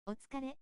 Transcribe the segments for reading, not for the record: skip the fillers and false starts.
お疲れ。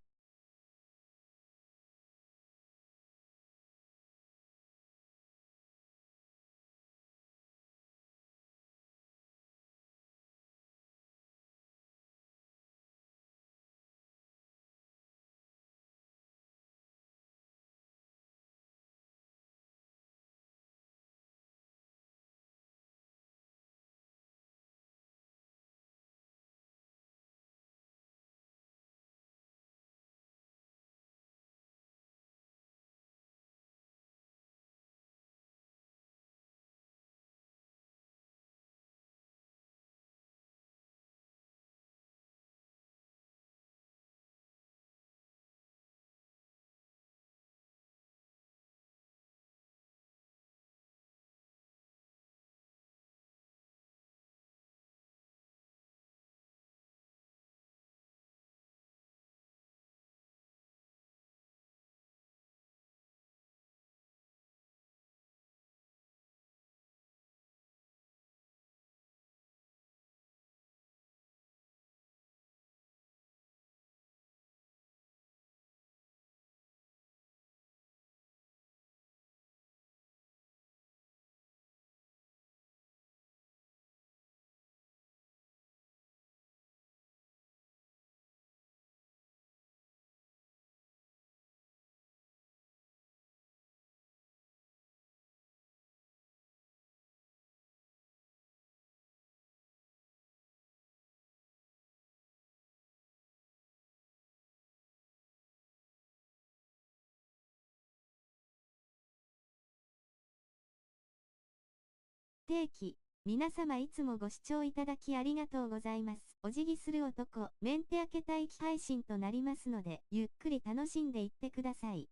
定期、皆様いつもご視聴いただきありがとうございます。お辞儀する男、メンテ明け待機配信となりますので、ゆっくり楽しんでいってください。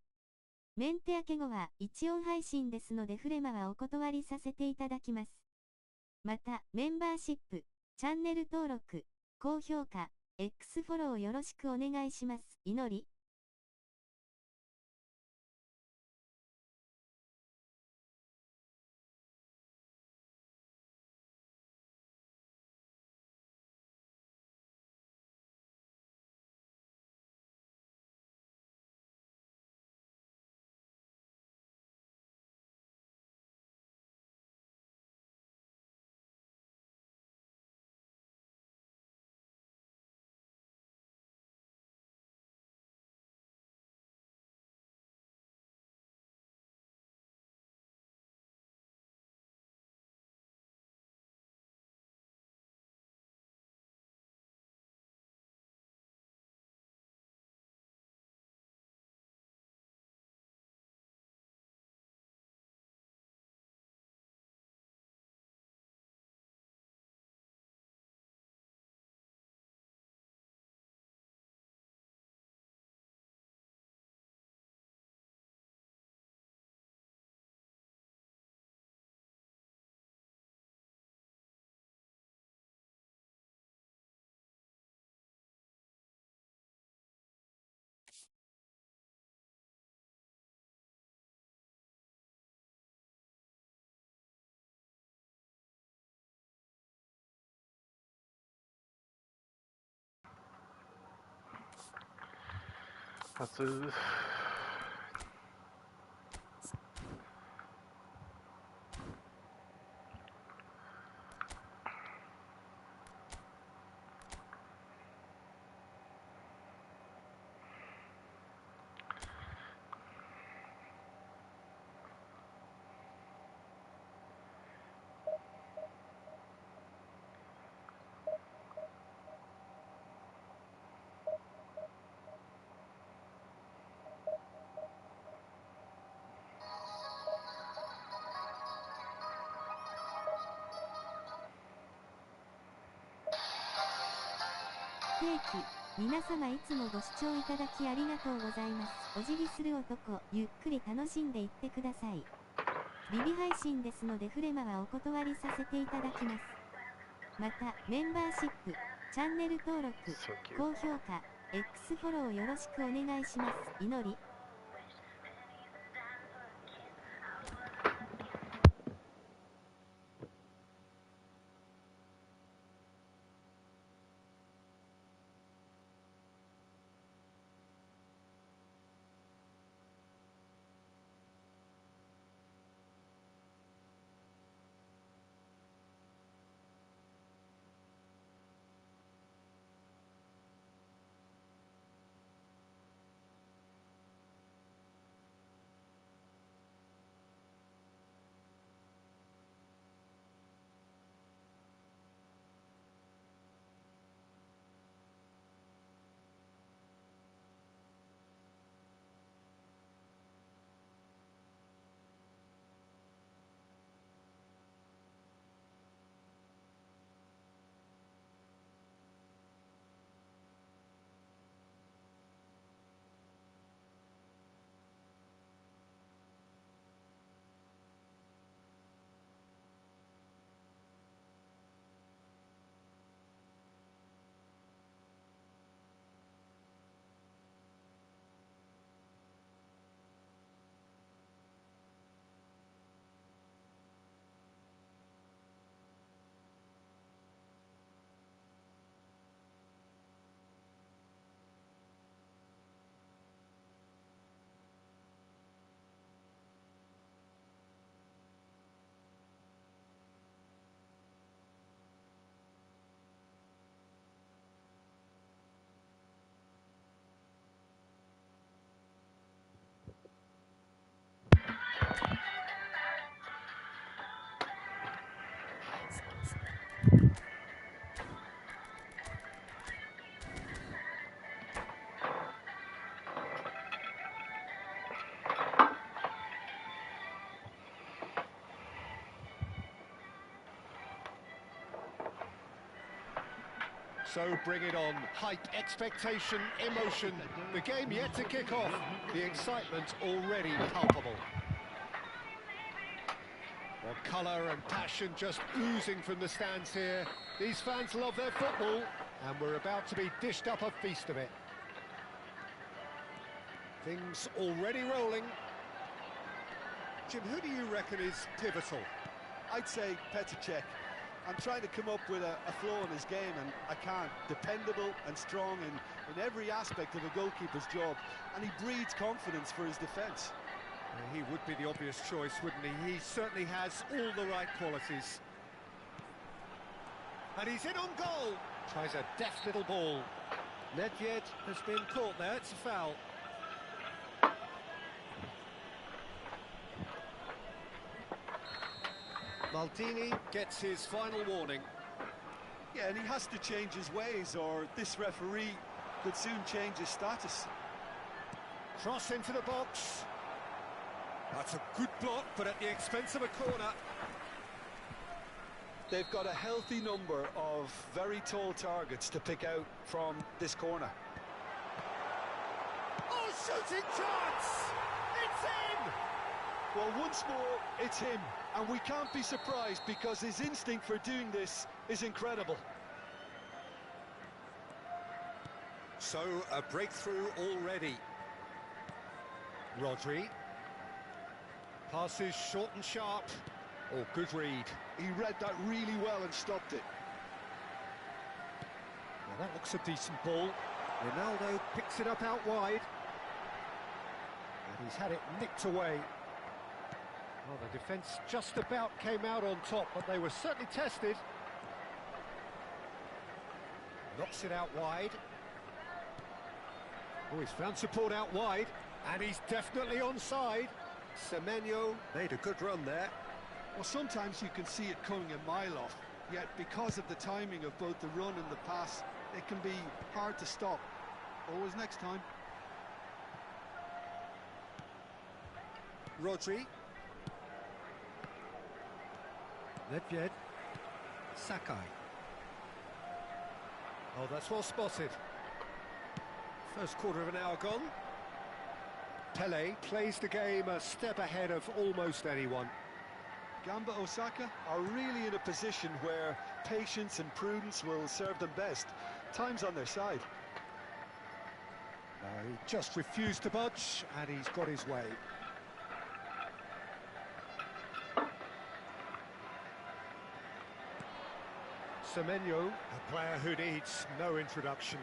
メンテ明け後は一音配信ですのでフレマはお断りさせていただきます。また、メンバーシップ、チャンネル登録、高評価、X フォローよろしくお願いします。祈り。定期、皆様いつもご視聴いただきありがとうございます。お辞儀する男、ゆっくり楽しんでいってください。リビ配信ですのでフレマはお断りさせていただきます。また、メンバーシップ、チャンネル登録、高評価、X フォローよろしくお願いします。祈り。So bring it on. Hype, expectation, emotion. The game yet to kick off. The excitement already palpable. Well, colour and passion just oozing from the stands here. These fans love their football, and we're about to be dished up a feast of it. Things already rolling. Jim, who do you reckon is pivotal? I'd say Petr Cech. I'm trying to come up with a flaw in his game, and I can't. Dependable and strong in every aspect of a goalkeeper's job, and he breeds confidence for his defence. He would be the obvious choice, wouldn't he? He certainly has all the right qualities. And he's in on goal. Tries a deft little ball. Nedved has been caught there, it's a foul. Maldini gets his final warning. Yeah, and he has to change his ways, or this referee could soon change his status. Cross into the box. That's a good block, but at the expense of a corner. They've got a healthy number of very tall targets to pick out from this corner. Oh, shooting chance! It's in! Well, once more, it's him. And we can't be surprised because his instinct for doing this is incredible. So, a breakthrough already. Rodri. Passes short and sharp. Oh, good read. He read that really well and stopped it. Well, that looks a decent ball. Ronaldo picks it up out wide. And he's had it nicked away. Well, the defence just about came out on top, but they were certainly tested. Knocks it out wide. Oh, he's found support out wide, and he's definitely onside. Semenyo made a good run there. Well, sometimes you can see it coming a mile off, yet because of the timing of both the run and the pass, it can be hard to stop. Always next time. Rodri. Nedved. Sakai. Oh, that's well spotted. First quarter of an hour gone. Pele plays the game a step ahead of almost anyone. Gamba Osaka are really in a position where patience and prudence will serve them best. Time's on their side. He just refused to budge, and he's got his way. Semenyo, a player who needs no introduction.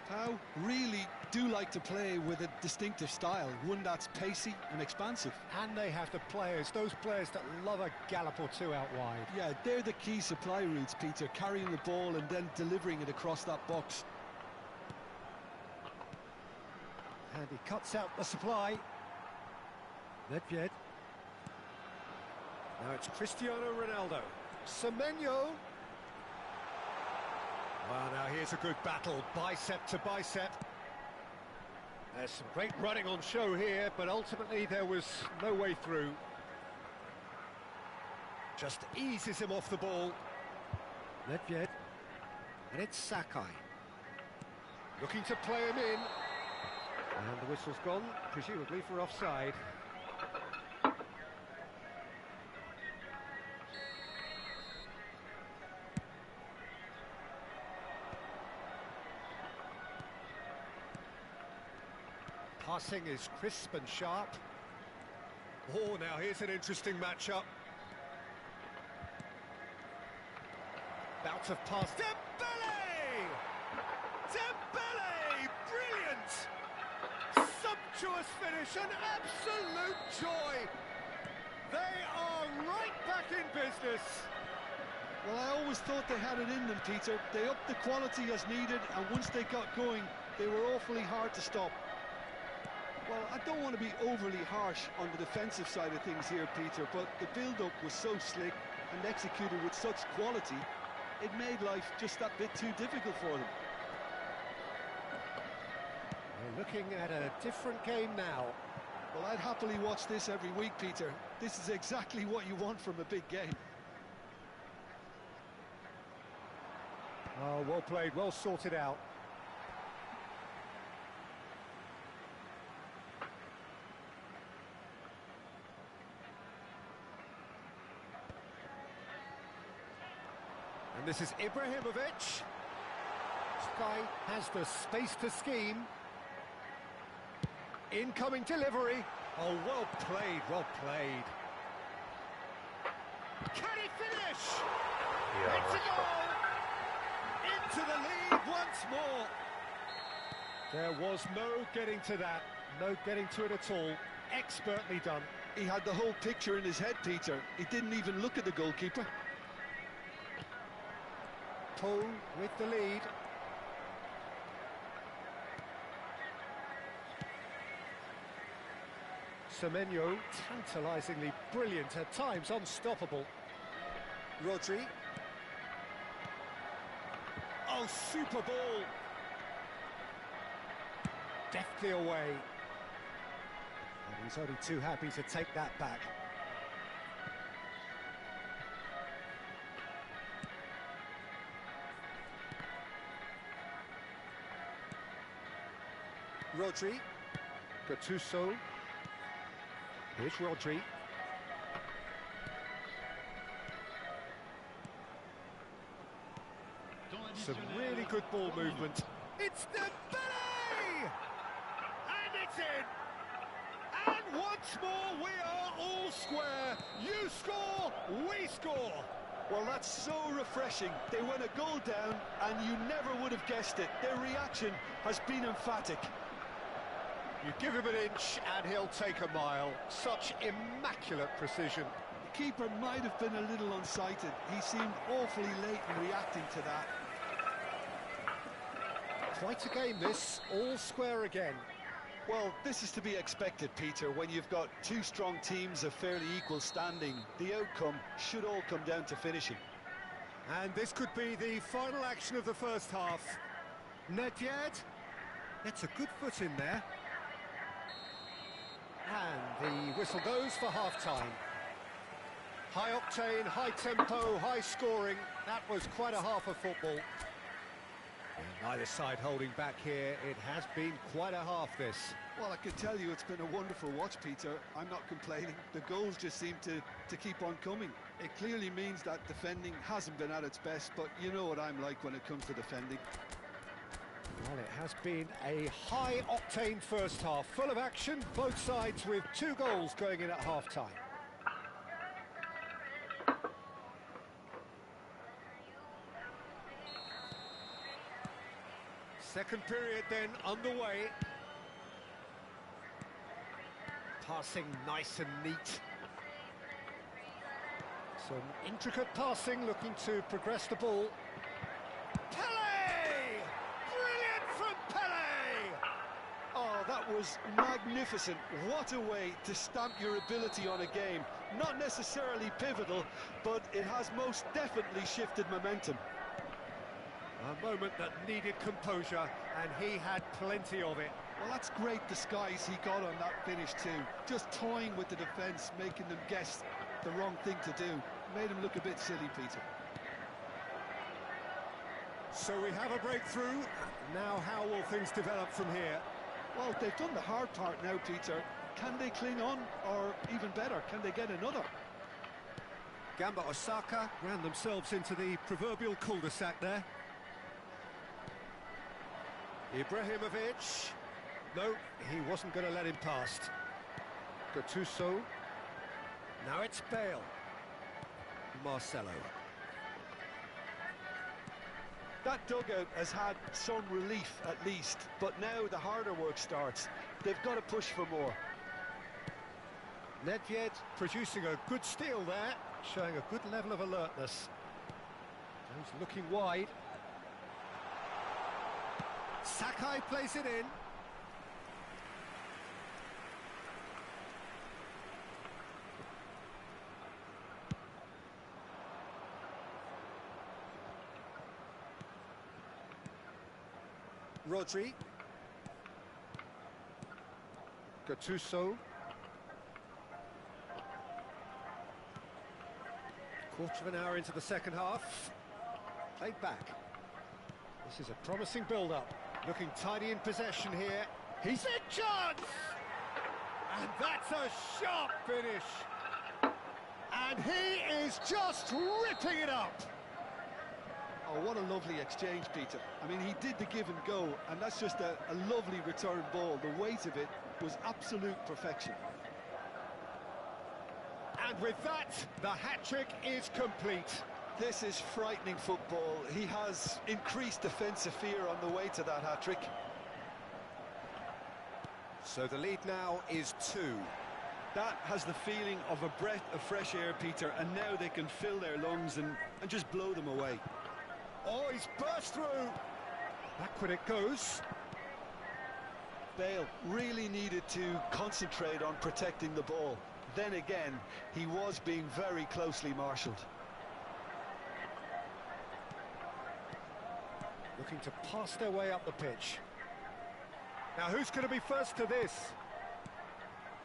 Pau really do like to play with a distinctive style, one that's pacey and expansive. And they have the players, those players that love a gallop or two out wide. Yeah, they're the key supply routes, Peter, carrying the ball and then delivering it across that box. And he cuts out the supply. Nedved. Now it's Cristiano Ronaldo. Semenyo. Well, now here's a good battle, bicep to bicep. There's some great running on show here, but ultimately there was no way through. Just eases him off the ball. Nedved. And it's Sakai. Looking to play him in. And the whistle's gone, presumably for offside. Passing is crisp and sharp. Oh, now here's an interesting matchup. Bout of pass. Dembele! Dembele! Brilliant! Sumptuous finish, an absolute joy! They are right back in business. Well, I always thought they had it in them, Peter. They upped the quality as needed, and once they got going, they were awfully hard to stop. Well, I don't want to be overly harsh on the defensive side of things here, Peter, but the build-up was so slick and executed with such quality, it made life just that bit too difficult for them. We're looking at a different game now. Well, I'd happily watch this every week, Peter. This is exactly what you want from a big game. Oh, Oh, well played, well sorted out. And this is Ibrahimovic. This guy has the space to scheme. Incoming delivery. Oh, well played, well played. Can he finish? It's a goal! Into the lead once more. There was no getting to that, no getting to it at all. Expertly done. He had the whole picture in his head, Peter. He didn't even look at the goalkeeper. Pull with the lead. Semenyo, tantalisingly brilliant, at times unstoppable. Rodri. Oh, super ball. Deftly away. And he's only too happy to take that back. Rodri. Gattuso. Here's Rodri. Some really good ball movement. It's Dembele! And it's in! And once more we are all square. You score, we score. Well, that's so refreshing. They went a goal down and you never would have guessed it. Their reaction has been emphatic. You give him an inch and he'll take a mile. Such immaculate precision. The keeper might have been a little unsighted. He seemed awfully late in reacting to that. Quite a game this, all square again. Well, this is to be expected, Peter, when you've got two strong teams of fairly equal standing. The outcome should all come down to finishing. And this could be the final action of the first half. Nedved gets a good foot in there. And the whistle goes for half-time. High octane, high tempo, high scoring. That was quite a half of football. And neither side holding back here. It has been quite a half, this. Well, I can tell you it's been a wonderful watch, Peter. I'm not complaining. The goals just seem to keep on coming. It clearly means that defending hasn't been at its best, but you know what I'm like when it comes to defending. Well, it has been a high-octane first half, full of action, both sides with 2 goals going in at half-time. Second period then underway. Passing nice and neat. Some intricate passing, looking to progress the ball. That was magnificent. What a way to stamp your ability on a game. Not necessarily pivotal, but it has most definitely shifted momentum. A moment that needed composure, and he had plenty of it. Well, that's great disguise he got on that finish too. Just toying with the defence, making them guess the wrong thing to do. Made him look a bit silly, Peter. So we have a breakthrough. Now how will things develop from here? Well, they've done the hard part now, Peter. Can they cling on, or even better, can they get another? Gamba Osaka ran themselves into the proverbial cul-de-sac there. Ibrahimovic. No, he wasn't going to let him past. Gattuso. Now it's Bale. Marcelo. That dugout has had some relief at least, but now the harder work starts. They've got to push for more. Nedved producing a good steal there, showing a good level of alertness. He's looking wide. Sakai plays it in. Rodri. Gattuso. Quarter of an hour into the second half. Played back. This is a promising build-up. Looking tidy in possession here. He's a chance! And that's a sharp finish. And he is just ripping it up. Oh, what a lovely exchange, Peter. I mean, he did the give and go, and that's just a lovely return ball. The weight of it was absolute perfection. And with that, the hat-trick is complete. This is frightening football. He has increased defensive fear on the way to that hat-trick. So the lead now is 2. That has the feeling of a breath of fresh air, Peter, and now they can fill their lungs and just blow them away. Oh, he's burst through. Backward it goes. Bale really needed to concentrate on protecting the ball. Then again, he was being very closely marshalled. Looking to pass their way up the pitch. Now who's going to be first to this?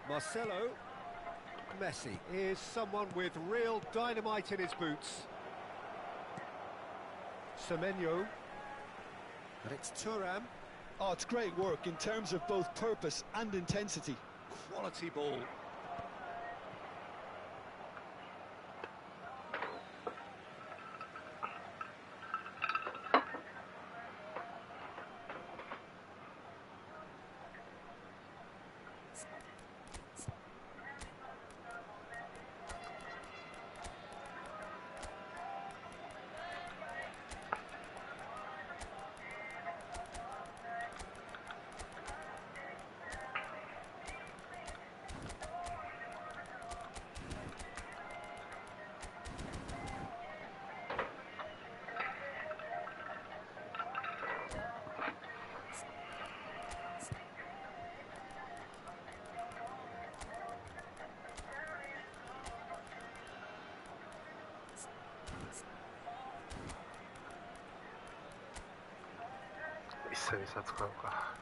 Marcelo. Messi is someone with real dynamite in his boots. Semenyo. And it's Thuram. Oh, it's great work in terms of both purpose and intensity. Quality ball.久々使うか。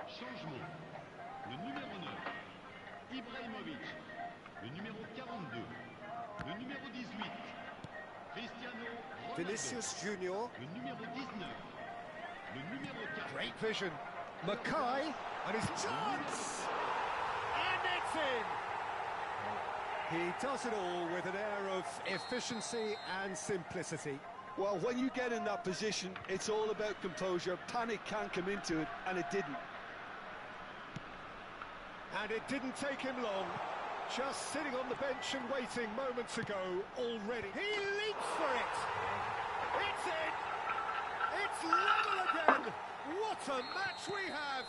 Changement. Le numéro 9, Ibrahimovic. Le numéro 42, le numéro 18, Cristiano Ronaldo. Vinicius Junior. Le numéro 19, le numéro 4. Great vision. Mackay and his chance! And it's in! He does it all with an air of efficiency and simplicity. Well, when you get in that position, it's all about composure. Panic can't come into it, and it didn't. And it didn't take him long. Just sitting on the bench and waiting moments ago already. He leaps for it! It's in! It's level again! What a match we have!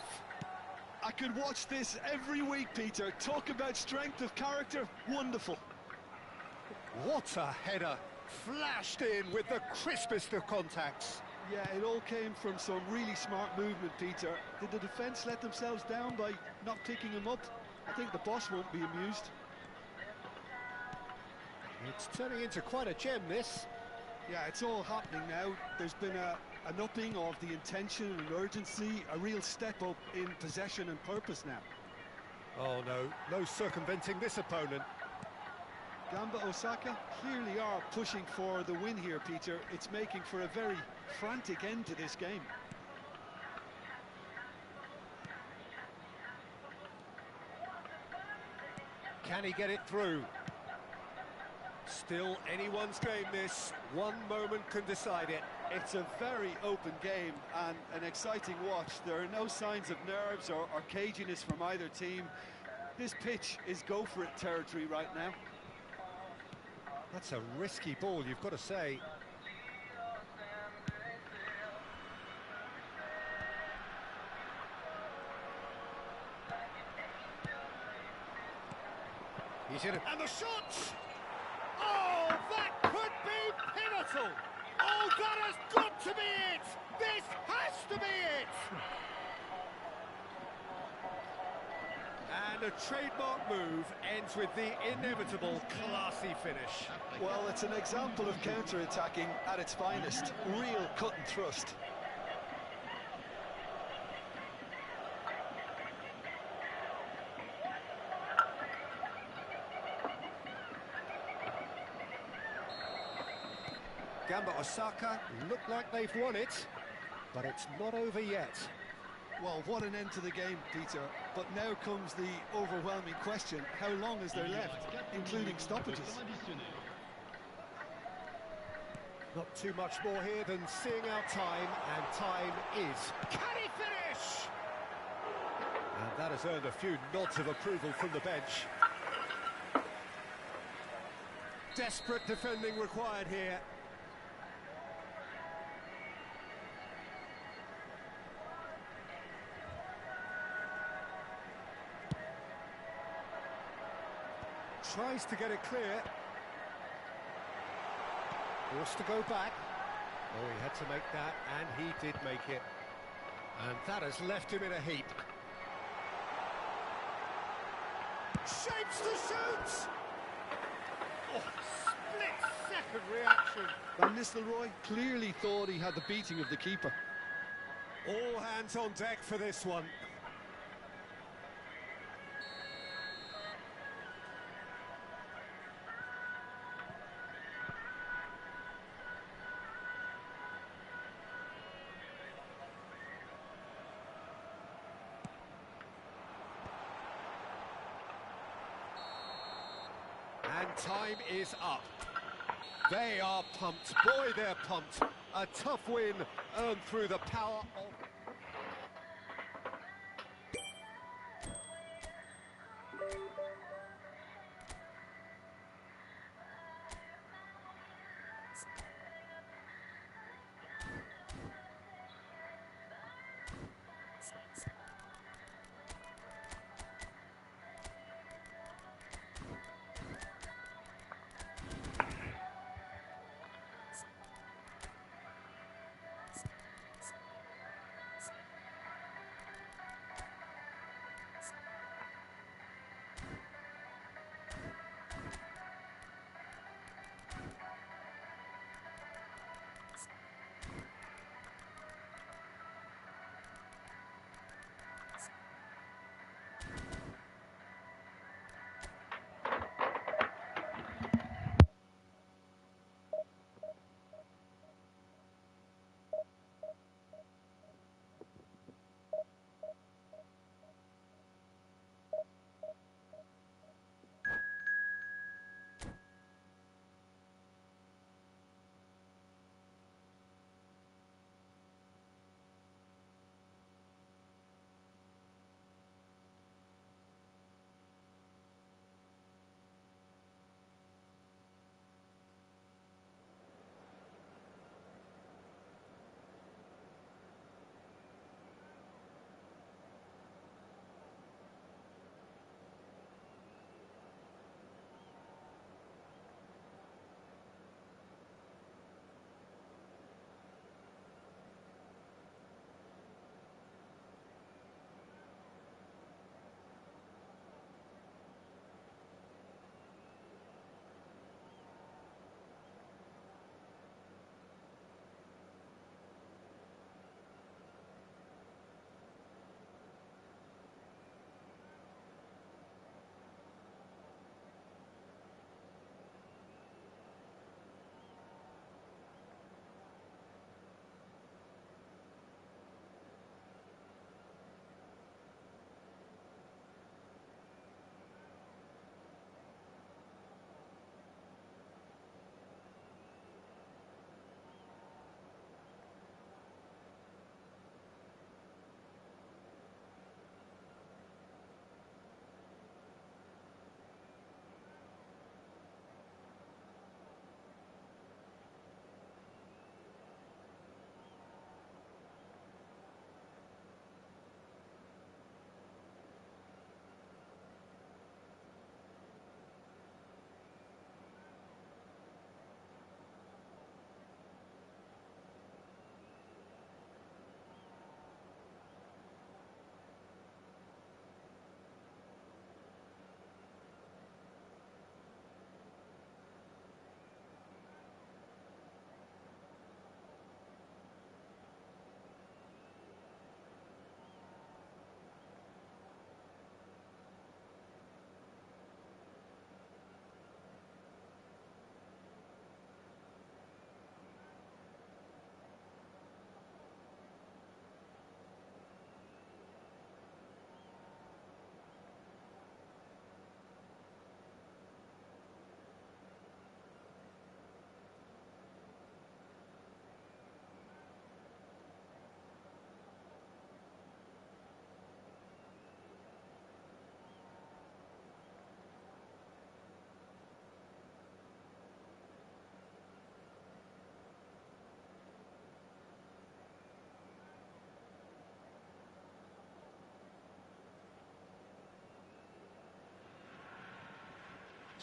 I could watch this every week, Peter. Talk about strength of character. Wonderful. What a header! Flashed in with the crispest of contacts. Yeah, it all came from some really smart movement, Peter. Did the defence let themselves down by not picking him up? I think the boss won't be amused. It's turning into quite a gem, this. Yeah, it's all happening now. There's been an upping of the intention and urgency, a real step up in possession and purpose now. Oh no circumventing this opponent. Gamba Osaka clearly are pushing for the win here, Peter. It's making for a very frantic end to this game. Can he get it through? Still anyone's game, this. One moment can decide it. It's a very open game and an exciting watch. There are no signs of nerves or caginess from either team. This pitch is go-for-it territory right now. That's a risky ball, you've got to say. He's in it. And the shot! Oh, that could be pivotal! Oh, that has got to be it! This has to be it! And a trademark move ends with the inevitable classy finish. Well, it's an example of counter-attacking at its finest. Real cut and thrust. Gamba Osaka look like they've won it, but it's not over yet. Well, what an end to the game, Peter. But now comes the overwhelming question: how long is there left, including stoppages? Not too much more here than seeing out time, and time is. Can he finish? And that has earned a few nods of approval from the bench. Desperate defending required here. Tries to get it clear. Forced to go back. Oh, he had to make that, and he did make it. And that has left him in a heap. Shapes to shoot! Oh, split-second reaction. Van Nistelrooy clearly thought he had the beating of the keeper. All hands on deck for this one. And time is up. They are pumped. Boy, they're pumped. A tough win earned through the power of...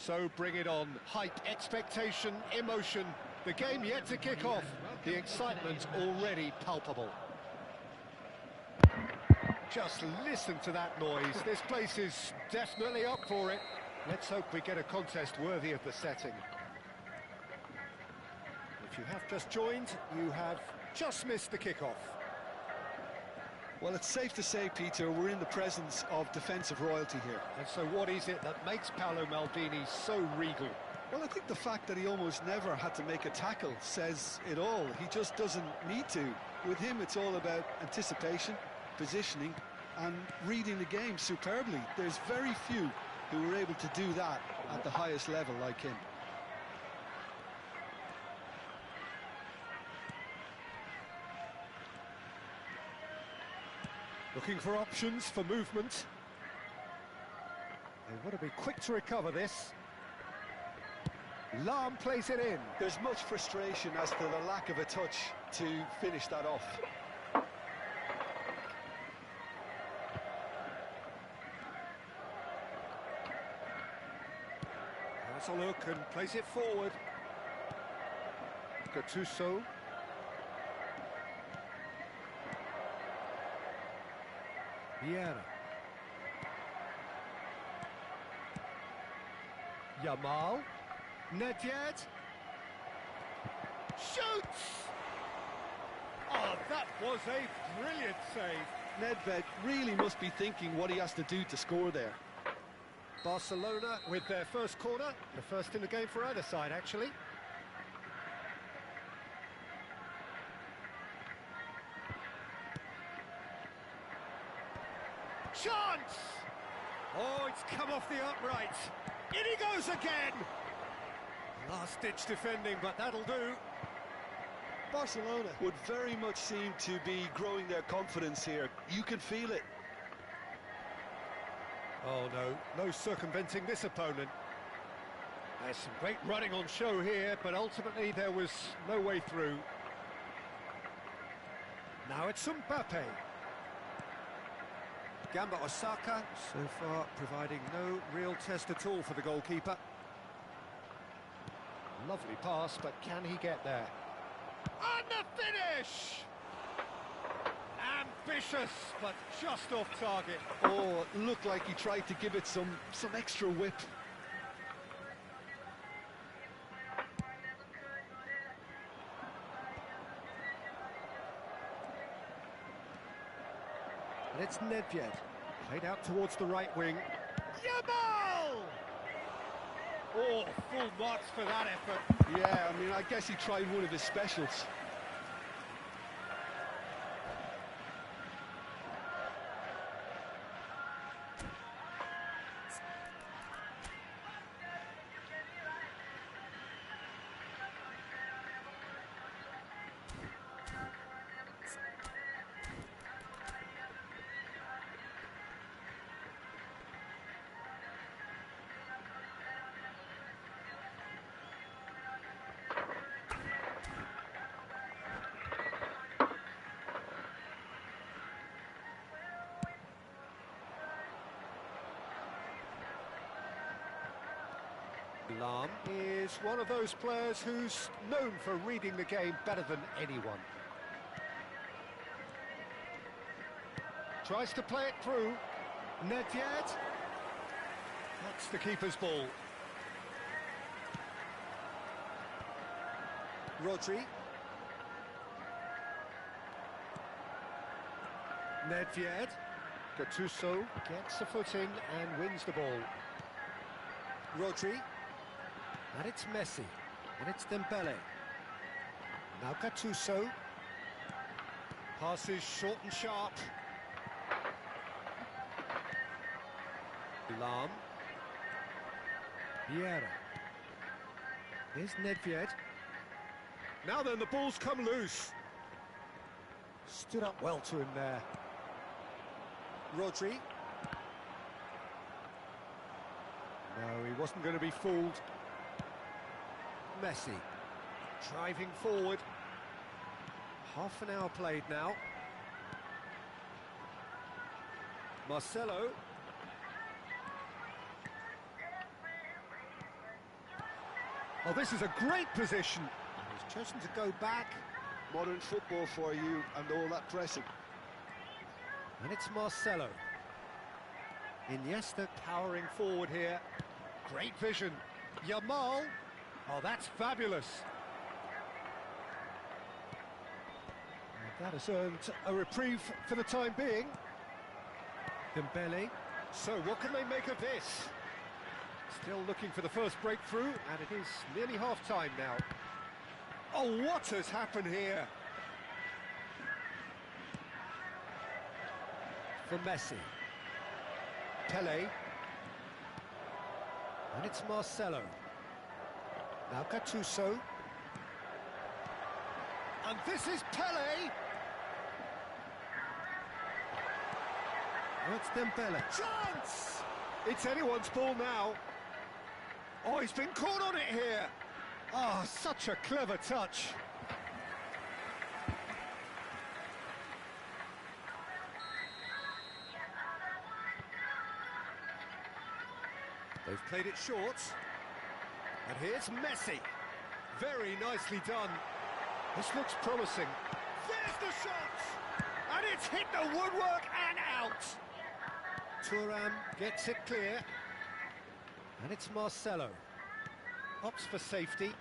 So bring it on. Hype, expectation, emotion. The game yet to kick off. The excitement already palpable. Just listen to that noise. This place is definitely up for it. Let's hope we get a contest worthy of the setting. If you have just joined, you have just missed the kickoff. Well, it's safe to say, Peter, we're in the presence of defensive royalty here. And so what is it that makes Paolo Maldini so regal? Well, I think the fact that he almost never had to make a tackle says it all. He just doesn't need to. With him, it's all about anticipation, positioning, and reading the game superbly. There's very few who are able to do that at the highest level like him. Looking for options for movement. They want to be quick to recover this. Lahm plays it in. There's much frustration as to the lack of a touch to finish that off. Has a look and plays it forward. Gattuso. Vieira. Yamal. Nedved. Shoots! Oh, that was a brilliant save. Nedved really must be thinking what he has to do to score there. Barcelona with their first corner. The first in the game for either side, actually. Chance! Oh, it's come off the upright. In he goes again! Last-ditch defending, but that'll do. Barcelona would very much seem to be growing their confidence here. You can feel it. Oh, no circumventing this opponent. There's some great running on show here, but ultimately there was no way through. Now it's Mbappe. Gamba Osaka, so far providing no real test at all for the goalkeeper. Lovely pass, but can he get there? And the finish! Ambitious, but just off target. Oh, it looked like he tried to give it some extra whip. And it's Nedved, played out towards the right wing. Yamal! Oh, full marks for that effort. Yeah, I mean, I guess he tried one of his specials. Lahm is one of those players who's known for reading the game better than anyone. Tries to play it through. Nedved. That's the keeper's ball. Rodri. Nedved. Gattuso gets a foot in and wins the ball. Rodri. And it's Messi. And it's Dembele. Now Gattuso. Passes short and sharp. Lahm. Vieira. Here's Nedved. Now then, the ball's come loose. Stood up well to him there. Rodri. No, he wasn't going to be fooled. Messi. Driving forward. Half an hour played now. Marcelo. Oh, this is a great position. He's chosen to go back. Modern football for you and all that pressing. And it's Marcelo. Iniesta powering forward here. Great vision. Yamal. Oh, that's fabulous. And that has earned a reprieve for the time being. Dembele. So what can they make of this? Still looking for the first breakthrough, and it is nearly half-time now. Oh, what has happened here? For Messi. Pele. And it's Marcelo. Now Gattuso. And this is Pele. Oh, it's Dembele. Chance! It's anyone's ball now. Oh, he's been caught on it here. Oh, such a clever touch. They've played it short. And here's Messi. Very nicely done. This looks promising. There's the shot! And it's hit the woodwork and out. Thuram gets it clear. And it's Marcelo. Opts for safety.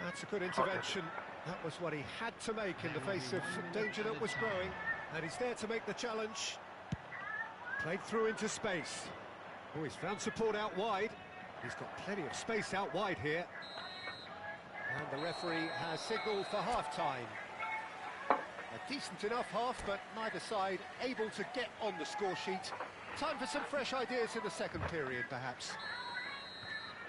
That's a good intervention. That was what he had to make in the face of danger that was growing. And he's there to make the challenge. Played through into space. Oh, he's found support out wide. He's got plenty of space out wide here. And the referee has signalled for half-time. A decent enough half, but neither side able to get on the score sheet. Time for some fresh ideas in the second period, perhaps.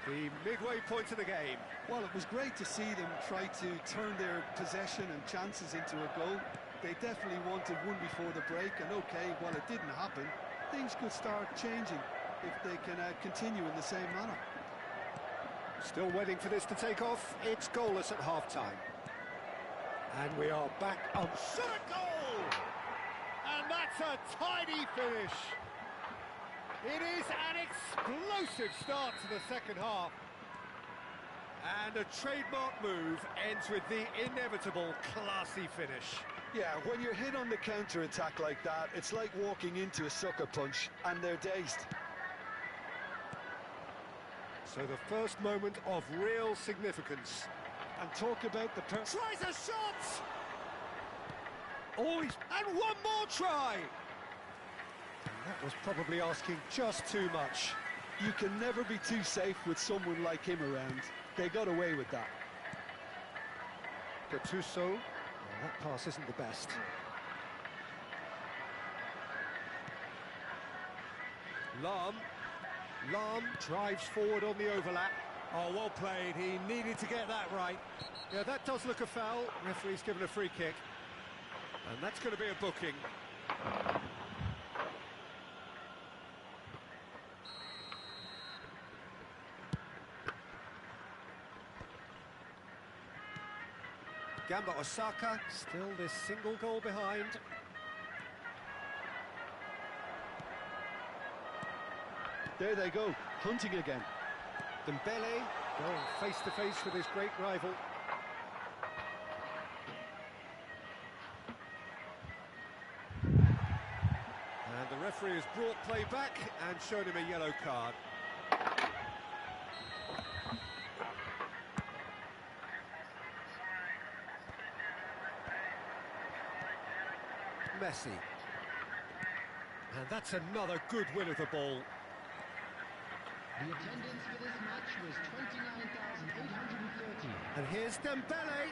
The midway point of the game. Well, it was great to see them try to turn their possession and chances into a goal. They definitely wanted one before the break, and okay, while it didn't happen, things could start changing if they can continue in the same manner. Still waiting for this to take off. It's goalless at half-time. And we are back on shot goal! And that's a tidy finish. It is an explosive start to the second half. And a trademark move ends with the inevitable classy finish. Yeah, when you're hit on the counter-attack like that, it's like walking into a sucker punch, and they're dazed. So the first moment of real significance. And talk about the... Tries a shot! Oh, and one more try! And that was probably asking just too much. You can never be too safe with someone like him around. They got away with that. Gattuso. Well, that pass isn't the best. Lahm drives forward on the overlap. Oh, well played. He needed to get that right. Yeah, that does look a foul. Referee's given a free kick. And that's going to be a booking. Gamba Osaka, still this single goal behind. There they go, hunting again. Dembele going face-to-face with his great rival. And the referee has brought play back and shown him a yellow card. Messi. And that's another good win of the ball. The attendance for this match was 29,830. And here's Dembele.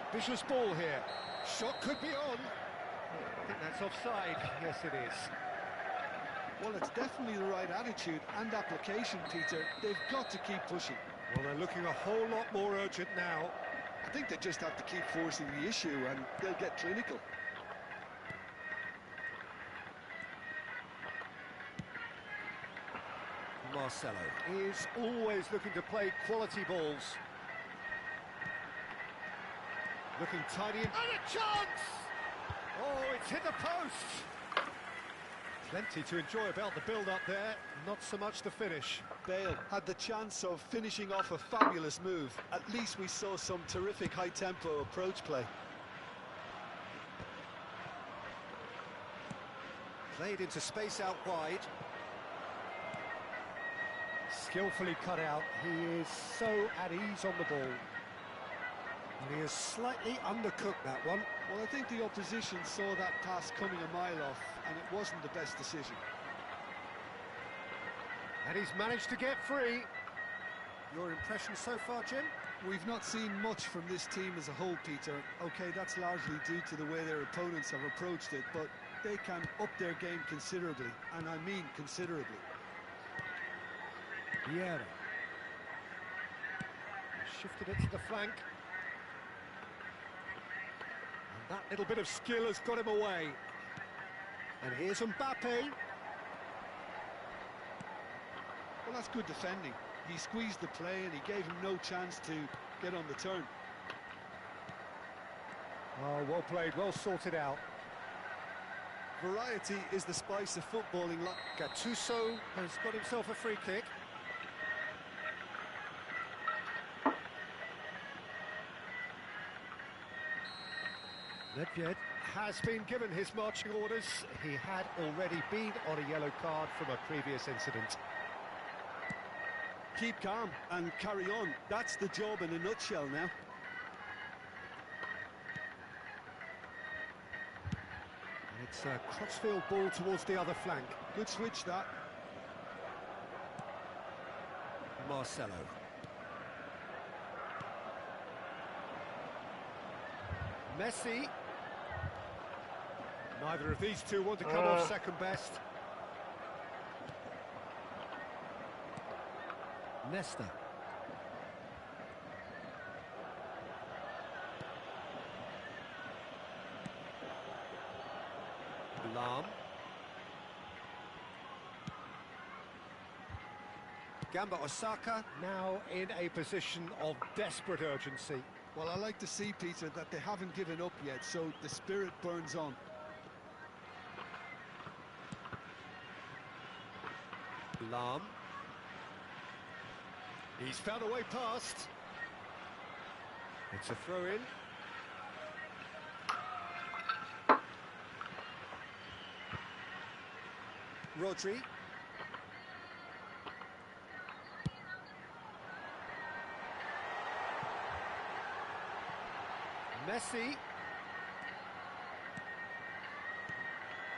Ambitious ball here. Shot could be on. I think that's offside. Yes, it is. Well, it's definitely the right attitude and application, Peter. They've got to keep pushing. Well, they're looking a whole lot more urgent now. I think they just have to keep forcing the issue and they'll get clinical. Marcelo is always looking to play quality balls. Looking tidy and a chance! Oh, it's hit the post! Plenty to enjoy about the build-up there, not so much the finish. Bale had the chance of finishing off a fabulous move. At least we saw some terrific high-tempo approach play. Played into space out wide. Skillfully cut out. He is so at ease on the ball. And he has slightly undercooked that one. Well, I think the opposition saw that pass coming a mile off, and it wasn't the best decision. And he's managed to get free. Your impression so far, Jim? We've not seen much from this team as a whole, Peter. OK, that's largely due to the way their opponents have approached it, but they can up their game considerably, and I mean considerably. Vieira. Shifted it to the flank. And that little bit of skill has got him away. And here's Mbappe. Well, that's good defending. He squeezed the play and he gave him no chance to get on the turn. Oh, well played, well sorted out. Variety is the spice of footballing. Gattuso has got himself a free kick. Nedved has been given his marching orders. He had already been on a yellow card from a previous incident. Keep calm and carry on. That's the job in a nutshell now. And it's a Crutchfield ball towards the other flank. Good switch, that. Marcelo. Messi. Neither of these two want to come off second best. Nesta. Lam. Gamba Osaka now in a position of desperate urgency. Well, I like to see, Peter, that they haven't given up yet, so the spirit burns on. Lam. He's found a way past. It's a throw-in. Rodri. Messi.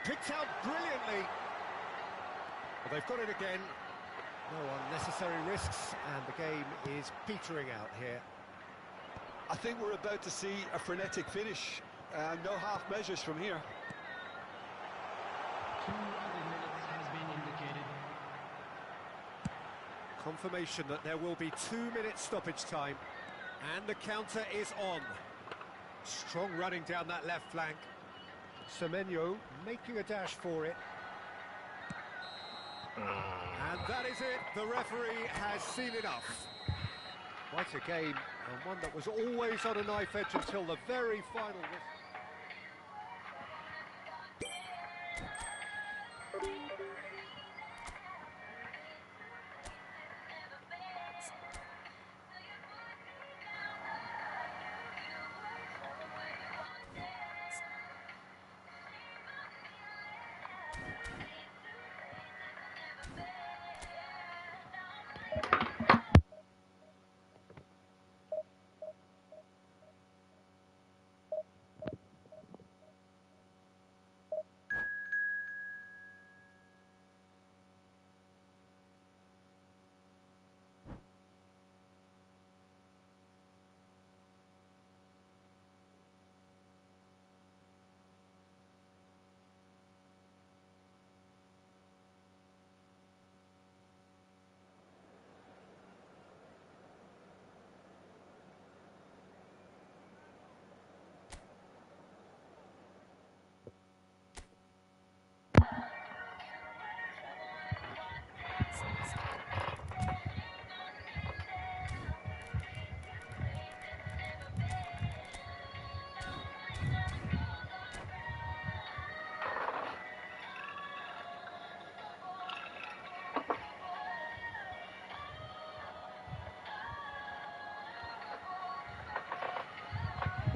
Picked out brilliantly. Well, they've got it again. No unnecessary risks, and the game is petering out here. I think we're about to see a frenetic finish. No half measures from here. 2 other minutes has been indicated. Confirmation that there will be 2 minutes stoppage time, and the counter is on. Strong running down that left flank. Semenyo making a dash for it. And that is it. The referee has seen enough. Quite a game, and one that was always on a knife edge until the very final whistle.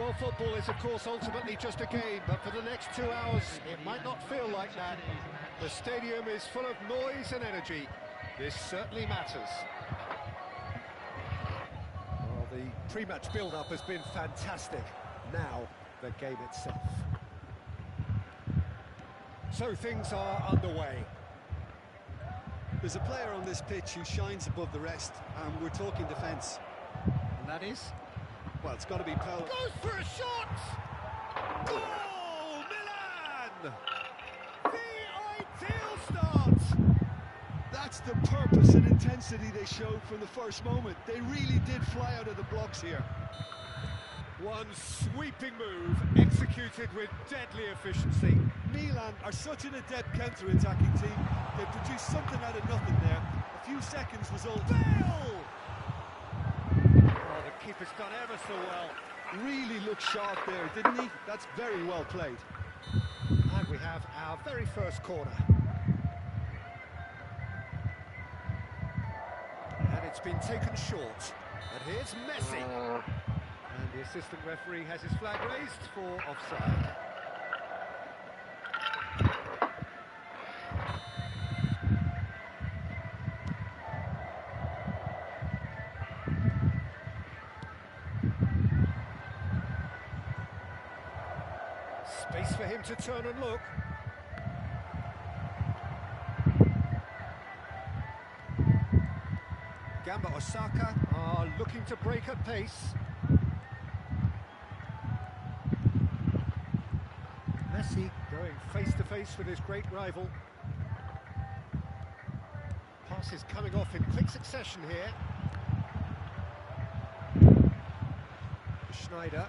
Well, football is, of course, ultimately just a game, but for the next 2 hours, it might not feel like that. The stadium is full of noise and energy. This certainly matters. Well, the pre-match build-up has been fantastic. Now, the game itself. So things are underway. There's a player on this pitch who shines above the rest, and we're talking defence. And that is? Well, it's got to be Paul. Goes for a shot! Goal! Milan! The ideal start! That's the purpose and intensity they showed from the first moment. They really did fly out of the blocks here. One sweeping move, executed with deadly efficiency. Milan are such an adept counter-attacking team. They produced something out of nothing there. A few seconds was all. Bale! Oh, the keeper's done ever so well. Really looked sharp there, didn't he? That's very well played. And we have our very first corner. And it's been taken short. And here's Messi. And the assistant referee has his flag raised for offside. Space for him to turn and look. Gamba Osaka are looking to break at pace. Messi going face to face with his great rival. Passes coming off in quick succession here. Schneider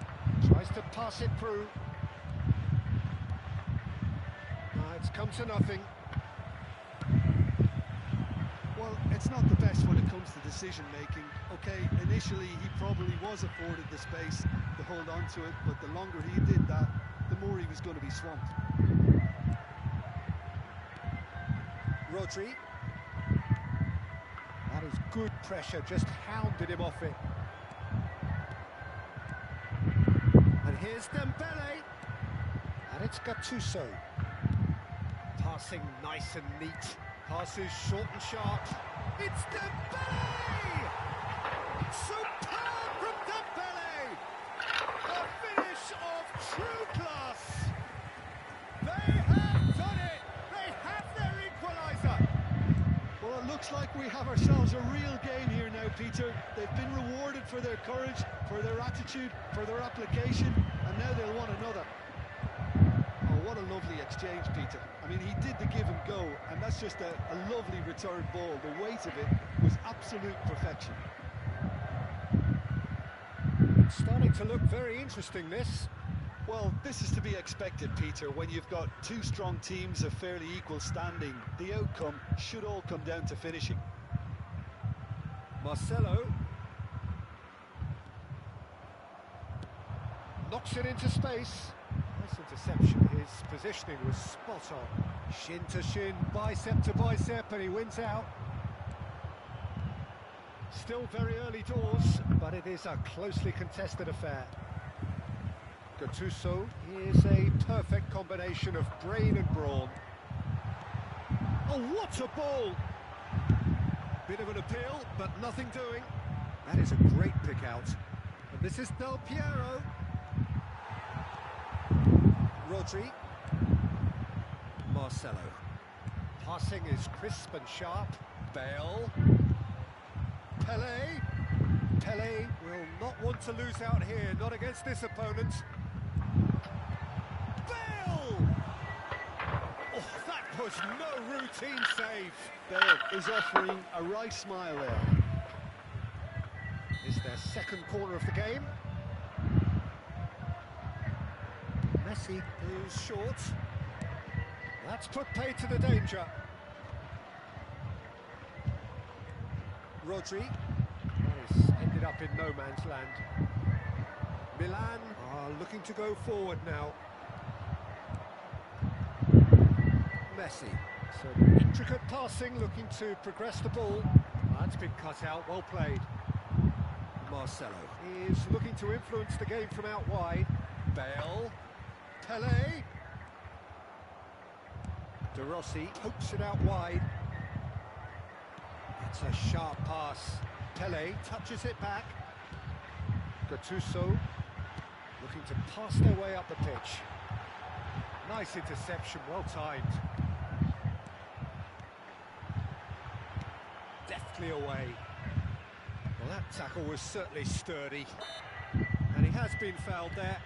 tries to pass it through. It's come to nothing. Well, it's not the best when it comes to decision making. Okay, initially he probably was afforded the space to hold on to it, but the longer he did that, the more he was going to be swamped. Rodri. That is good pressure, just hounded him off it. And here's Dembele. And it's Gattuso. Passing nice and neat. Passes short and sharp. It's Dembele! Superb from Dembele! A finish of true class! They have done it! They have their equaliser! Well, it looks like we have ourselves a real game here now, Peter. They've been rewarded for their courage, for their attitude, for their application, and now they'll want another. Oh, what a lovely exchange, Peter. I mean, he did the give and go, and that's just a lovely return ball. The weight of it was absolute perfection. It's starting to look very interesting, this. Well, this is to be expected, Peter. When you've got two strong teams of fairly equal standing, the outcome should all come down to finishing. Marcelo knocks it into space. Nice interception. His positioning was spot on. Shin to shin, bicep to bicep, and he wins out. Still very early doors, but it is a closely contested affair. Gattuso is a perfect combination of brain and brawn. Oh, what a ball! Bit of an appeal, but nothing doing. That is a great pick out. And this is Del Piero. Rodri. Marcelo. Passing is crisp and sharp. Bale. Pelé. Pelé will not want to lose out here, not against this opponent. Bale! Oh, that was no routine save. Bale is offering a right smile there. It's their second corner of the game. Messi is short. That's put pay to the danger. Rodri. That has ended up in no man's land. Milan are looking to go forward now. Messi. Some intricate passing, looking to progress the ball. That's been cut out, well played. Marcelo. He is looking to influence the game from out wide. Bale. Pele. De Rossi pokes it out wide. It's a sharp pass. Pele touches it back. Gattuso looking to pass their way up the pitch. Nice interception, well timed. Deftly away. Well, that tackle was certainly sturdy. And he has been fouled there.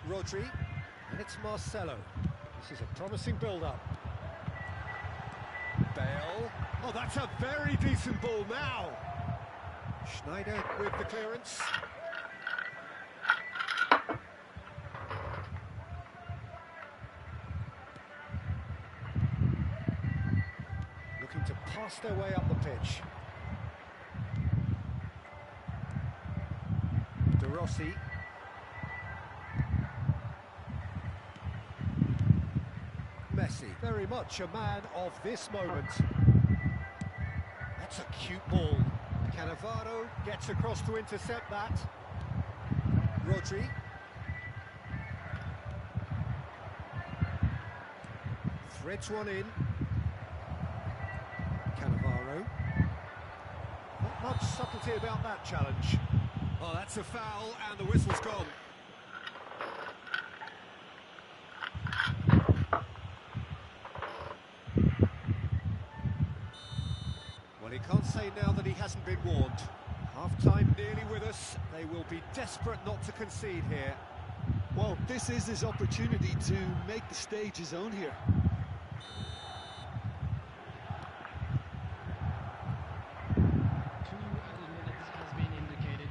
Rodri, and it's Marcelo. This is a promising build-up. Bale. Oh, that's a very decent ball now. Schneider with the clearance. Looking to pass their way up the pitch. De Rossi. Messi, very much a man of this moment. That's a cute ball. Cannavaro gets across to intercept that. Rodri. Threads one in. Cannavaro. Not much subtlety about that challenge. Oh, that's a foul, and the whistle's gone. Well, he can't say now that he hasn't been warned. Half-time nearly with us. They will be desperate not to concede here. Well, this is his opportunity to make the stage his own here. 2 added minutes has been indicated.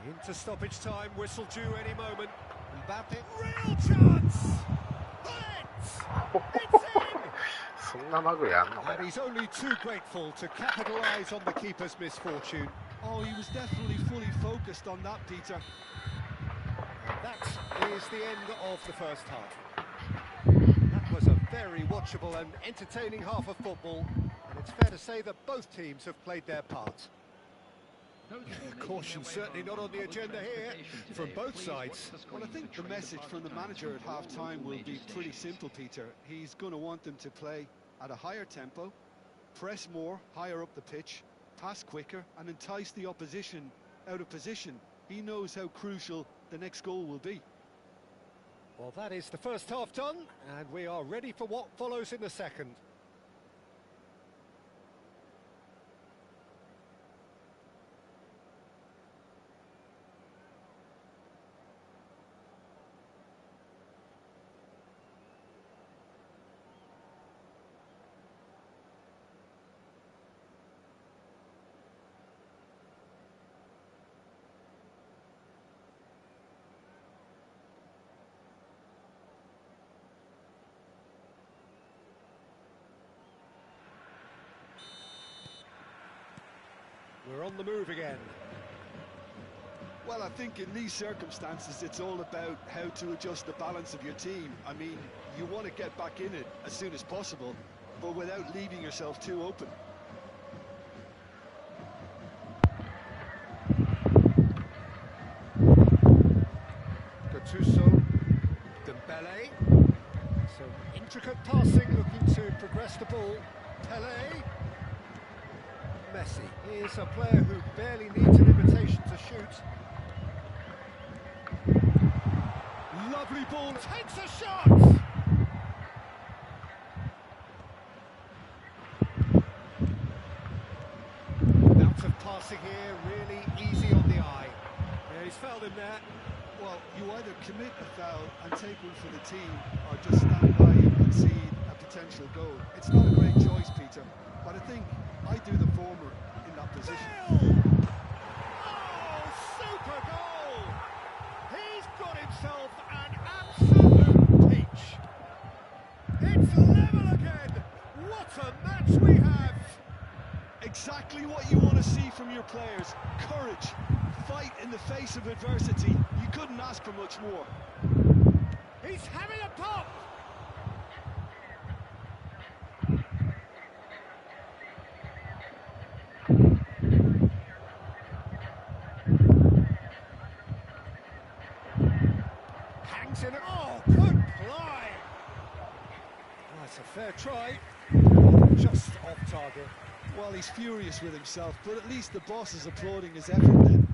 Into stoppage time, whistle due any moment. Mbappe, real chance! It's in! そんなマグやんのか And よ。 he's only too grateful to capitalise on the keeper's misfortune. Oh, he was definitely fully focused on that, Peter. And that is the end of the first half. That was a very watchable and entertaining half of football, and it's fair to say that both teams have played their part. Caution certainly not on the agenda here from both sides. Well, I think the message from the manager at half-time will be pretty simple, Peter. He's going to want them to play at a higher tempo, press more, higher up the pitch, pass quicker, and entice the opposition out of position. He knows how crucial the next goal will be. Well, that is the first half done, and we are ready for what follows in the second. We're on the move again. Well, I think in these circumstances, it's all about how to adjust the balance of your team. I mean, you want to get back in it as soon as possible, but without leaving yourself too open. Gattuso, Dembele. So intricate passing, looking to progress the ball. Pele. Messi is a player who barely needs an invitation to shoot. Lovely ball, takes a shot! Bounce of passing here, really easy on the eye. Yeah, he's fouled him there. Well, you either commit a foul and take one for the team, or just stand by and concede a potential goal. It's not a great choice, Peter, but I think I do the former in that position. Oh, super goal! He's got himself an absolute peach. It's level again. What a match we have. Exactly what you want to see from your players. Courage, fight in the face of adversity. You couldn't ask for much more. He's having a pop. things in. Oh, good play! That's a fair try. Just off target. Well, he's furious with himself, but at least the boss is applauding his effort then.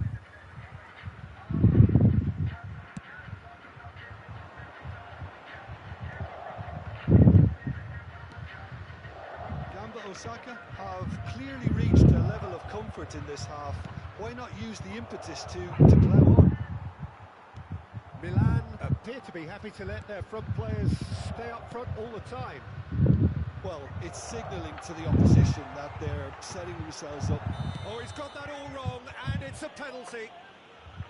Gamba Osaka have clearly reached a level of comfort in this half. Why not use the impetus to plough on? Milan appear to be happy to let their front players stay up front all the time. Well, it's signalling to the opposition that they're setting themselves up. Oh, he's got that all wrong, and it's a penalty.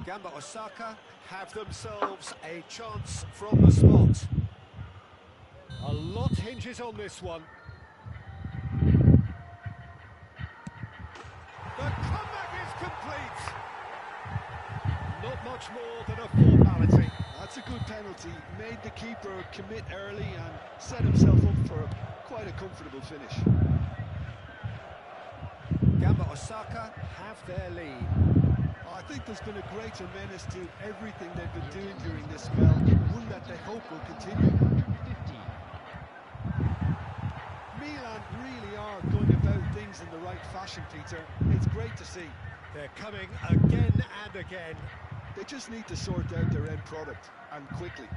Gamba Osaka have themselves a chance from the spot. A lot hinges on this one. The comeback is complete. Not much more than a formality. That's a good penalty. Made the keeper commit early and set himself up for quite a comfortable finish. Gamba Osaka have their lead. I think there's been a greater menace to everything they've been doing during this spell, one that they hope will continue. Milan really are going about things in the right fashion, Peter. It's great to see. They're coming again and again. They just need to sort out their end product, and quickly.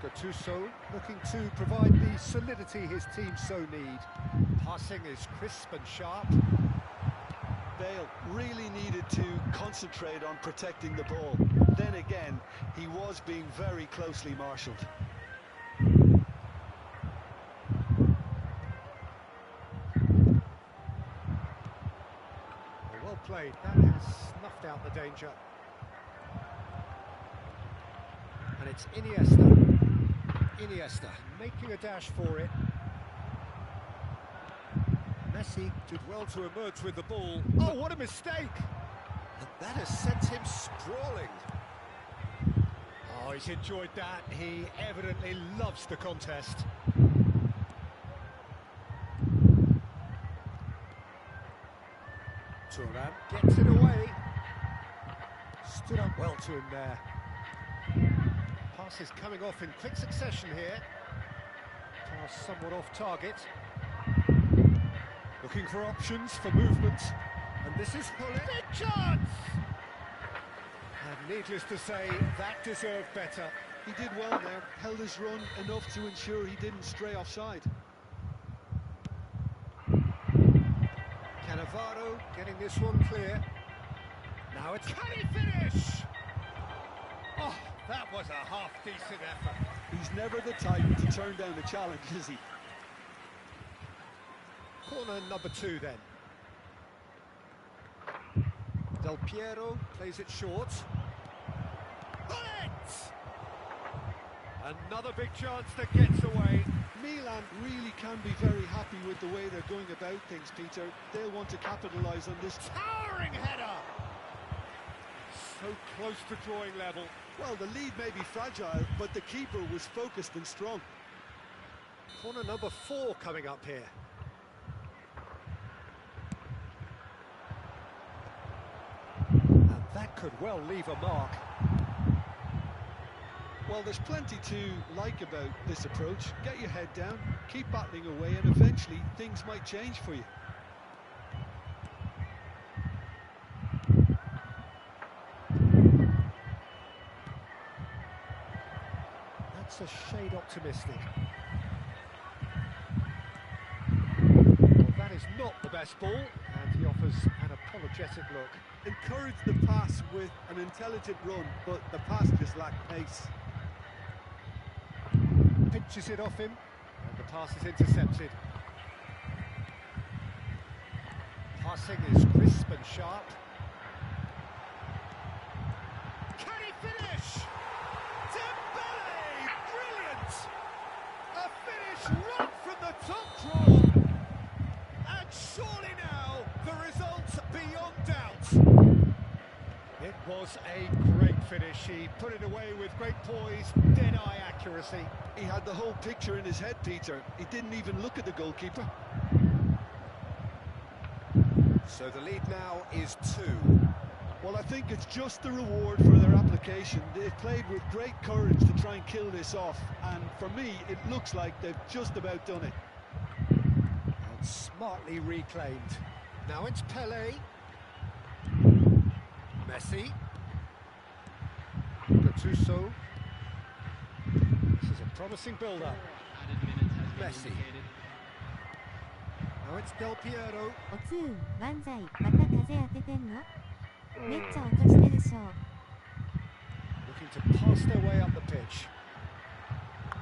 Gattuso looking to provide the solidity his team so need. Passing is crisp and sharp. Bale really needed to concentrate on protecting the ball. Then again, he was being very closely marshalled. Well played, that has snuffed out the danger. And it's Iniesta making a dash for it. Messi did well to emerge with the ball. Oh, what a mistake! And that has sent him sprawling. Oh, he's enjoyed that. He evidently loves the contest. Thuram gets it away. Stood up well to him there. Pass is coming off in quick succession here. Pass somewhat off target. Looking for options for movement. And this is Hullet. Big chance! And needless to say, that deserved better. He did well there, held his run enough to ensure he didn't stray offside. Cannavaro getting this one clear. Now it's... Can he finish? Oh, that was a half-decent effort. He's never the type to turn down a challenge, is he? Corner number 2 then. Del Piero plays it short. Bullet! Another big chance that gets away. Milan really can be very happy with the way they're going about things, Peter. They'll want to capitalise on this. Towering header! So close to drawing level. Well, the lead may be fragile, but the keeper was focused and strong. Corner number 4 coming up here. And that could well leave a mark. Well, there's plenty to like about this approach. Get your head down, keep battling away, and eventually things might change for you. That's a shade optimistic. Well, that is not the best ball, and he offers an apologetic look. Encourage the pass with an intelligent run, but the pass just lacked pace. Pinches it off him, and the pass is intercepted. Passing is crisp and sharp. Can he finish? Dembele! Brilliant! A finish right from the top draw. And surely now, the result's beyond doubt. It was a great finish. He put it away with great poise, dead-eye accuracy. He had the whole picture in his head, Peter. He didn't even look at the goalkeeper. So the lead now is 2. Well, I think it's just the reward for their application. They've played with great courage to try and kill this off, and for me, it looks like they've just about done it. And smartly reclaimed. Now it's Pele. Messi. Gattuso. This is a promising build-up. Messi. Now it's Del Piero. おつーん、万歳、また風当ててんの？めっちゃ落としてるしょ。Looking to pass their way up the pitch.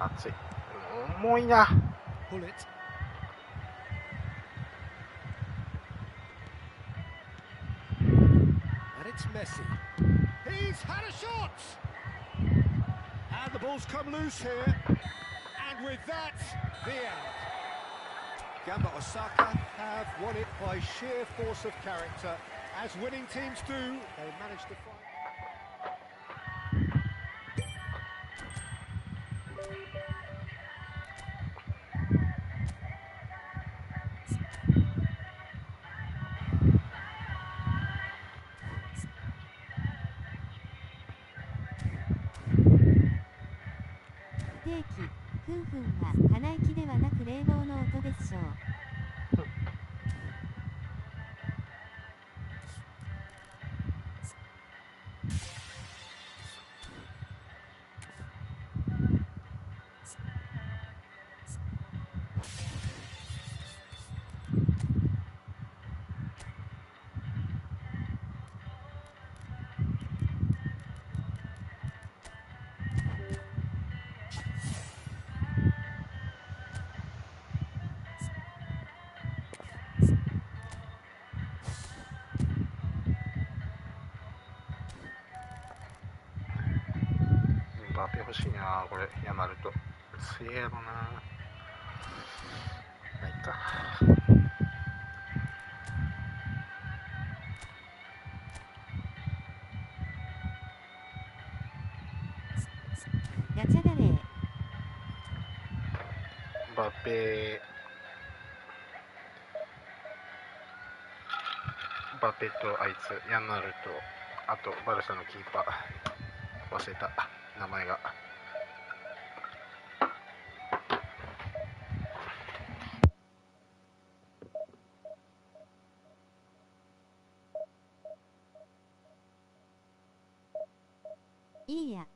熱い。重いな。Pull it. And it's Messi. He's had a shot! And the ball's come loose here. And with that, the end. Gamba Osaka have won it by sheer force of character. As winning teams do, they managed to find... 不定期、ふんふんは鼻息ではなく冷房の音でしょう。バペ欲しいな、これ、やまると。強えやろな。ないか。ガチャだれー。バペとあいつ、ヤマルと、あとバルサのキーパー。忘れた、名前が。いいや。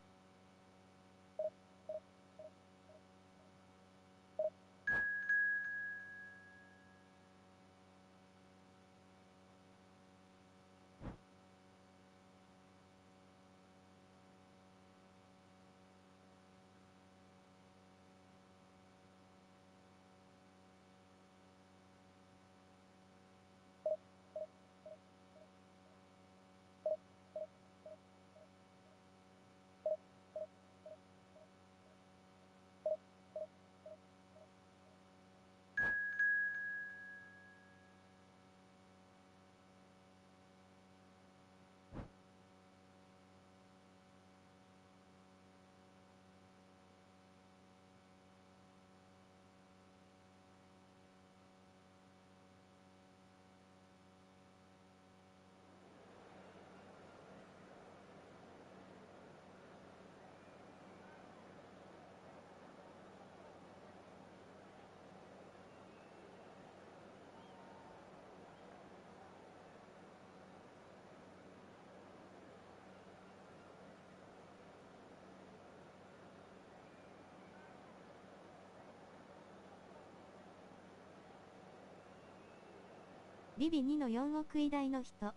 リビ2の4億位台の人。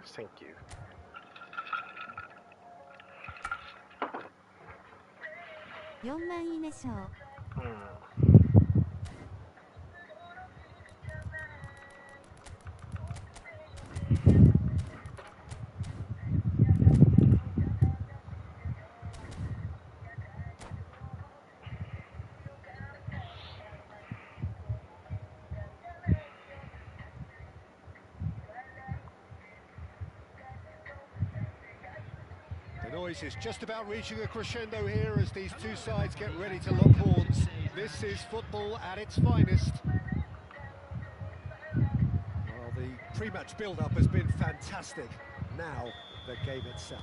Thank you. 4万いいね賞。noise is just about reaching a crescendo here as these two sides get ready to lock horns. This is football at its finest. Well, the pre-match build-up has been fantastic. Now, the game itself.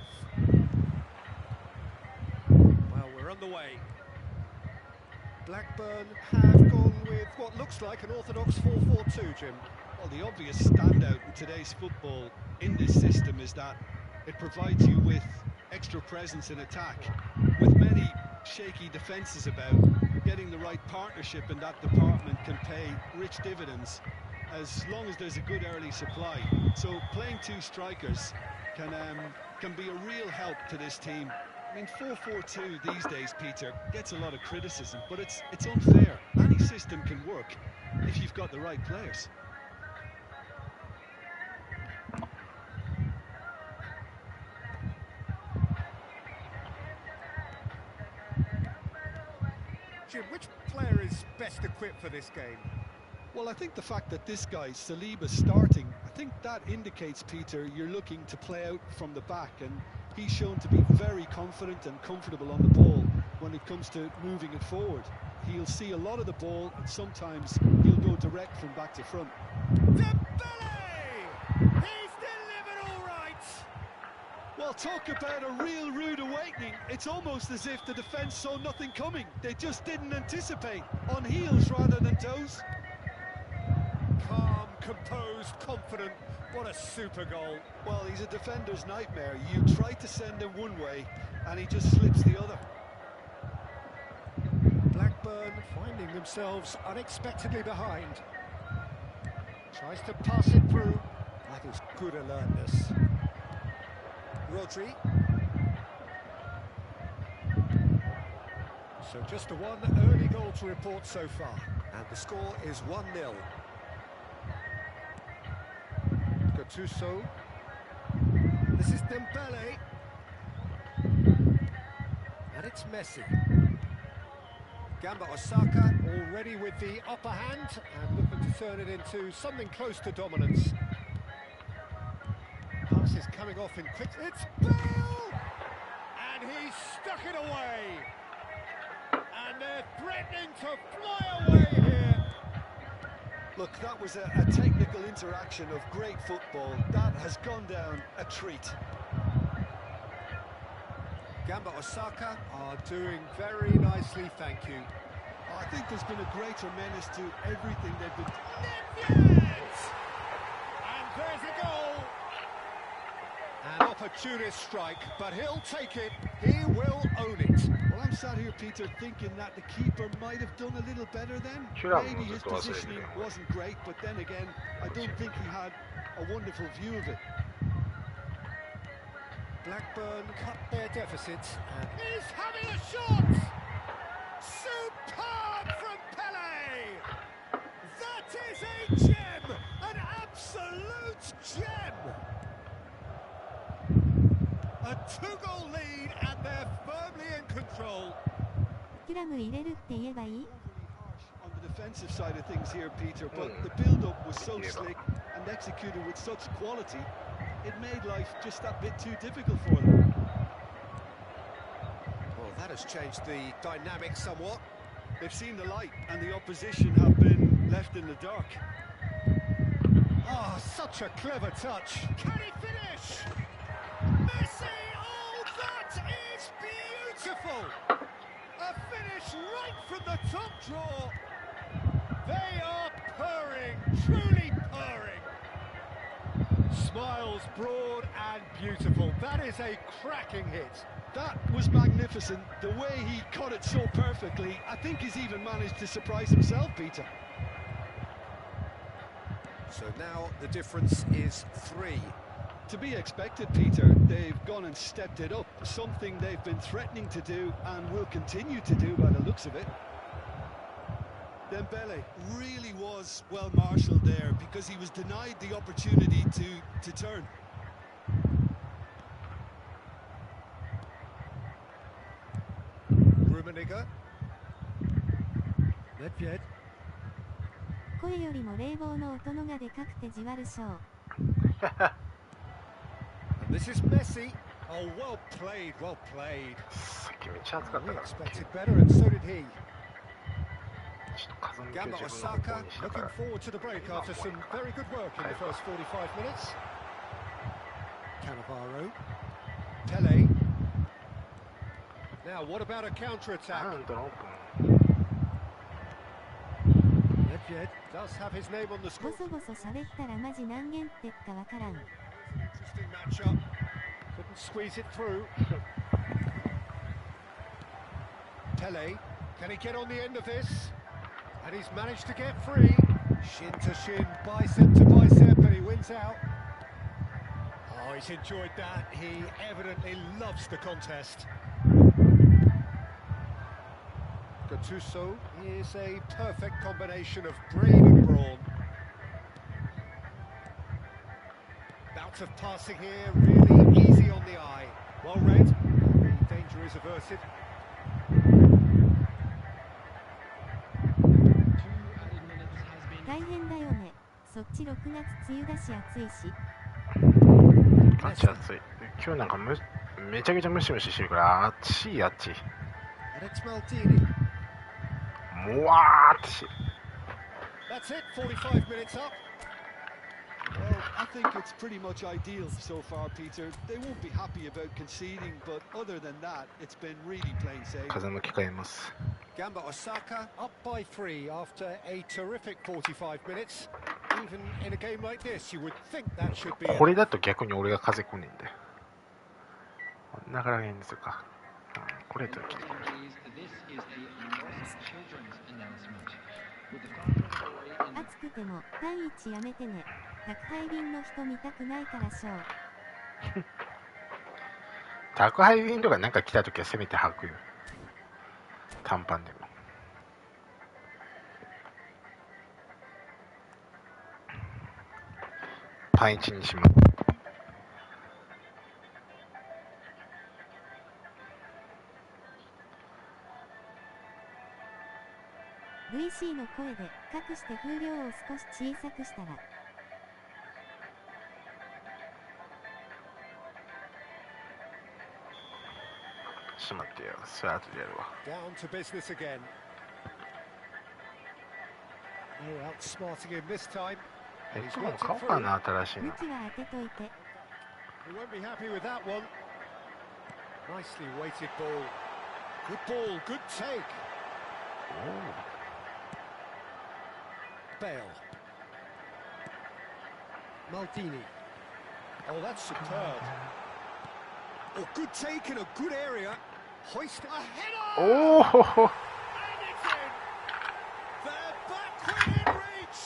Well, we're underway. Blackburn have gone with what looks like an orthodox 4-4-2, Jim. Well, the obvious standout in today's football in this system is that it provides you with extra presence in attack. With many shaky defences about, getting the right partnership in that department can pay rich dividends as long as there's a good early supply. So playing two strikers can be a real help to this team. I mean, 4-4-2 these days, Peter, gets a lot of criticism, but it's unfair. Any system can work if you've got the right players. Jim, which player is best equipped for this game? Well, I think the fact that this guy, Saliba's starting, I think that indicates, Peter, you're looking to play out from the back, and he's shown to be very confident and comfortable on the ball when it comes to moving it forward. He'll see a lot of the ball, and sometimes he'll go direct from back to front. He's delivered all right! Well, talk about a real rude awakening. It's almost as if the defence saw nothing coming. They just didn't anticipate. On heels rather than toes. Calm, composed, confident. What a super goal. Well, he's a defender's nightmare. You try to send him one way, and he just slips the other. Blackburn finding themselves unexpectedly behind. Tries to pass it through. That is good alertness. Rodri. So just one early goal to report so far. And the score is 1-0. Gattuso. This is Dembele. And it's Messi. Gamba Osaka already with the upper hand and looking to turn it into something close to dominance. Pass is coming off in quick. It's Bale! And he stuck it away. And they're threatening to fly away here. Look, that was a technical interaction of great football. That has gone down a treat. Gamba Osaka are doing very nicely, thank you. I think there's been a greater menace to everything they've been... And there's a goal! An opportunist strike, but he'll take it. He will own it. Well, I'm sat here, Peter, thinking that the keeper might have done a little better then. Maybe his positioning wasn't great, but then again, I don't think he had a wonderful view of it. Blackburn cut their deficits and he's having a shot! Superb from Pele! That is a gem! An absolute gem! A two-goal lead and they're firmly in control. キュラム入れるって言えばいい? On the defensive side of things here, Peter, but the build-up was so slick and executed with such quality. It made life just that bit too difficult for them. Well, that has changed the dynamic somewhat. They've seen the light, and the opposition have been left in the dark. Ah, such a clever touch. Can he finish? Messi! Oh, that is beautiful! A finish right from the top draw. They are purring, truly purring. Smiles broad and beautiful. That is a cracking hit. That was magnificent. The way he caught it so perfectly. I think he's even managed to surprise himself, Peter. So now the difference is 3. To be expected, Peter. They've gone and stepped it up. Something they've been threatening to do and will continue to do by the looks of it. Dembele really was well marshalled there because he was denied the opportunity to turn. Rummenigge. Nedved. 声よりも冷房の音のがでかくてじわるしょう。And this is Messi. Oh, well played, well played. さっきめっちゃ暑かった We から、 expected better, and so did he. ちょっと風向きを Gamba 自分の方向 Osaka にしたか looking ら。 forward to the break after some very good work in the first 45 minutes. Cannavaro. Pele. Now, what about a counter-attack? なんとのオープン。 Nedved does have his name on the ボ score. ソボソ喋ったらマジ何件ってっかわからん。Interesting matchup. Couldn't squeeze it through. Pele, can he get on the end of this? And he's managed to get free. Shin to shin, bicep to bicep, and he wins out. Oh, he's enjoyed that. He evidently loves the contest. Gattuso is a perfect combination of brain and brawn. Bout of passing here, really easy on the eye. Well read. The danger is averted. 大変だよね。そっち6月梅雨だし暑いし。マジ暑い。今日なんかめちゃくちゃムシムシしてるから暑い暑い。 And it's Maldini. もわーってし。 That's it, 45 minutes up. Well, I think it's pretty much ideal so far, Peter. They won't be happy about conceding, but other than that, it's been really plain sailing. 風向き変えます。 Gamba Osaka up by 3 after a terrific 45 minutes. Even in a game like this, you would think that should be これだと逆に俺が風来ねえんだよ。こんなからげんですか。これときこれ。 暑くても単一やめてね。宅配便の人見たくないからしょう。宅配便とかなんか来たときはせめて履くよ。短パンでも。パン1にします。 VC の声で隠して風量を少し小さくしたら。ちょっと待ってよ。それ後でやるわ。 down to business again. Oh, outsmarting him this time. ヘ And ッ he's ドホン worked 買お it うか through. な、新しいの。向きは当てといて。 He won't be happy with that one. Nicely weighted ball. Good ball, good take. Bale. Maldini. Oh, that's superb. Oh, good take in a good area. Hoist a header! おお。 And it's in! They're backward in reach!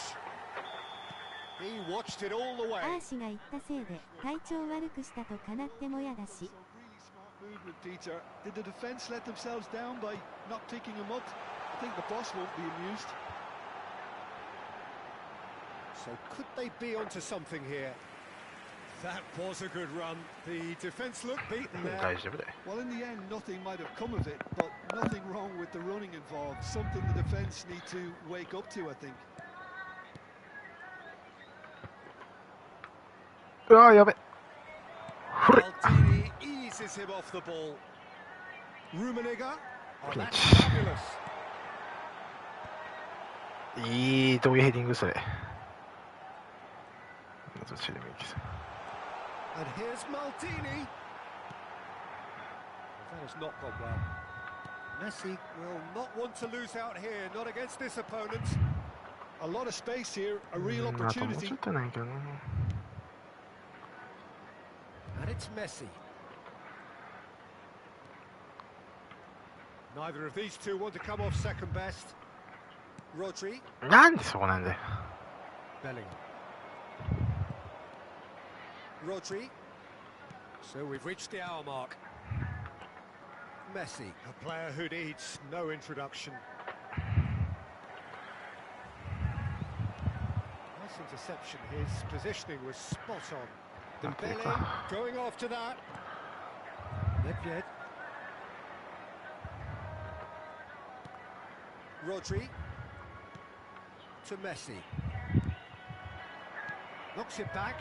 He watched it all the ア way. ーシが言ったせいで体調悪くしたとかなってもやだし。 Really smart movement, Peter. Did the defence let themselves down by not picking him up? I think the boss won't be amused. So could they be onto something here? That was a good run. The defence looked beaten there. 大丈夫だよ。 Well, in the end, nothing might have come of it, but nothing wrong with the running involved. Something the defence need to wake up to, I think. うわーやべ。ふれ。 Maldini eases him off the ball. Rummenigge. Oh, that's Pinch. fabulous. いいどういうヘディングそれ。どっちでもいいけど。 And here's Maldini. That has not gone well. Messi will not want to lose out here, not against this opponent. A lot of space here, a real あともうち opportunity. ょっとないけどな。 And it's Messi. Neither of these two want to come off second best. Rodri. なんでそこなんだよ。 Bellingham. Rodri. So we've reached the hour mark. Messi, a player who needs no introduction. Nice interception. His positioning was spot on. Dembele going after that. Nedved. Rodri. To Messi. Knocks it back.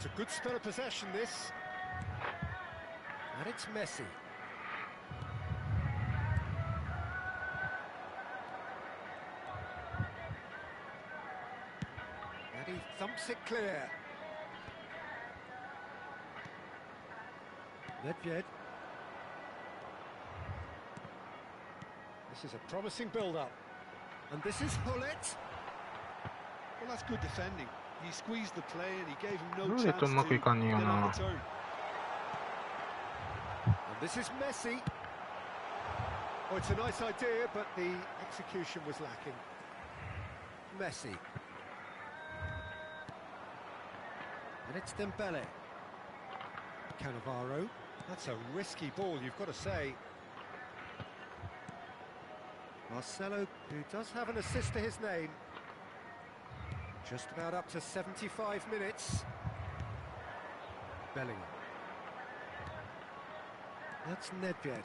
It's a good spell of possession, this. And it's Messi. And he thumps it clear. Nedved. This is a promising build-up. And this is Hullet. Well, that's good defending. He squeezed the play and he gave him no ルー chance レットうま to くい get かんねえよ on な the turn. And this is Messi. Oh, it's a nice idea, but the execution was lacking. Messi. And it's Dembele. Cannavaro. That's a risky ball, you've got to say. Marcelo, who does have an assist to his name. Just about up to 75 minutes. Bellingham. That's Nedved.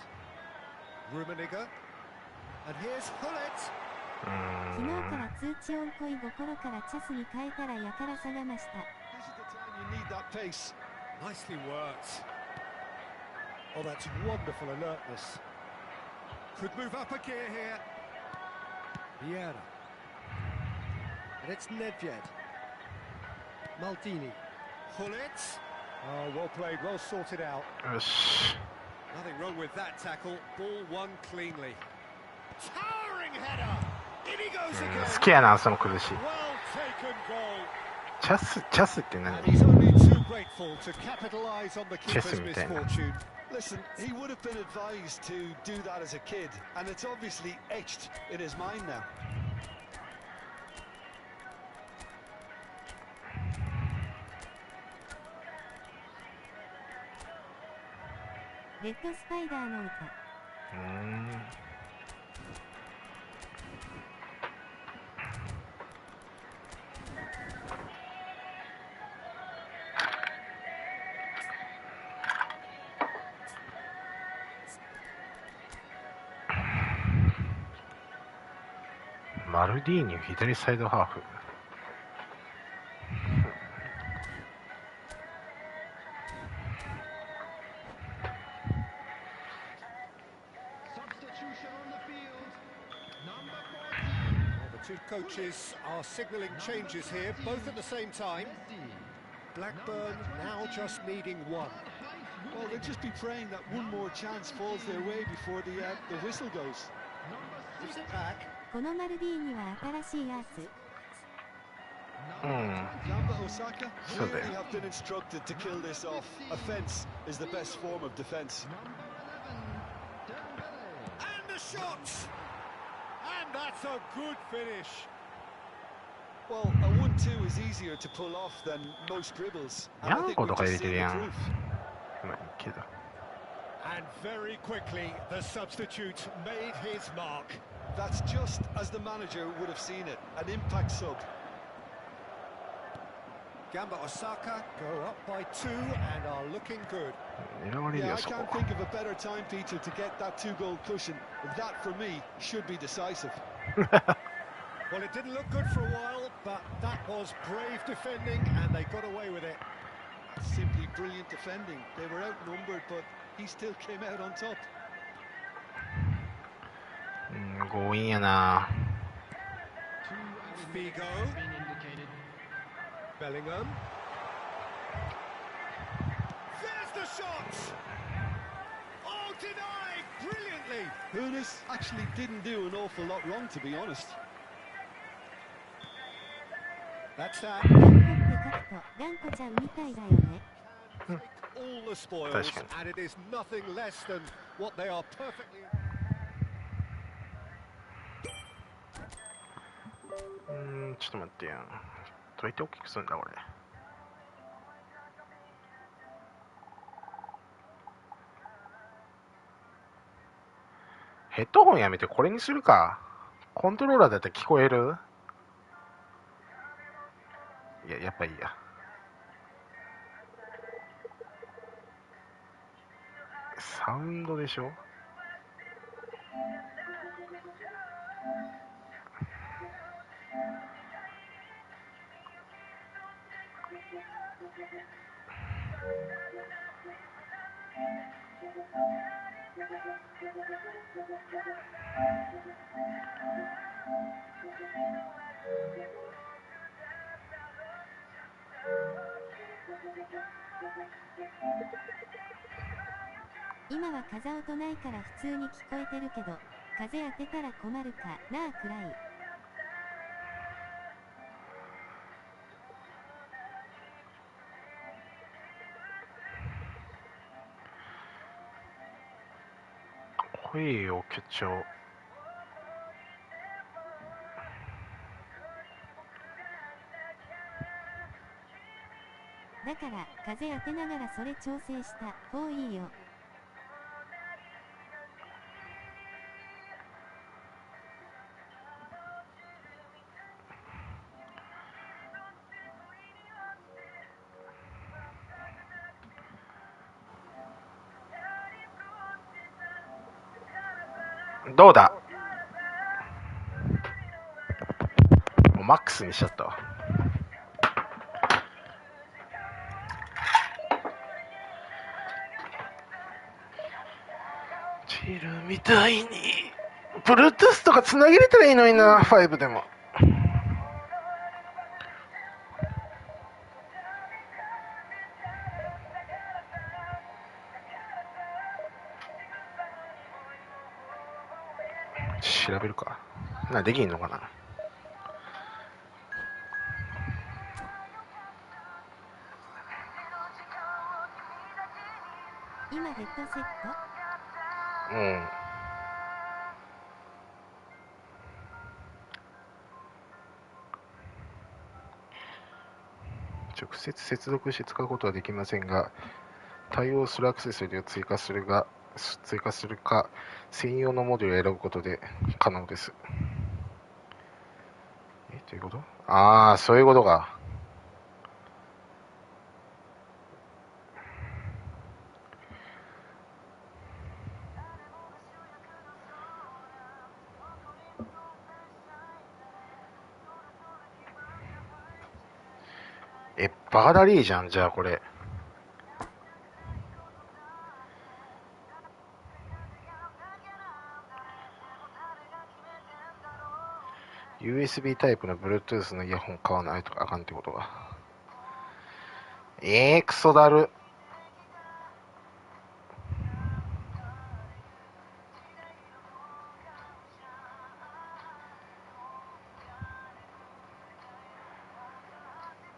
Rummenigge. And here's Hullet. 昨日から通知音恋心からチャスに変えたらやから下がました。This is the time you need that pace. Nicely worked. Oh, that's wonderful alertness. Could move up a gear here. Vieira. And it's Nedved. Maldini. Hullet. Oh, well played, well sorted out. よし Nothing wrong with that tackle. Ball won cleanly. Towering header. In he goes 好 again. きやなその崩し Well taken goal. チャスって何 And he's only too grateful to capitalise on the keeper's Chessingみたいな misfortune. Listen, he would have been advised to do that as a kid, and it's obviously etched in his mind now. レッドスパイダーの歌。マルディーニ左サイドハーフ Substitution on the field. Number 14. Well, the two coaches are signalling changes here, both at the same time. Blackburn now just needing one. Well, they'll just be praying that one more chance falls their way before the whistle goes. Gives it back. このマルディーニは新しいアース。Gamba Osaka So there. clearly have been instructed to kill this off. Offence is the best form of defence. And the shot! And that's a good finish. Well, a 1-2 is easier to pull off than most dribbles. And I think we've just seen the proof. まあいいけど And very quickly, the substitute made his mark. That's just as the manager would have seen it. An impact sub. Gamba Osaka go up by 2 and are looking good. 狙われる Yeah, よ I そこ can't think of a better time, Peter, to get that 2-goal cushion. That, for me, should be decisive. Well, it didn't look good for a while, but that was brave defending and they got away with it. Simply brilliant defending. They were outnumbered, but he still came out on top. 強引やな Figo. Bellingham. There's the shot! Oh, denied brilliantly! Hooness actually didn't do an awful lot wrong, to be honest. That's that. 取って書くと頑固ちゃんみたいだよね。 Take all the spoils, That's good. and it is nothing less than what they are perfectly. ちょっと待ってよどうやって大きくするんだこれヘッドホンやめてこれにするかコントローラーだって聞こえるいややっぱいいやサウンドでしょ今は風音ないから普通に聞こえてるけど、風当てたら困るかなあくらい。声よ巨長。だから風当てながらそれ調整した方いいよ。どうだ。もうマックスにしちゃったわ。チルみたいに Bluetooth とかつなげれたらいいのにな、5でも。調べるか。できんのかな。今ヘッドセット？うん。直接接続して使うことはできませんが、対応するアクセサリーを追加するか、専用のモデルを選ぶことで可能です。どういうこと？ああ、そういうことか。バカだりーじゃん、じゃあこれ。USB タイプの Bluetooth のイヤホン買わないとあかんってことか。クソだる。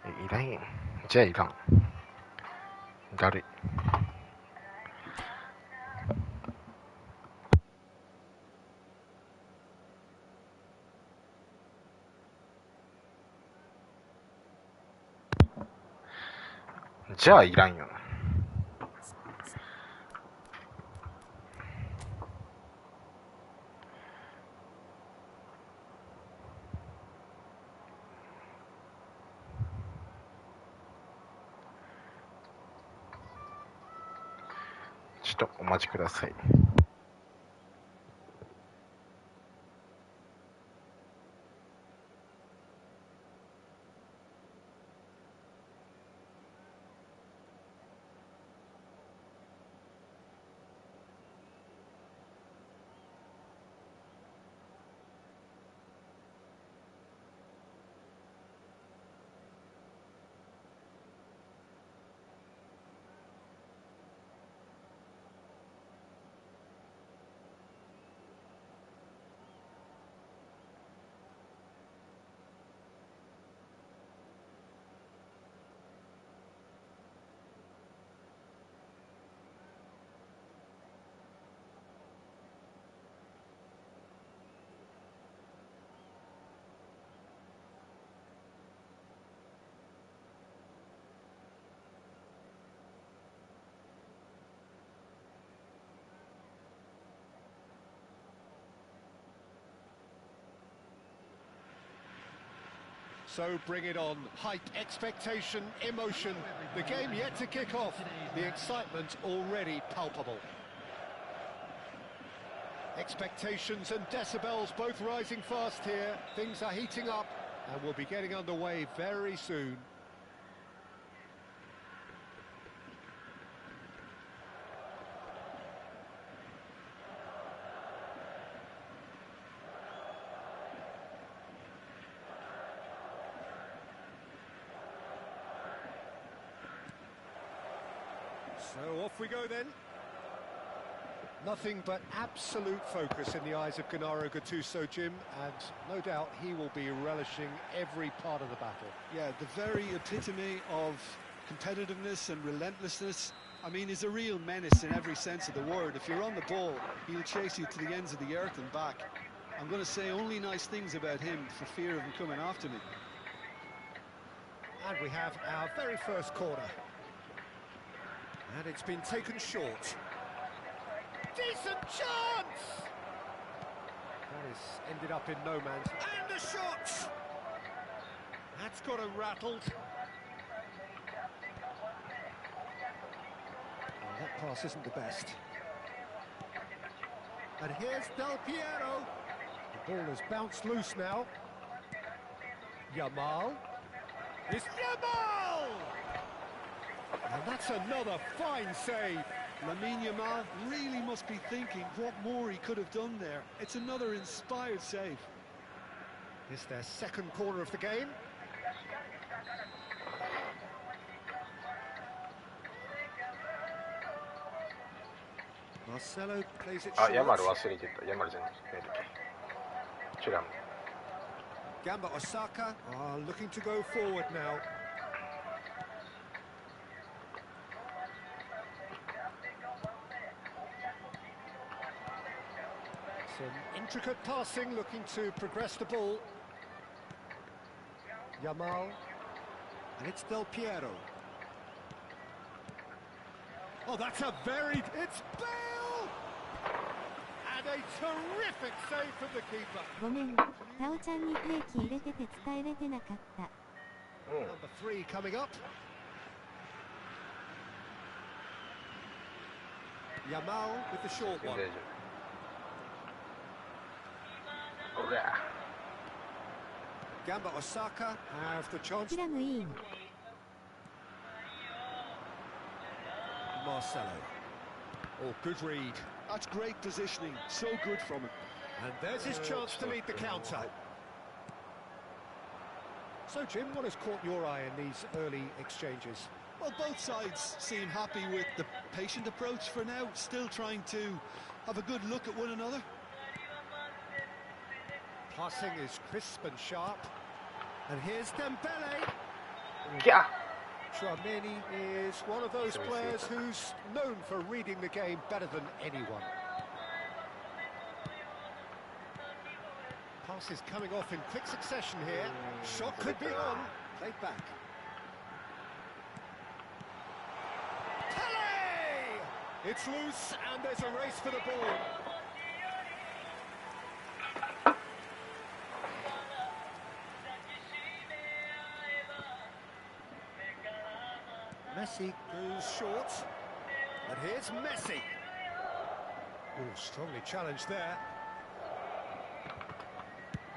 いらん。じゃあいらん。だるい。じゃあいらんよ。ちょっとお待ちください。So bring it on. Hype, expectation, emotion. The game yet to kick off. The excitement already palpable. Expectations and decibels both rising fast here. Things are heating up and we'll be getting underway very soon. So off we go then. Nothing but absolute focus in the eyes of Gennaro Gattuso, Jim, and no doubt he will be relishing every part of the battle. Yeah, the very epitome of competitiveness and relentlessness. I mean, he's a real menace in every sense of the word. If you're on the ball, he'll chase you to the ends of the earth and back. I'm going to say only nice things about him for fear of him coming after me. And we have our very first corner. And it's been taken short. Decent chance! That has ended up in no man's... And the shot! That's got him rattled. Oh, that pass isn't the best. And here's Del Piero. The ball has bounced loose now. Yamal. It's Yamal! And that's another fine save. Lamine Yamal really must be thinking what more he could have done there. It's another inspired save. It's their second corner of the game. Marcelo plays it short. ヤマル忘れてた。ヤマルじゃない。違う。 Gamba Osaka are looking to go forward now. Some intricate passing, looking to progress the ball. Yamal, and it's Del Piero. Oh, that's a very... It's Bale! And a terrific save from the keeper. ごめん、タオちゃんに定期入れてて伝えれてなかった。Number 3 coming up. Yamal with the short one. Gamba Osaka have the chance. キラムいい。 Marcelo. Oh, good read. That's great positioning. So good from him. And there's his chance to lead the counter. So, Jim, what has caught your eye in these early exchanges? Well, both sides seem happy with the patient approach for now, still trying to have a good look at one another. Passing is crisp and sharp. And here's Dembele. Yeah. Tchouaméni is one of those players who's known for reading the game better than anyone. Passes coming off in quick succession here. Shot could be on. Played back. Pele! It's loose and there's a race for the ball. Messi goes short, and here's Messi. Oh, strongly challenged there.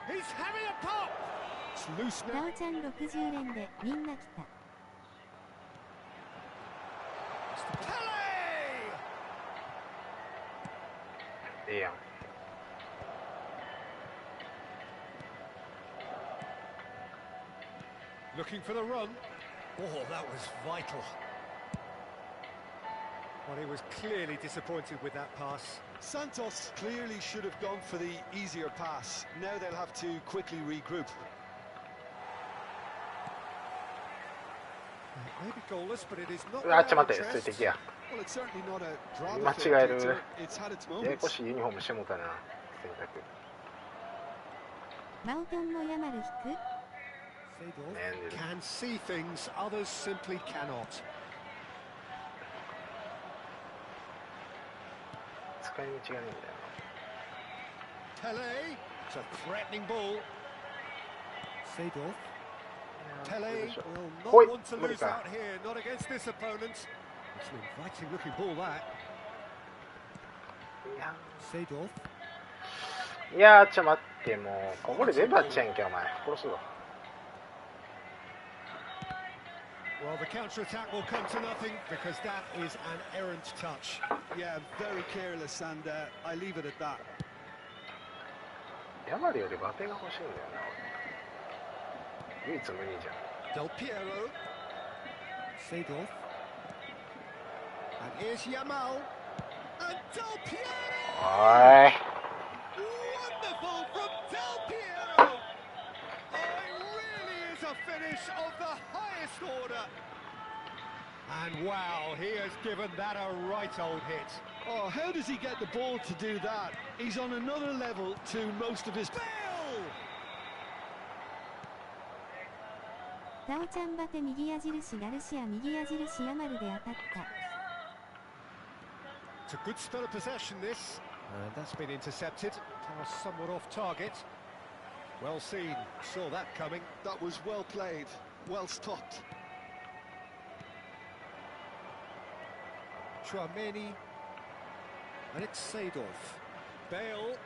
He's having a pop! It's loose タ now. オちゃん60連でみんな来た。 Pele! ええやん。 Looking for the run. Oh, that was vital. Well, he was clearly disappointed with that pass. Santos clearly should have gone for the easier pass. Now they'll have to quickly regroup. Maybe goalless, but it is not あ、ちょっ without と待って、ついて interest. きや。 Well, it's certainly not a 間 drama 違え filled る。 It's had its ややこ moments. しいユニフォームしてもうたな。選択。マウトンもヤマル引く。 Seedorf can see things others simply cannot. 使い道がねえんだよ Pele, it's a threatening ball. Seedorf. な。 Pele どうでしょう。 will ほ not い、 want to 無理 lose か。 out here, not against this opponent. It's an inviting looking ball, that. いやー、ちょっと待って、もう、ここで出たっちゃんけ、お前。殺すぞ。 Well, the counter-attack will come to nothing because that is an errant touch. Yeah, very careless, and I leave it at that. ヤマルよりバテが欲しいんだよな、俺。唯一無二じゃん。 Del Piero. Seedorf. And here's Yamal. And Del Piero! おい Wonderful from Del Piero! Oh, it really is a finish of the highest order. And wow, he has given that a right old hit. Oh, how does he get the ball to do that? He's on another level to most of his... Bale! ダオちゃんバテ右矢印ガルシア右矢印ヤマルで当たった。 It's a good spell of possession, this. And that's been intercepted. Pass somewhat off target. Well seen. Saw that coming. That was well played, well stopped. Chouameni. And it's Seedorf. Bale.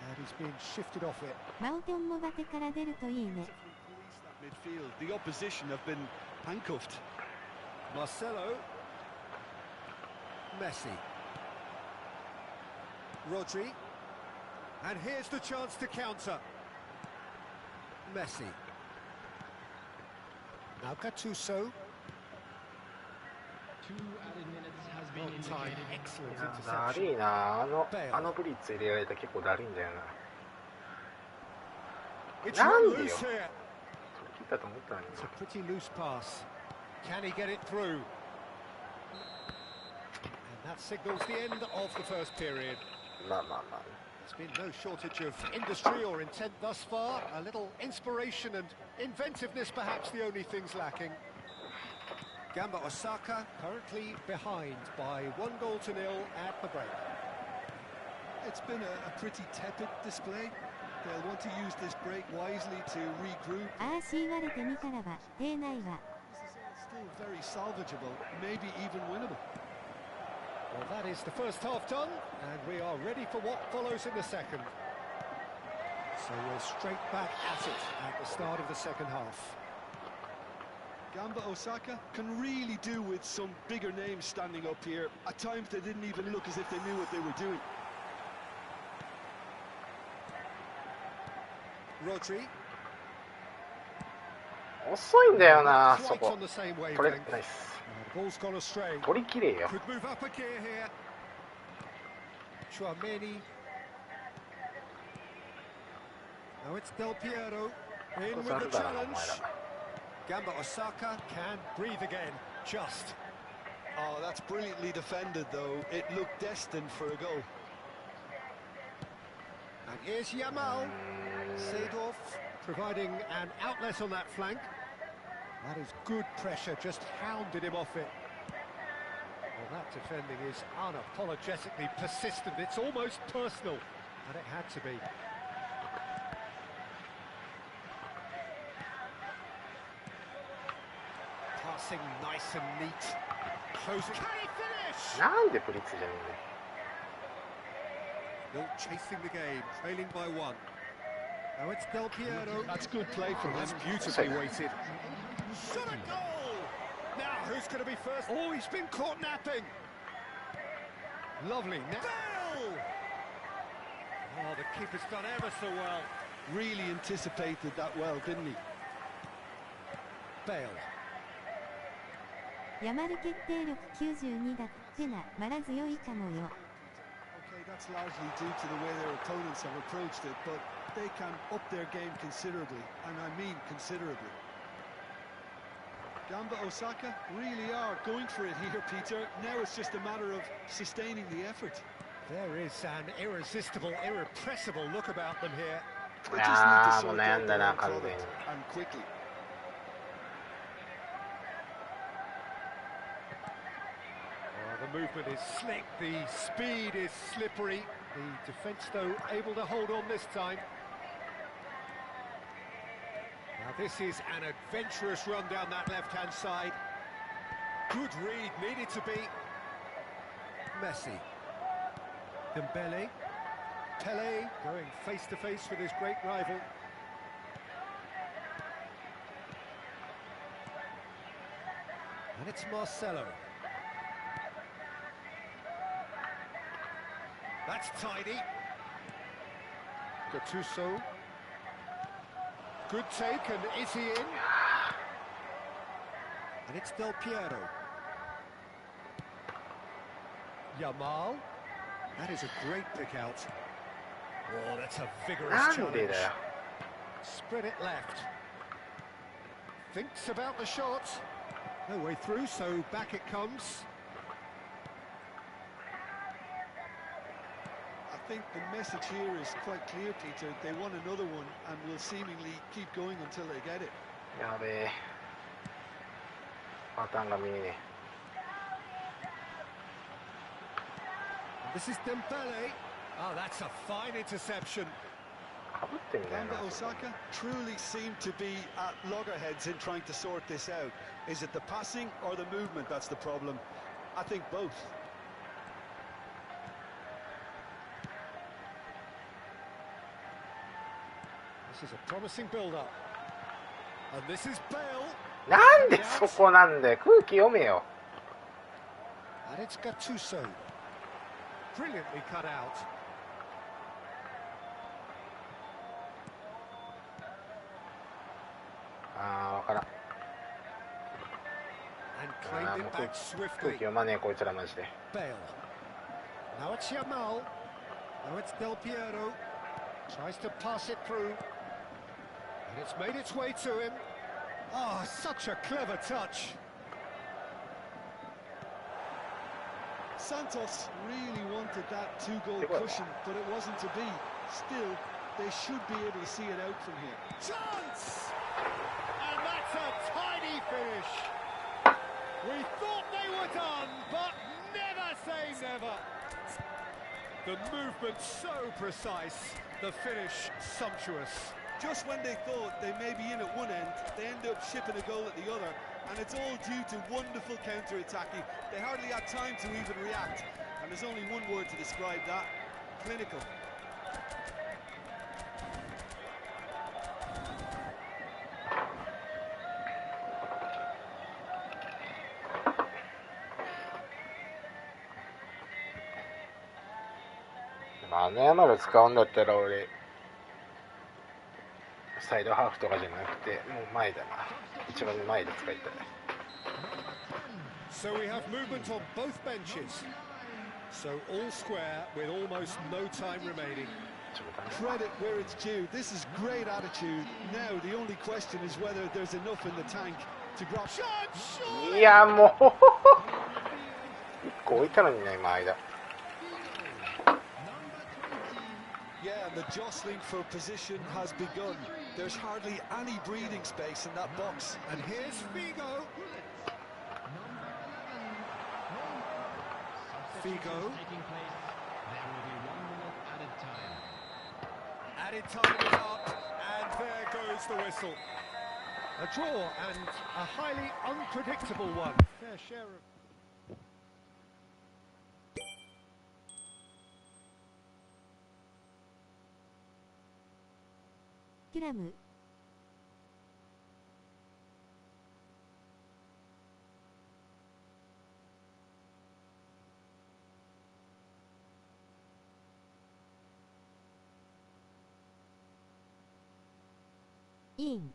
And he's been shifted off it. マウテンもバテから出るといいね。 Midfield, the opposition have been handcuffed. Marcelo. Messi. Rodri. And here's the chance to counter. Messi. Now Gattuso. 2 added minutes has been Well timed, indicated. excellent だ interception. るいなあのブリッツ入れられたら結構だるいんだよな。 It's None run deal. loose here. 切ったと思ったのに It's a pretty loose pass. Can he get it through? And that signals the end of the first period. まあまあまあ There's been no shortage of industry or intent thus far. A little inspiration and inventiveness, perhaps the only things lacking. Gamba Osaka currently behind by 1-0 at the break. It's been a pretty tepid display. They'll want to use this break wisely to regroup. ああし言われてみたらば、出ないわ。 This is still very salvageable, maybe even winnable. Well, that is the first half done, and we are ready for what follows in the second. So we're straight back at it at the start of the second half. Gamba Osaka can really do with some bigger names standing up here. At times they didn't even look as if they knew what they were doing. Rodri. 遅いんだよな Quite そこ on the same 取れ wavelength. てないっす The ball's gone astray. 取りきれよ Could move up a gear here. Chouameni. Now it's Del Piero. In ことあ with る the だろお前 challenge. ら Gamba Osaka can breathe again. Just. Oh, that's brilliantly defended, though. It looked destined for a goal. And here's Yamal. Seedorf providing an outlet on that flank. That is good pressure, just hounded him off it. Well, that defending is unapologetically persistent. It's almost personal, and it had to be. Passing nice and neat. Closing. Can he finish? なんでブリッツじゃねえんだよ Still chasing the game, trailing by 1. Now it's Del Piero. That's good play from him. That's beautifully weighted. Shot a goal! Now who's going to be first? Oh, he's been caught napping. Lovely. Bale! Oh, the keeper's done ever so well. Really anticipated that well, didn't he? Bale. ヤマル決定力92だってな、まだ強いかもよ。 Okay, that's largely due to the way their opponents have approached it, but they can up their game considerably, and I mean considerably. Gamba Osaka really are going for it here, Peter. Now it's just a matter of sustaining the effort. There is an irresistible, irrepressible look about them here. They just need to あーもう sort 悩 out んだ their な own 完全 product, に and quickly. Oh, the movement is slick, the speed is slippery. The defence, though, able to hold on this time. Now this is an adventurous run down that left-hand side. Good read, needed to be. Messi. Dembele. Pele going face-to-face with his great rival. And it's Marcelo. That's tidy. Gattuso. Good take, and is he in? And it's Del Piero. Yamal. That is a great pick out. Oh, that's a vigorous なん challenge. でだよ。 Spread it left. Thinks about the shot. No way through, so back it comes. I think the message here is quite clear, Peter. They want another one and will seemingly keep going until they get it. やべえ。パターンが見えね This is Dembele. Oh, that's a fine interception. え。かぶってみたい Wanda な。 Osaka truly seem to be at loggerheads in trying to sort this out. Is it the passing or the movement that's the problem? I think both. This is a promising build-up. And this is Bale. なんでそこなんだよ。空気読めよ。 And it's Gattuso. Brilliantly cut out. ああ、わからん。 And あ claimed ーも it う空 back 気 swiftly. 読まねえこいつらマジで。 Bale. Now it's Yamal. Now it's Del Piero. Tries to pass it through. And it's made its way to him. Oh, such a clever touch. Santos really wanted that two-goal They were. cushion, but it wasn't to be. Still, they should be able to see it out from here. Chance! And that's a tiny finish. We thought they were done, but never say never. The movement so precise, the finish sumptuous. Just when they thought they may be in at one end, they end up shipping a goal at the other, and it's all due to wonderful counter-attacking. They hardly had time to even react, and there's only one word to describe that: clinical.山で使うんだったら俺サイドハーフとかじゃなくてもう前だな。一番前で使いたい。 So we have movement on both benches. So all square with almost no time remaining. Credit where it's due. This is great attitude. Now the only question is whether there's enough in the tank to grab. いやもう一個置いたのにね今間。 Yeah, and the jostling for position has begun. There's hardly any breathing space in that box. And here's Figo. Figo. Taking place, there will be 1 minute added time. Added time is up, and there goes the whistle. A draw and a highly unpredictable one. Fair share of... Kiram. In.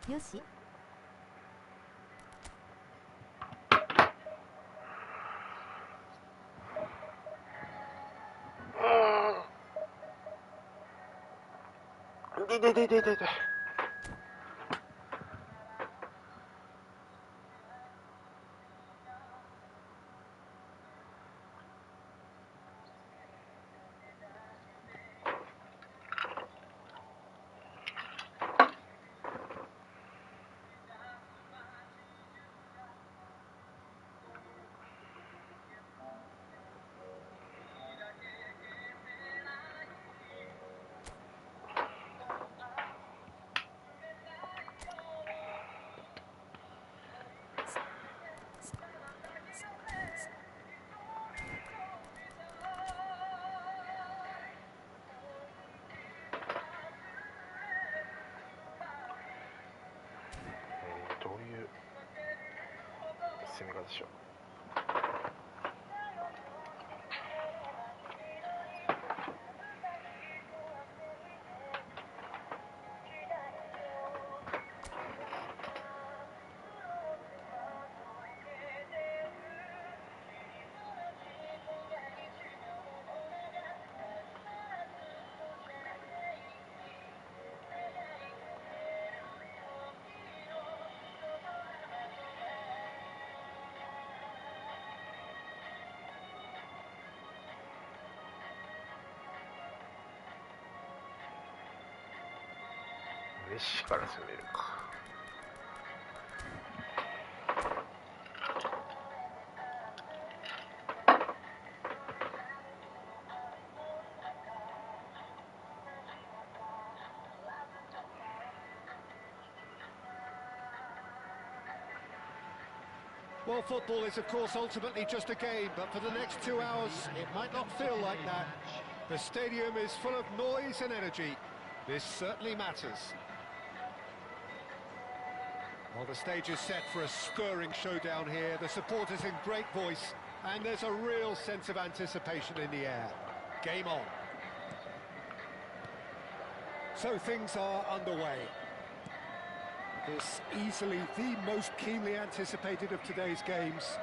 Yoshi. 攻め方でしょう。メッシから攻めるか。Well, football is, of course, ultimately just a game, but for the next 2 hours, it might not feel like that. The stadium is full of noise and energy. This certainly matters. Well, the stage is set for a stirring showdown here. The supporters in great voice, and there's a real sense of anticipation in the air. Game on. So things are underway. This easily the most keenly anticipated of today's games.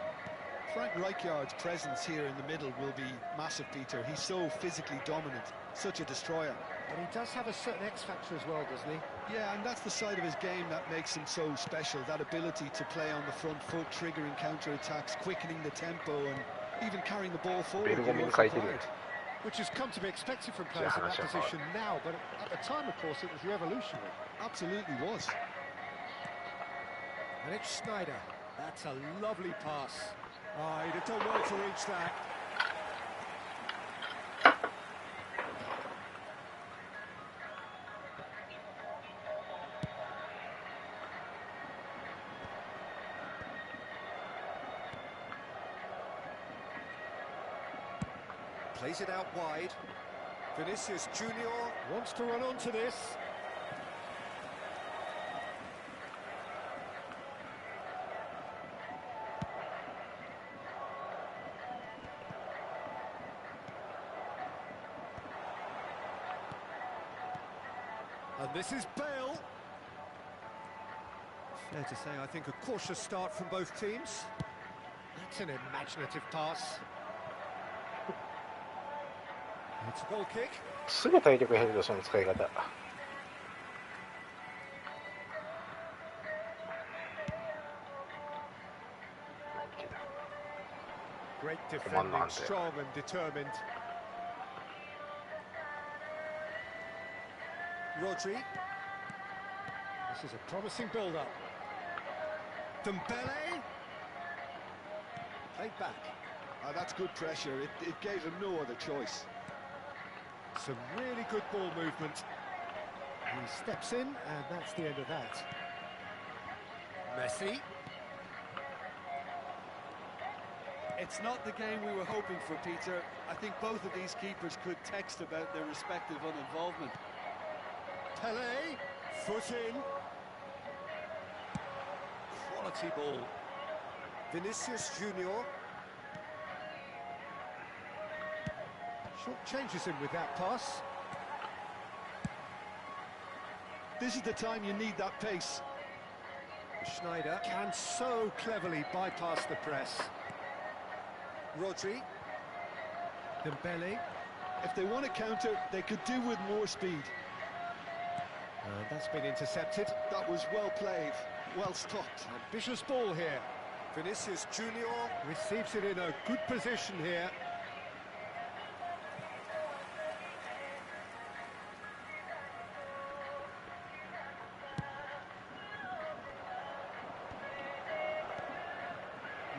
Frank Rijkaard's presence here in the middle will be massive, Peter. He's so physically dominant, such a destroyer. But he does have a certain X-factor as well, doesn't he? Yeah, and that's the side of his game that makes him so special, that ability to play on the front foot, triggering counter-attacks, quickening the tempo, and even carrying the ball forward. ベルゴミン書いてる。 Which has come to be expected from players in that position now, but at the time, of course, it was revolutionary. Absolutely was. And it's Schneider. That's a lovely pass. Oh, he'd have done well to reach that. Plays it out wide. Vinicius Junior wants to run onto this. And this is Bale. Fair to say, I think a cautious start from both teams. That's an imaginative pass. It's a goal kick. すぐ体力減るよ、その使い方。 Great defending, strong and determined. Rodri. This is a promising build-up. Dembele. Played back. Oh, that's good pressure. It gave him no other choice. Some really good ball movement. He steps in, and that's the end of that. Messi. It's not the game we were hoping for, Peter. I think both of these keepers could text about their respective uninvolvement. Pelé, foot in. Quality ball. Vinicius Junior. Short changes him with that pass. This is the time you need that pace. Schneider can so cleverly bypass the press. Rodri. Dembele. If they want to counter, they could do with more speed. And that's been intercepted. That was well played, well stopped. Ambitious ball here. Vinicius Junior receives it in a good position here.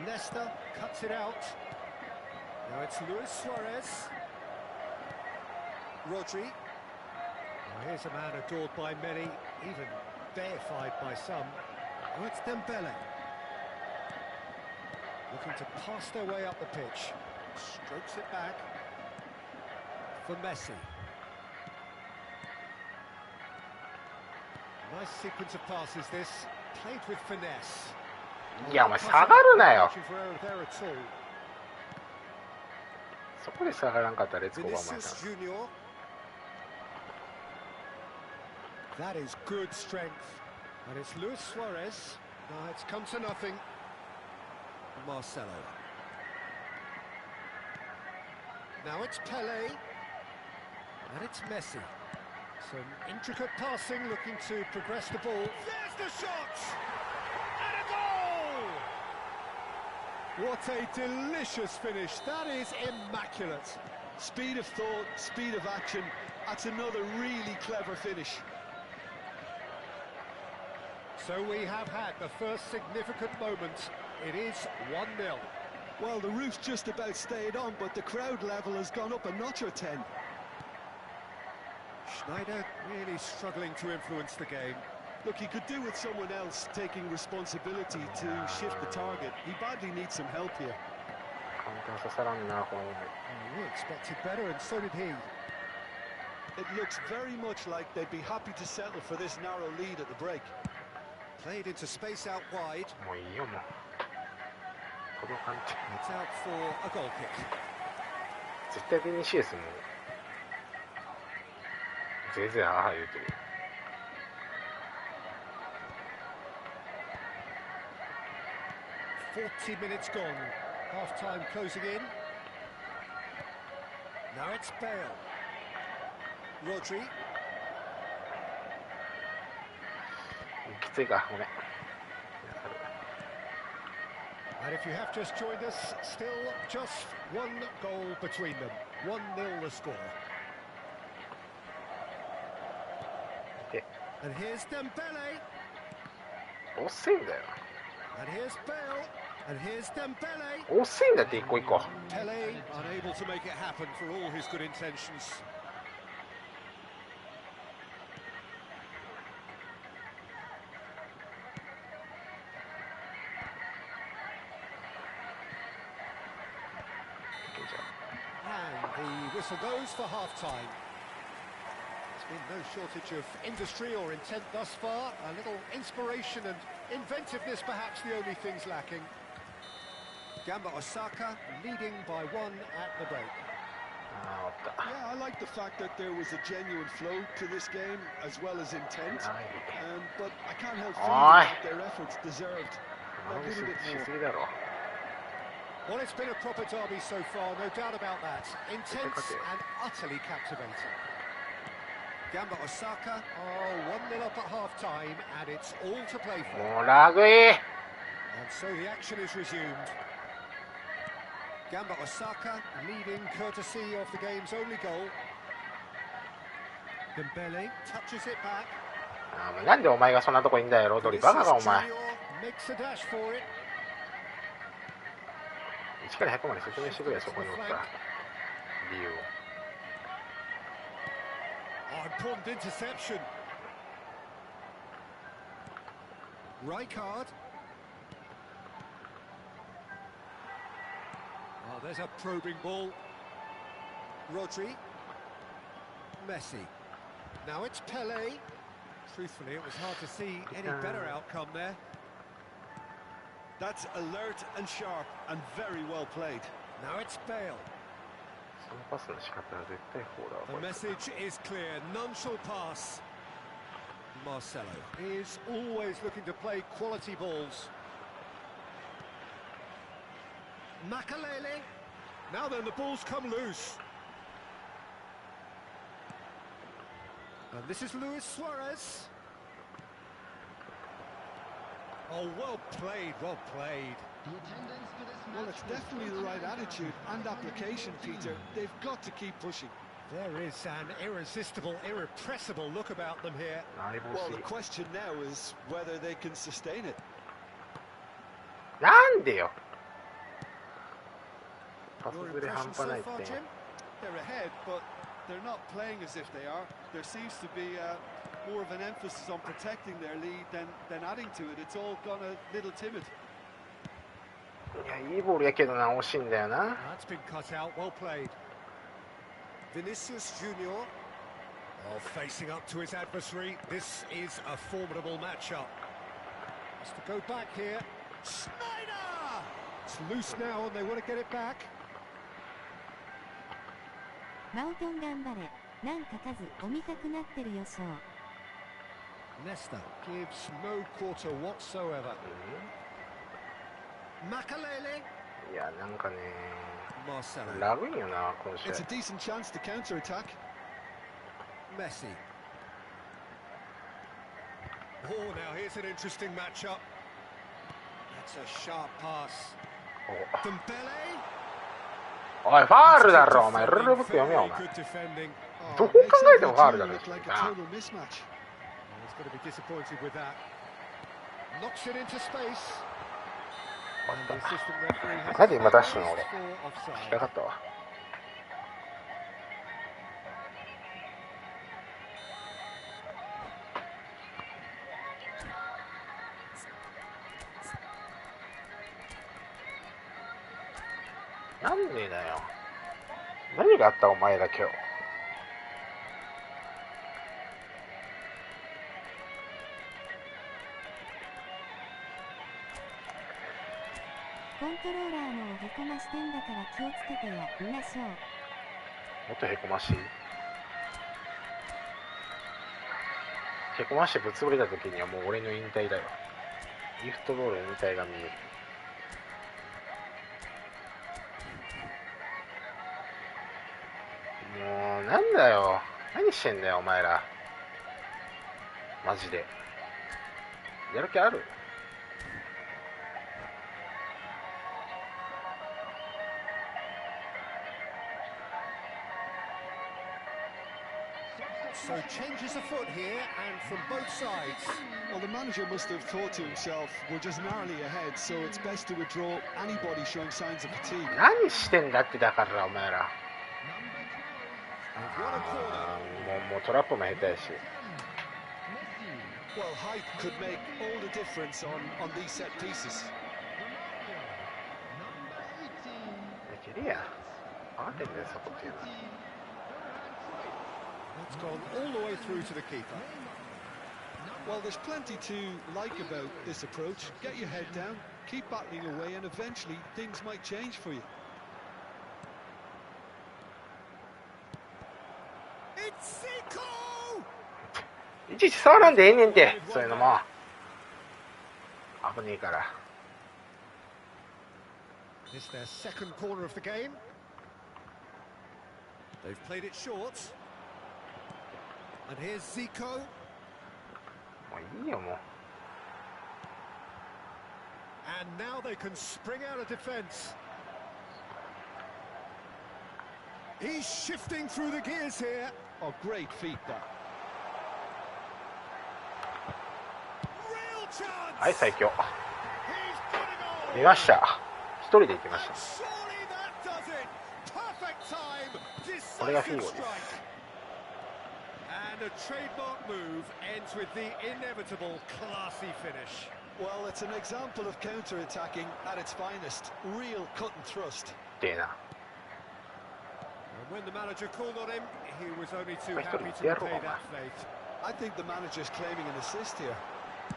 Nesta cuts it out. Now it's Luis Suarez. Rodri. Well, here's a man adored by many, even deified by some. Oh, it's Dembele. Looking to pass their way up the pitch. Strokes it back for Messi. Nice sequence of passes this, played with finesse. いやお前下がるなよ。そこで下がらんかったらレッツゴーがお前さん。 That is good strength. And it's Luis Suarez. Now it's come to nothing. Marcelo. Now it's Pelé. And it's Messi. Some intricate passing, looking to progress the ball. There's the shot! And a goal! What a delicious finish. That is immaculate. Speed of thought, speed of action. That's another really clever finish. So we have had the first significant moment. It is 1-0. Well, the roof's just about stayed on, but the crowd level has gone up a notch or 10. Schneider really struggling to influence the game. Look, he could do with someone else taking responsibility to shift the target. He badly needs some help here. 簡単に刺さらんなこの。 We expected better, and so did he. It looks very much like they'd be happy to settle for this narrow lead at the break. Played into space out wide. もういいよもう。届かんて。 It's out for a goal kick. 絶対ビニシウスもぜいぜいああ言うてる。 40 minutes gone. Half time closing in. Now it's Bale. Rodri. きついかごめん。 And if you have just joined us, still just one goal between them. 1-0 the score. And here's Dembele. 遅いんだよ。 And here's Bale. And here's Dembele. 遅いんだって一個一個。 Pelé unable to make it happen for all his good intentions. And the whistle goes for half-time. There's been no shortage of industry or intent thus far. A little inspiration and inventiveness, perhaps the only things lacking. Gamba Osaka leading by 1 at the break. ああ終わった。 Yeah, I like the fact that there was a genuine flow to this game as well as intent. But I can't help feeling that their efforts deserved a 直し little bit し more. すぎだろ。 Well, it's been a proper derby so far, no doubt about that. Intense and utterly captivating. Gamba Osaka, 1-0 up at half-time, and it's all to play for. もうラグい。 And so the action is resumed. Gamba Osaka leading courtesy of the game's only goal. Dembele touches it back. あもうなんでお前がそんなとこいんだよロドリバカかお前。 Junior makes a dash for it. 1から100まで説明してくれそこにおった理由を。 Oh, important interception. Rijkaard. Oh, there's a probing ball. Rodri. Messi. Now it's Pelé. Truthfully, it was hard to see any better outcome there. That's alert and sharp and very well played. Now it's Bale. そのパスの仕方は絶対こうだわ。 The これ message is clear. None shall pass. Marcelo is always looking to play quality balls. Makalele. Now then, the ball's come loose. And this is Luis Suarez. Oh, well played, well played. The attendance for this Well, match it's was definitely the right attitude and application, Peter. They've got to keep pushing. There is an irresistible, irrepressible look about them here. なりぼ Well, し the question now is whether they can sustain it. なんでよパス Your ずれ半 impression 端ない so って far, Jim? They're ahead, but they're not playing as if they are. There seems to be more of an emphasis on protecting their lead than adding to it. It's all gone a little timid. いやいいボールやけどな惜しいんだよな。 That's been cut out, well played. Vinicius Junior. Oh, facing up to his adversary. This is a formidable matchup. Has to go back here. Snyder! It's loose now and they want to get it back. マオキョン頑張れ。なんか数を見たくなってるよしょう。Leicester gives no quarter whatsoever. Makalele. いや、なんかね、 Marcelo. ラグいよな、この試合。 It's a decent chance to counter-attack. Messi. Oh, now here's an interesting matchup. That's a sharp pass. Dembele. おい、ファールだろ、お前。ルールブック読めよ、お前。 Good defending. どう考えてもファールだろ、 Look like a な。 total mismatch. He's going to be disappointed with that. Knocks it into space. And the assistant referee has なんで今出したの俺。 for 引っ offside. かかったわ。なんでだよ。何があったお前だけよ。コントローラーもへこましてんだから気をつけてや、みなしょう。もっとへこましい。へこましてぶつぶれた時にはもう俺の引退だよ。イフトボールの引退が見える。もうなんだよ。何してんだよお前ら。マジで。やる気ある？ So changes afoot here and from both sides. Well, the manager must have thought to himself, we're just narrowly ahead, so it's best to withdraw anybody showing signs of fatigue. 何してんだってだからお前ら。 What a corner. もうトラップも下手やし。 Well, height could make all the difference on these set pieces. できるやん。分かってんだよそこっていうのは。 It's gone all the way through to the keeper. Well, there's plenty to like about this approach. Get your head down, keep battling away, and eventually things might change for you. It's Zico! いちいち触らんでええねんて、そういうのも。危ねえから。 It's their second corner of the game. They've played it short. And here's Zico. もういいよもう。 And now they can spring out of defence. He's shifting through the gears here. Oh, great feat, that. Real chance! はい、最強。 He's got it all! 見ました。一人で行きまし And surely that does it! Perfect time! これがフィー Decisive ゴです。 strike! And a trademark move ends with the inevitable classy finish. Well, it's an example of counter-attacking at its finest. Real cut and thrust. ってえな。 And when the manager called on him, he was only too Wait, happy to yeah, repay Roma. that fate. I think the manager's claiming an assist here.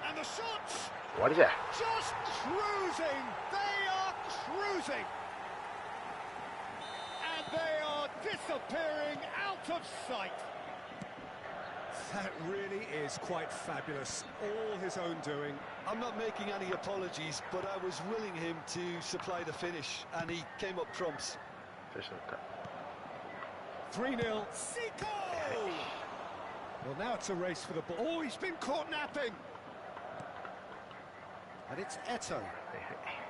And the shots! 終わりじゃ。 Just cruising! They are cruising! And they are disappearing out of sight! That really is quite fabulous. All his own doing. I'm not making any apologies, but I was willing him to supply the finish, and he came up trumps. 調子乗った。 3-0. Zico! Well, now it's a race for the ball. Oh, he's been caught napping! And it's Eto. はいはい。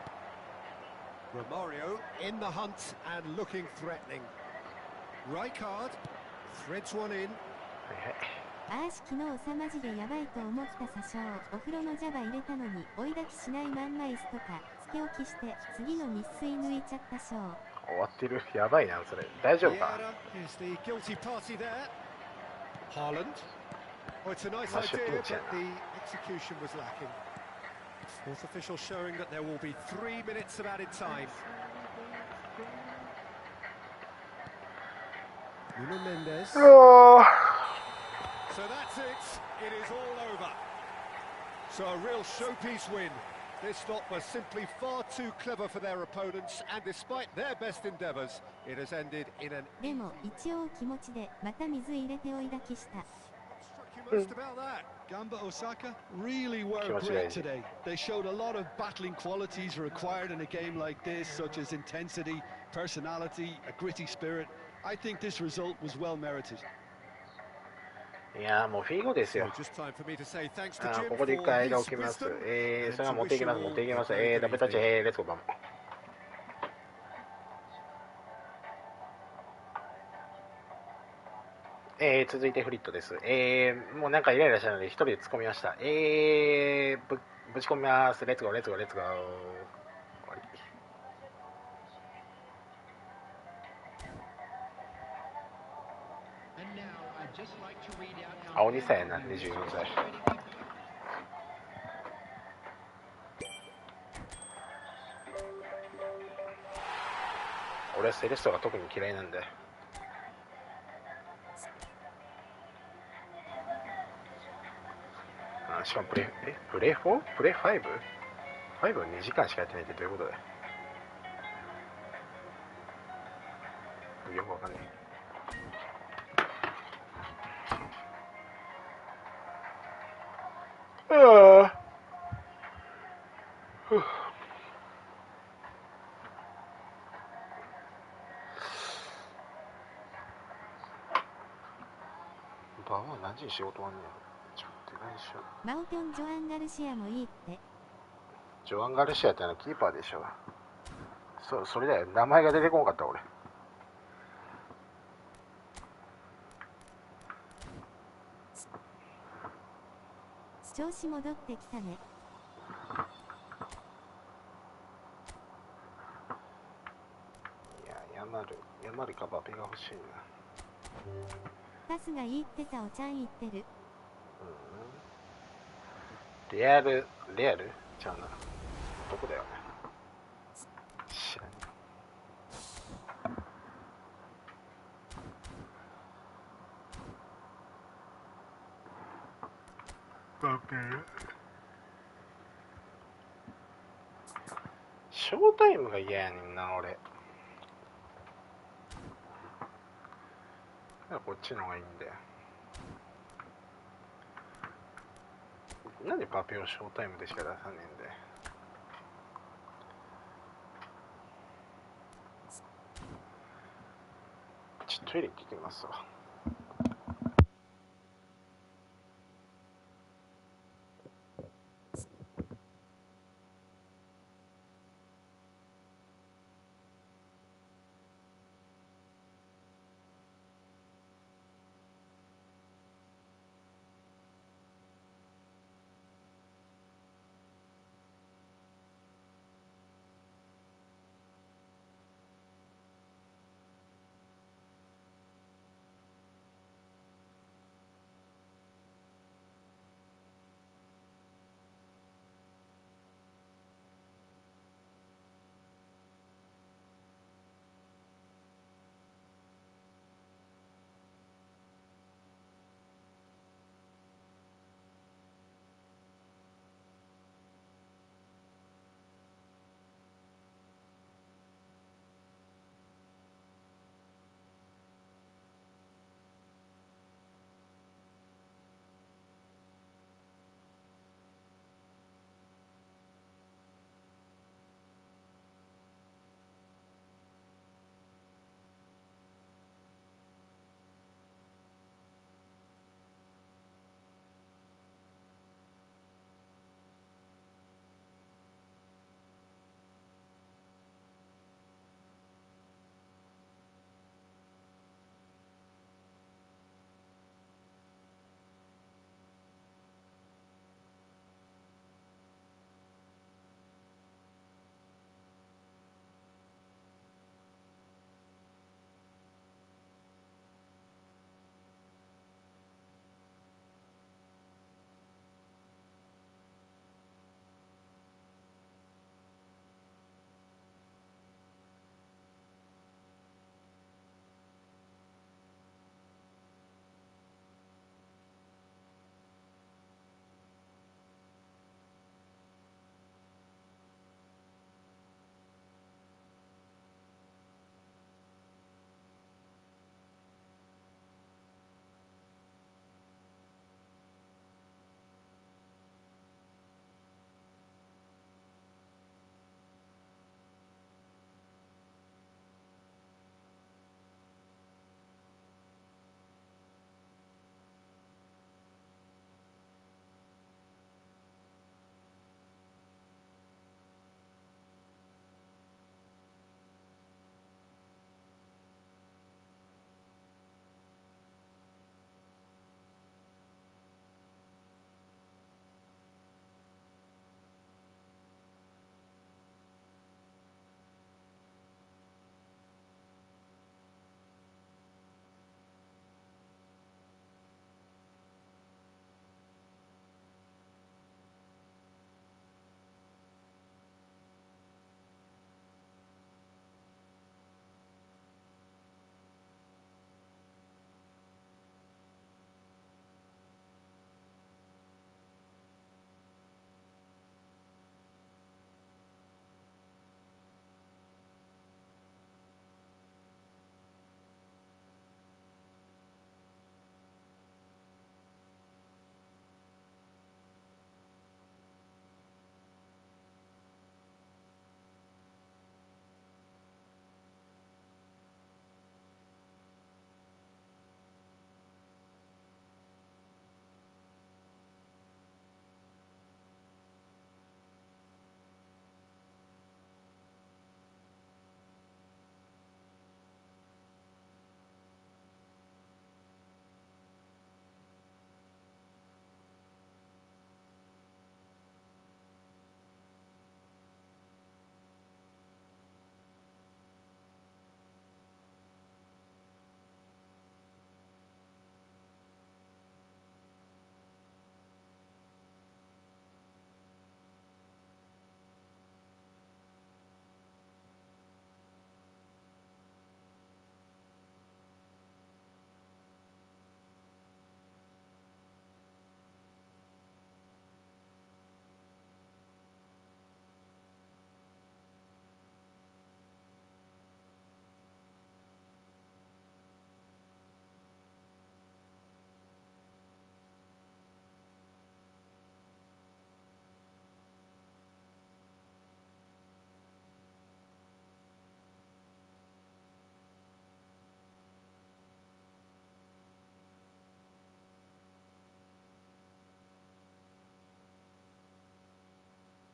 Romario in the hunt and looking threatening. Rijkaard threads one in. はいはい。あーし昨日さマジでやばいと思った詐称。お風呂のジャバ入れたのに追い抱きしないまんま椅子とかつけ置きして次の日水抜いちゃったしょう。終わってる。やばいなそれ。大丈夫か？ Vieira is the guilty party there. Haaland. Oh, it's a nice That's idea, a but the execution was lacking. Fourth official showing that there will be 3 minutes of added time. Nuno Mendes. うわ So that's it. It is all over. So a real showpiece win. This stop was simply far too clever for their opponents, and despite their best endeavours, it has ended in an でも一応気持ちでまた水入れて追いだきした。 What struck you most about that? Gamba Osaka really were great today. They showed a lot of battling qualities required in a game like this, such as intensity, personality, a gritty spirit. I think this result was well merited. いやーもうフィーゴですよ。 So just time for me to say thanks to こ Jim こで一 for 回間 his 置きます。 wisdom それ and は to 持って wish いき you ます、持 all っていき a ます。 very ダ good ブルタッチ、 evening. レッツゴーバン。続いてフリットです。もうなんかイライラしたので一人で突っ込みました。ぶち込みます。レッツゴー、レッツゴー、レッツゴー。終わり。青2歳やな、24歳。俺はセレストが特に嫌いなんで。しかもプレイ 4？ プレイ 5？ 5 は2時間しかやってないってどういうことだよ。よくわかんない。バーは何時に仕事終わんねや。ちょっと何しよう。マウテン・ジョアン・ガルシアもいいって。ジョアン・ガルシアってキーパーでしょ。それだよ。名前が出てこなかった俺。調子戻ってきたね。いや、ヤマルかバペが欲しいな。パスがいいってさおちゃん言ってる。レアルちゃうな。どこだよね。知らん。バペショータイムが嫌やねんな俺。こっちの方がいいんだよ。なんでパペをショータイムでしか出さねえんだよ。トイレ行ってきますわ。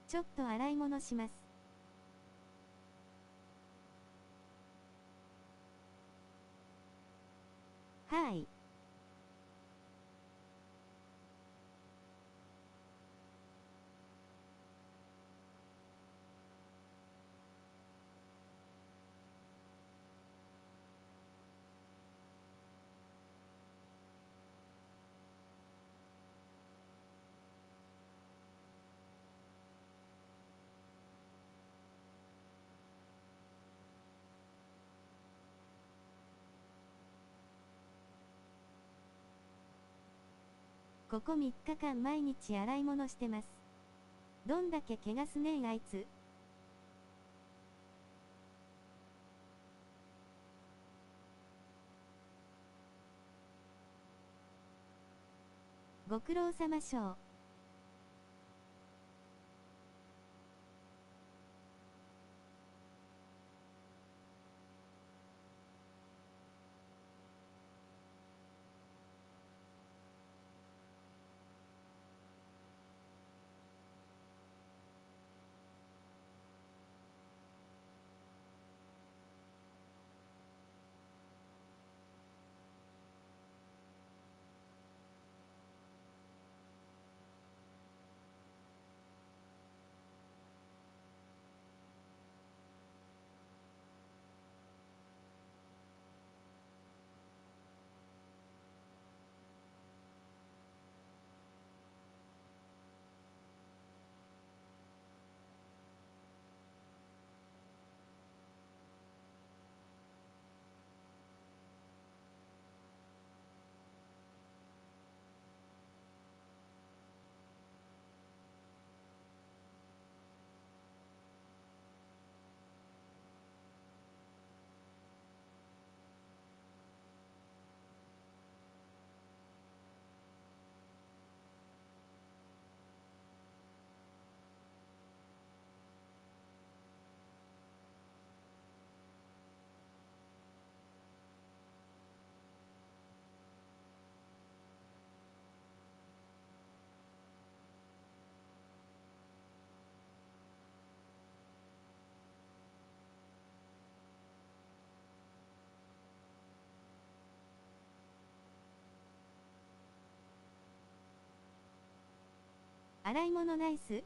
ちょっと洗い物します。はい。ここ3日間毎日洗い物してます。どんだけ怪我すねんあいつ。ご苦労様しょう。洗い物ナイス。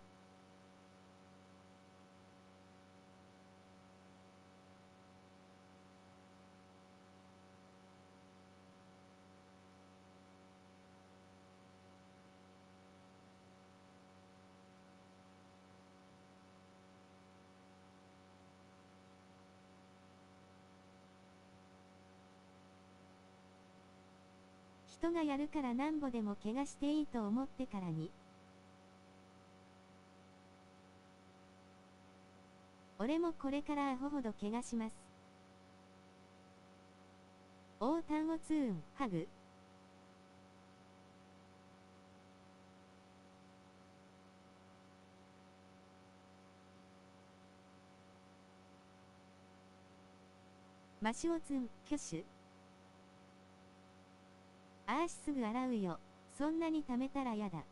人がやるからなんぼでも怪我していいと思ってからに。俺もこれからアホほど怪我します。オータンオツーン、ハグ。マシオツン、挙手。あーしすぐ洗うよ。そんなに溜めたらやだ。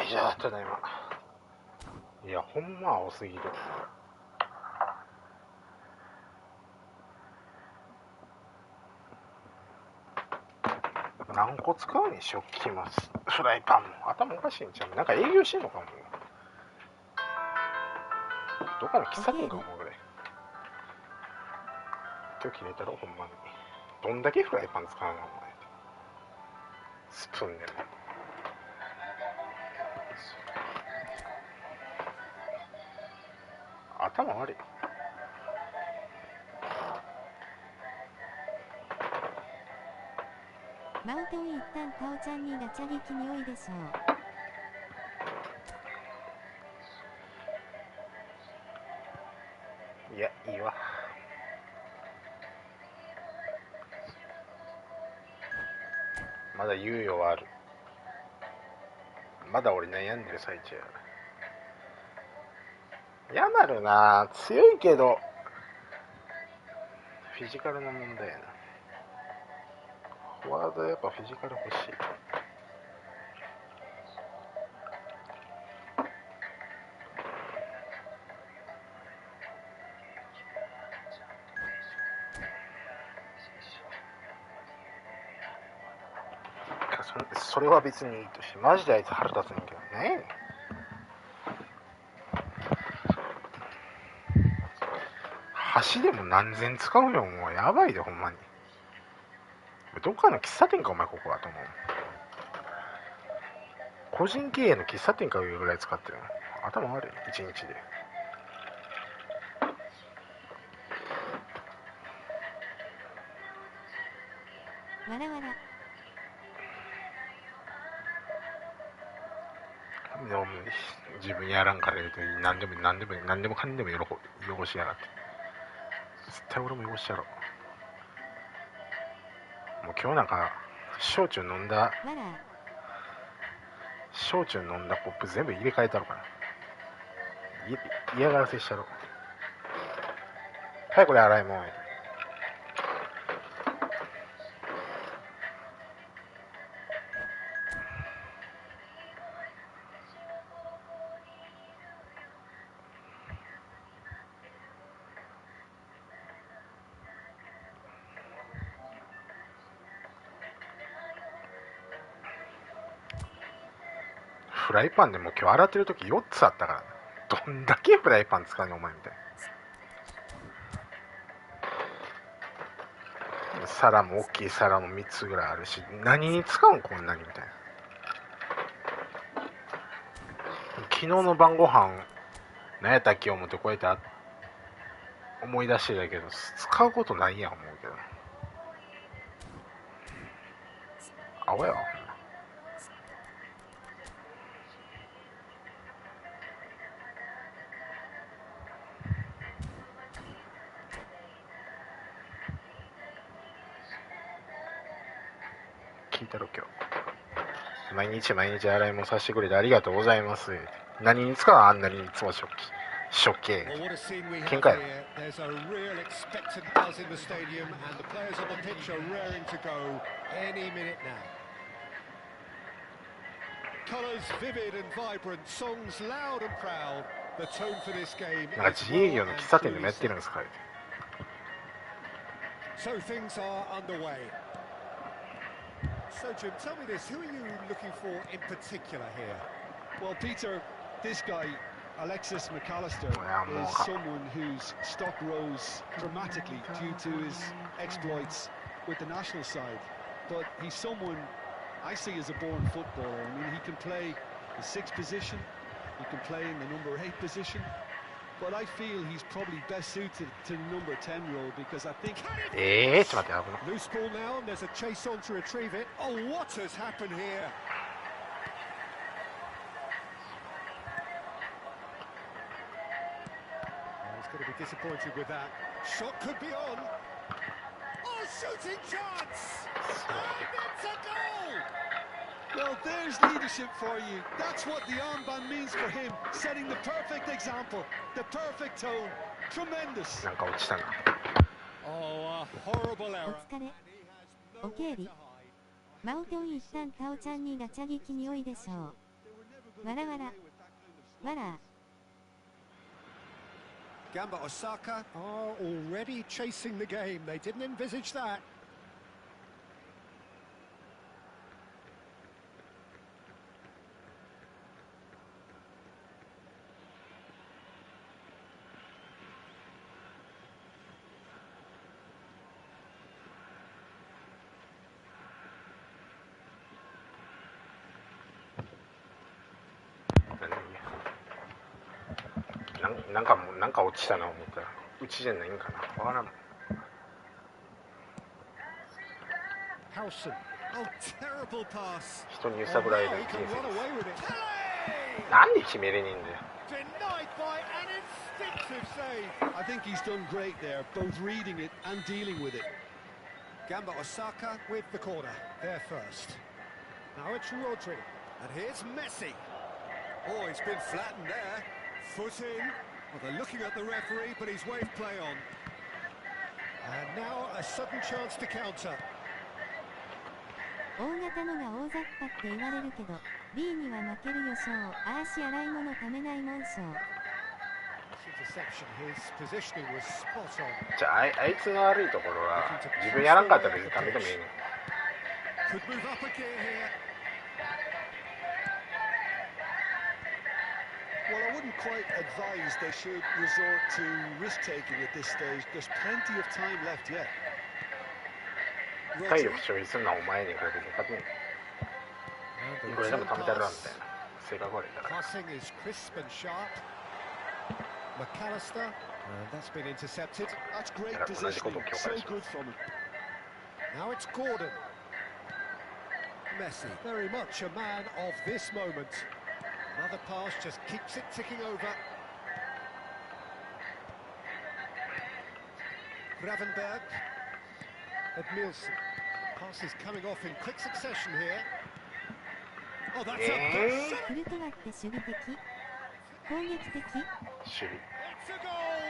じゃあただいま。いやほんま青すぎる。何個使うに食器もフライパンも頭おかしいんちゃう。なんか営業してんのかも。どっかの喫茶店かもぐらい。今日切れたろほんまに。どんだけフライパン使うのお前。スプーンでも。頭悪い。マウトン一旦タオちゃんにガチャ聞きにおいでしょう。いやいいわ。まだ猶予はある。まだ俺悩んでる最中や。ヤマルな強いけどフィジカルの問題やな。フォワードやっぱフィジカル欲しい。それは別にいいとして、マジであいつ腹立つんやけどね。箸でも何千使うよ。もうやばいでほんまに。どっかの喫茶店かお前ここはと思う。個人経営の喫茶店かいうぐらい使ってるの。頭悪い一日で。わらわら。でも自分やらんから言うと何でもかんでも汚しやがって。絶対俺も汚しやろ。もう今日なんか焼酎飲んだコップ全部入れ替えたのかな。嫌がらせしたろ。はいこれ洗い物。フライパンでも今日洗ってる時4つあったから、ね、どんだけフライパン使うのお前みたいな。皿も大きい皿も3つぐらいあるし、何に使うんこんなにみたいな。昨日の晩ご飯何やったっけ思ってこうやって思い出してたけど使うことないやん思うけど。あおや聞いたろ今日。毎日洗い物させてくれてありがとうございます。何に使うあんなにいつも食器喧嘩やろ。なんか自営業の喫茶店でもやってるんですか。So things are underway. So Jim, tell me this, who are you looking for in particular here? Well, Peter, this guy, Alexis McAllister, is someone whose stock rose dramatically due to his exploits with the national side. But he's someone I see as a born footballer. I mean, he can play the 6th position, he can play in the number 8 position. But I feel he's probably best suited to the number 10 role because I think... Loose ball now, and there's a chase on to retrieve it. Oh, what has happened here? He's going to be disappointed with that. Shot could be on. Oh, shooting chance! And it's a goal! Well, there's leadership for you. That's what the armband means for him, setting the perfect example, the perfect tone. Tremendous. Oh, a horrible error. お疲れ。おけいり。マウトン一旦タオちゃんにガチャ聞きにおいでしょう。わらわら。わら。Gamba Osaka are already chasing the game. They didn't envisage that.なんか落ちたな思ったらうちじゃないんかな。わからん。Howson. Oh, terrible pass. 人に揺さぶられる Oh, no, he 人 can 生 run で away with it. す。なんで決めれねえんだよ。 Denied by an instinctive save. I think he's done great there, both reading it and dealing with it. Gamba Osaka with the corner. There first. Now it's Rodri. And here's Messi. Oh, he's been flattened there. Foot in. Well, they're looking at the referee, but he's waved play on. And now a sudden chance to counter. 大型のが大雑把って言われるけど、B には負ける予想。あーし洗い物ためないもんしょう。This interception, his positioning was spot on. じゃあ、あいつの悪いところは自分やらんかったら別にダメでもいいね。 Could move up a gear here. Well, I wouldn't quite advise they should resort to risk-taking at this stage. There's plenty of time left yet. 体力消費するのはお前にから別に勝てん。いくらでも貯めたらみたいな性格悪いから。 Passing is crisp and sharp. McAllister, and that's been intercepted. That's great positioning. So good from him. Now it's Gordon. Messi, very much a man of this moment. Another pass just keeps it ticking over. Gravenberg. Edmilson. Pass is coming off in quick succession here. Oh, that's a... フルトワって守備的？攻撃的？守備。 It's a goal!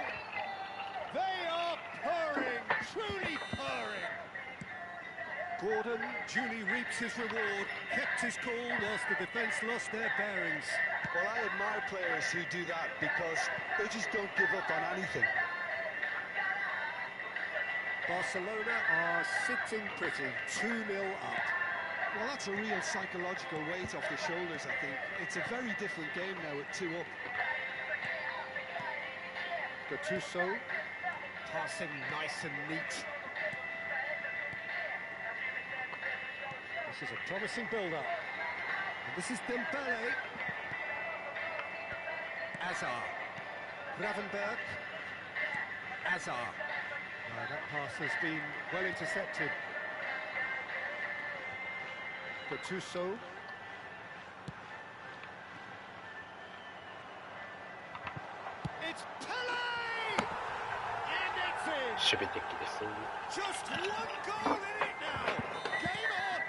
They are purring, truly purring. Gordon duly reaps his reward, kept his cool whilst the defence lost their bearings. Well, I admire players who do that because they just don't give up on anything. Barcelona are sitting pretty, 2-0 up. Well, that's a real psychological weight off the shoulders, I think. It's a very different game now at 2 up. Gattuso, passing nice and neat. This is a promising build-up. And this is Dembele. Azar. Gravenberg. Azar. That pass has been well intercepted. Gattuso. It's Pele! And it's in! 守備的です。 Just one goal in it now! Game on!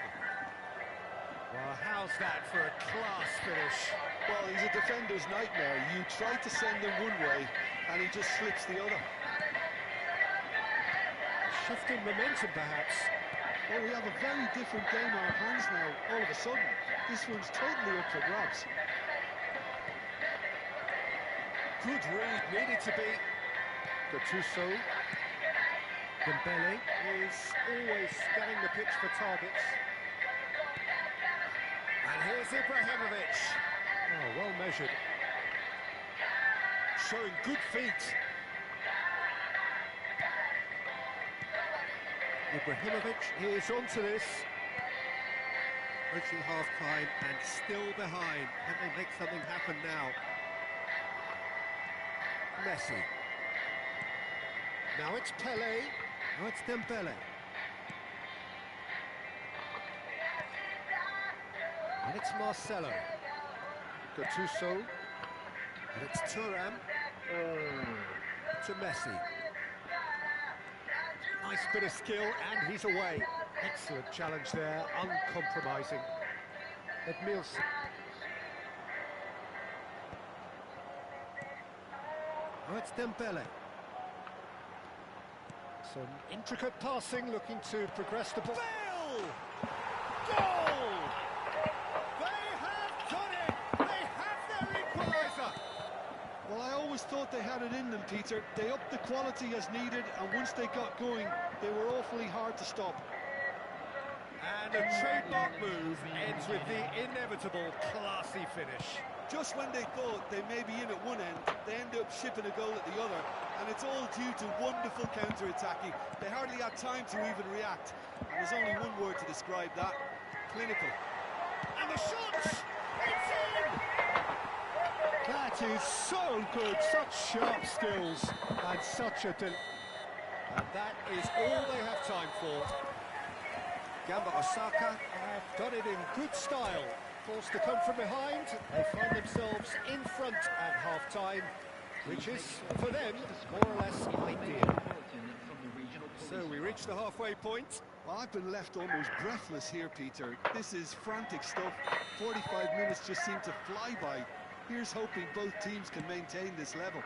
Well, how's that for a class finish? Well, he's a defender's nightmare. You try to send him one way, and he just slips the other. Shifting momentum, perhaps. Well, we have a very different game on our hands now, all of a sudden. This one's totally up for grabs. Good read, needed to be. Gattuso. Dembele is always scanning the pitch for targets. And here's Ibrahimovic. Oh, well measured. Showing good feet. Ibrahimovic is onto this. Approaching half-time and still behind. Can they make something happen now? Messi. Now it's Pele. Now it's Dembele. And it's Marcelo. Gattuso. And it's Thuram. To Messi. Nice bit of skill, and he's away. Excellent challenge there, uncompromising. Edmilson. Oh, it's Dembele. Some intricate passing, looking to progress the ball. Goal! They have done it! They thought they had it in them, Peter. They upped the quality as needed, and once they got going, they were awfully hard to stop. And a trademark move ends with the inevitable classy finish. Just when they thought they may be in at one end, they end up shipping a goal at the other, and it's all due to wonderful counter-attacking. They hardly had time to even react, and there's only one word to describe that: clinical. And the shot! It's in! That is so good, such sharp skills, and such a... And that is all they have time for. Gamba Osaka have done it in good style. Forced to come from behind, they find themselves in front at half-time, which is, for them, more or less ideal. So we reach the halfway point. Well, I've been left almost breathless here, Peter. This is frantic stuff. 45 minutes just seem to fly by. Here's hoping both teams can maintain this level.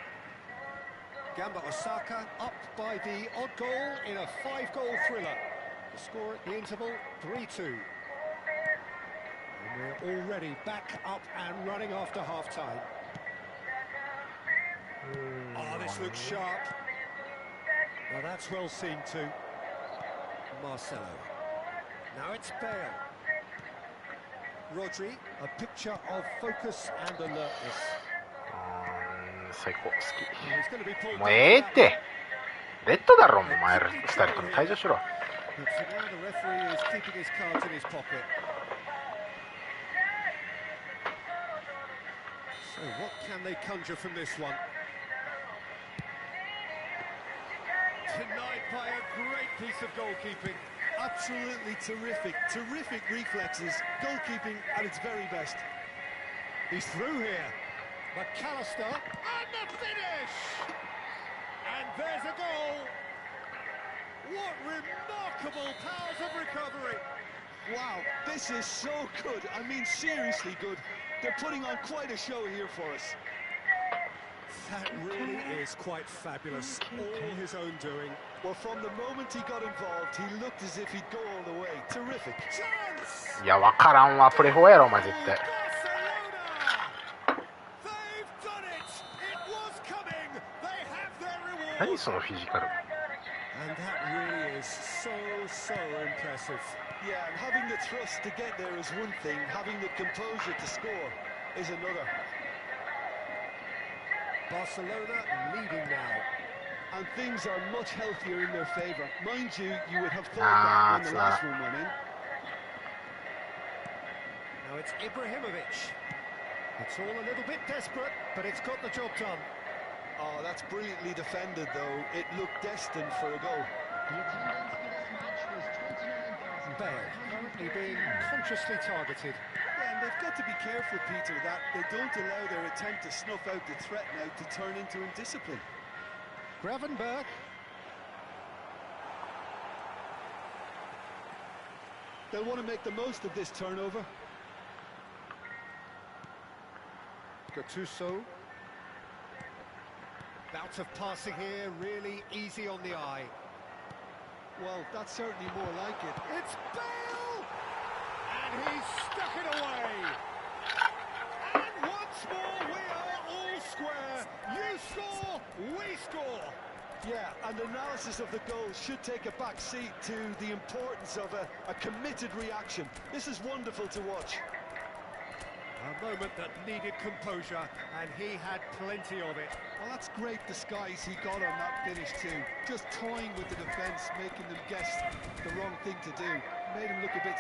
Gamba Osaka up by the odd goal in a 5-goal thriller. The score at the interval, 3-2. And we're already back up and running after half-time. Oh, this looks sharp. Now that's well seen too. Marcelo. Now it's Bale. Rodri, a picture of focus and alertness. 最高好 He's going to be き pulled もうええっ down. てレッドだろもうお前ら2人とも退場しろ But for now, the referee is keeping his cards in his pocket. So what can they conjure from this one? Denied by a great piece of goalkeeping. Absolutely terrific, terrific reflexes. Goalkeeping at its very best. He's through here. McAllister, and the finish! And there's a goal! What remarkable powers of recovery! Wow, this is so good. I mean, seriously good. They're putting on quite a show here for us. That really is quite fabulous. All his own doing. Well, from the moment he got involved, he looked as if he'd go all the way. Terrific. Chance! いやわからんわプレフォーやろお前絶対 They've done it! It was coming! They have their reward! 何そのフィジカル And that really is so impressive. Yeah, and having the thrust to get there is one thing. Having the composure to score is another. Barcelona leading now. And things are much healthier in their favour. Mind you, you would have thought that when the last one went in. Now it's Ibrahimovic. It's all a little bit desperate, but it's got the job done. Oh, that's brilliantly defended, though. It looked destined for a goal. The attendance for this match was 29,000. Bale currently being consciously targeted. Yeah, and they've got to be careful, Peter, that they don't allow their attempt to snuff out the threat now to turn into indiscipline. Gravenberg. They'll want to make the most of this turnover. Gattuso. Bout of passing here, really easy on the eye. Well, that's certainly more like it. It's Bale! And he's stuck it away! And once more, we are all square. You score, we score! Yeah, and analysis of the goal should take a back seat to the importance of a committed reaction. This is wonderful to watch. A moment that needed composure, and he had plenty of it. Well, that's great disguise he got on that finish too. Just toying with the defence, making them guess the wrong thing to do. Made him look a bit...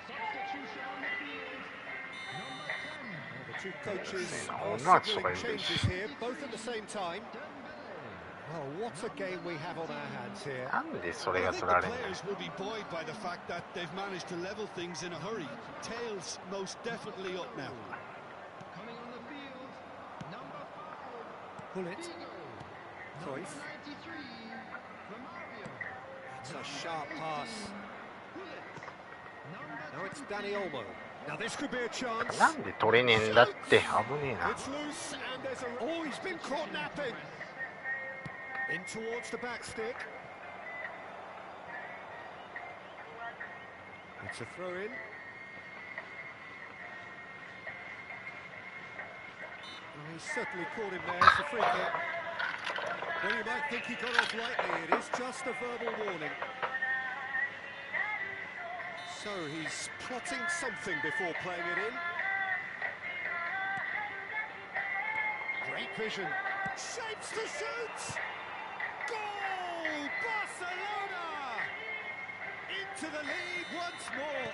Substitution on the field. Number 10. Well, the two coaches Oh, are not signaling so changes English. here, both at the same time. Well, what a game we have on our hands here. なんでそれ I が think 取ら the れんの players will be buoyed by the fact that they've managed to level things in a hurry. Tails most definitely up now. Coming on the field. Number 5. Pull it. Figo. Cruyff. Number 93. Romario. It's a sharp pass. Bullet. Number Now it's Danny Olmo. Now this could be a chance. なんで取れねえんだって危ねえな It's loose and there's a... Oh, he's been caught napping. In towards the back stick. It's a throw in. Well, he's certainly caught him there. It's a free kick. Well, you might think he got off lightly. It is just a verbal warning. So he's plotting something before playing it in. Great vision. Shapes to shoot! Goal! Barcelona! Into the lead once more.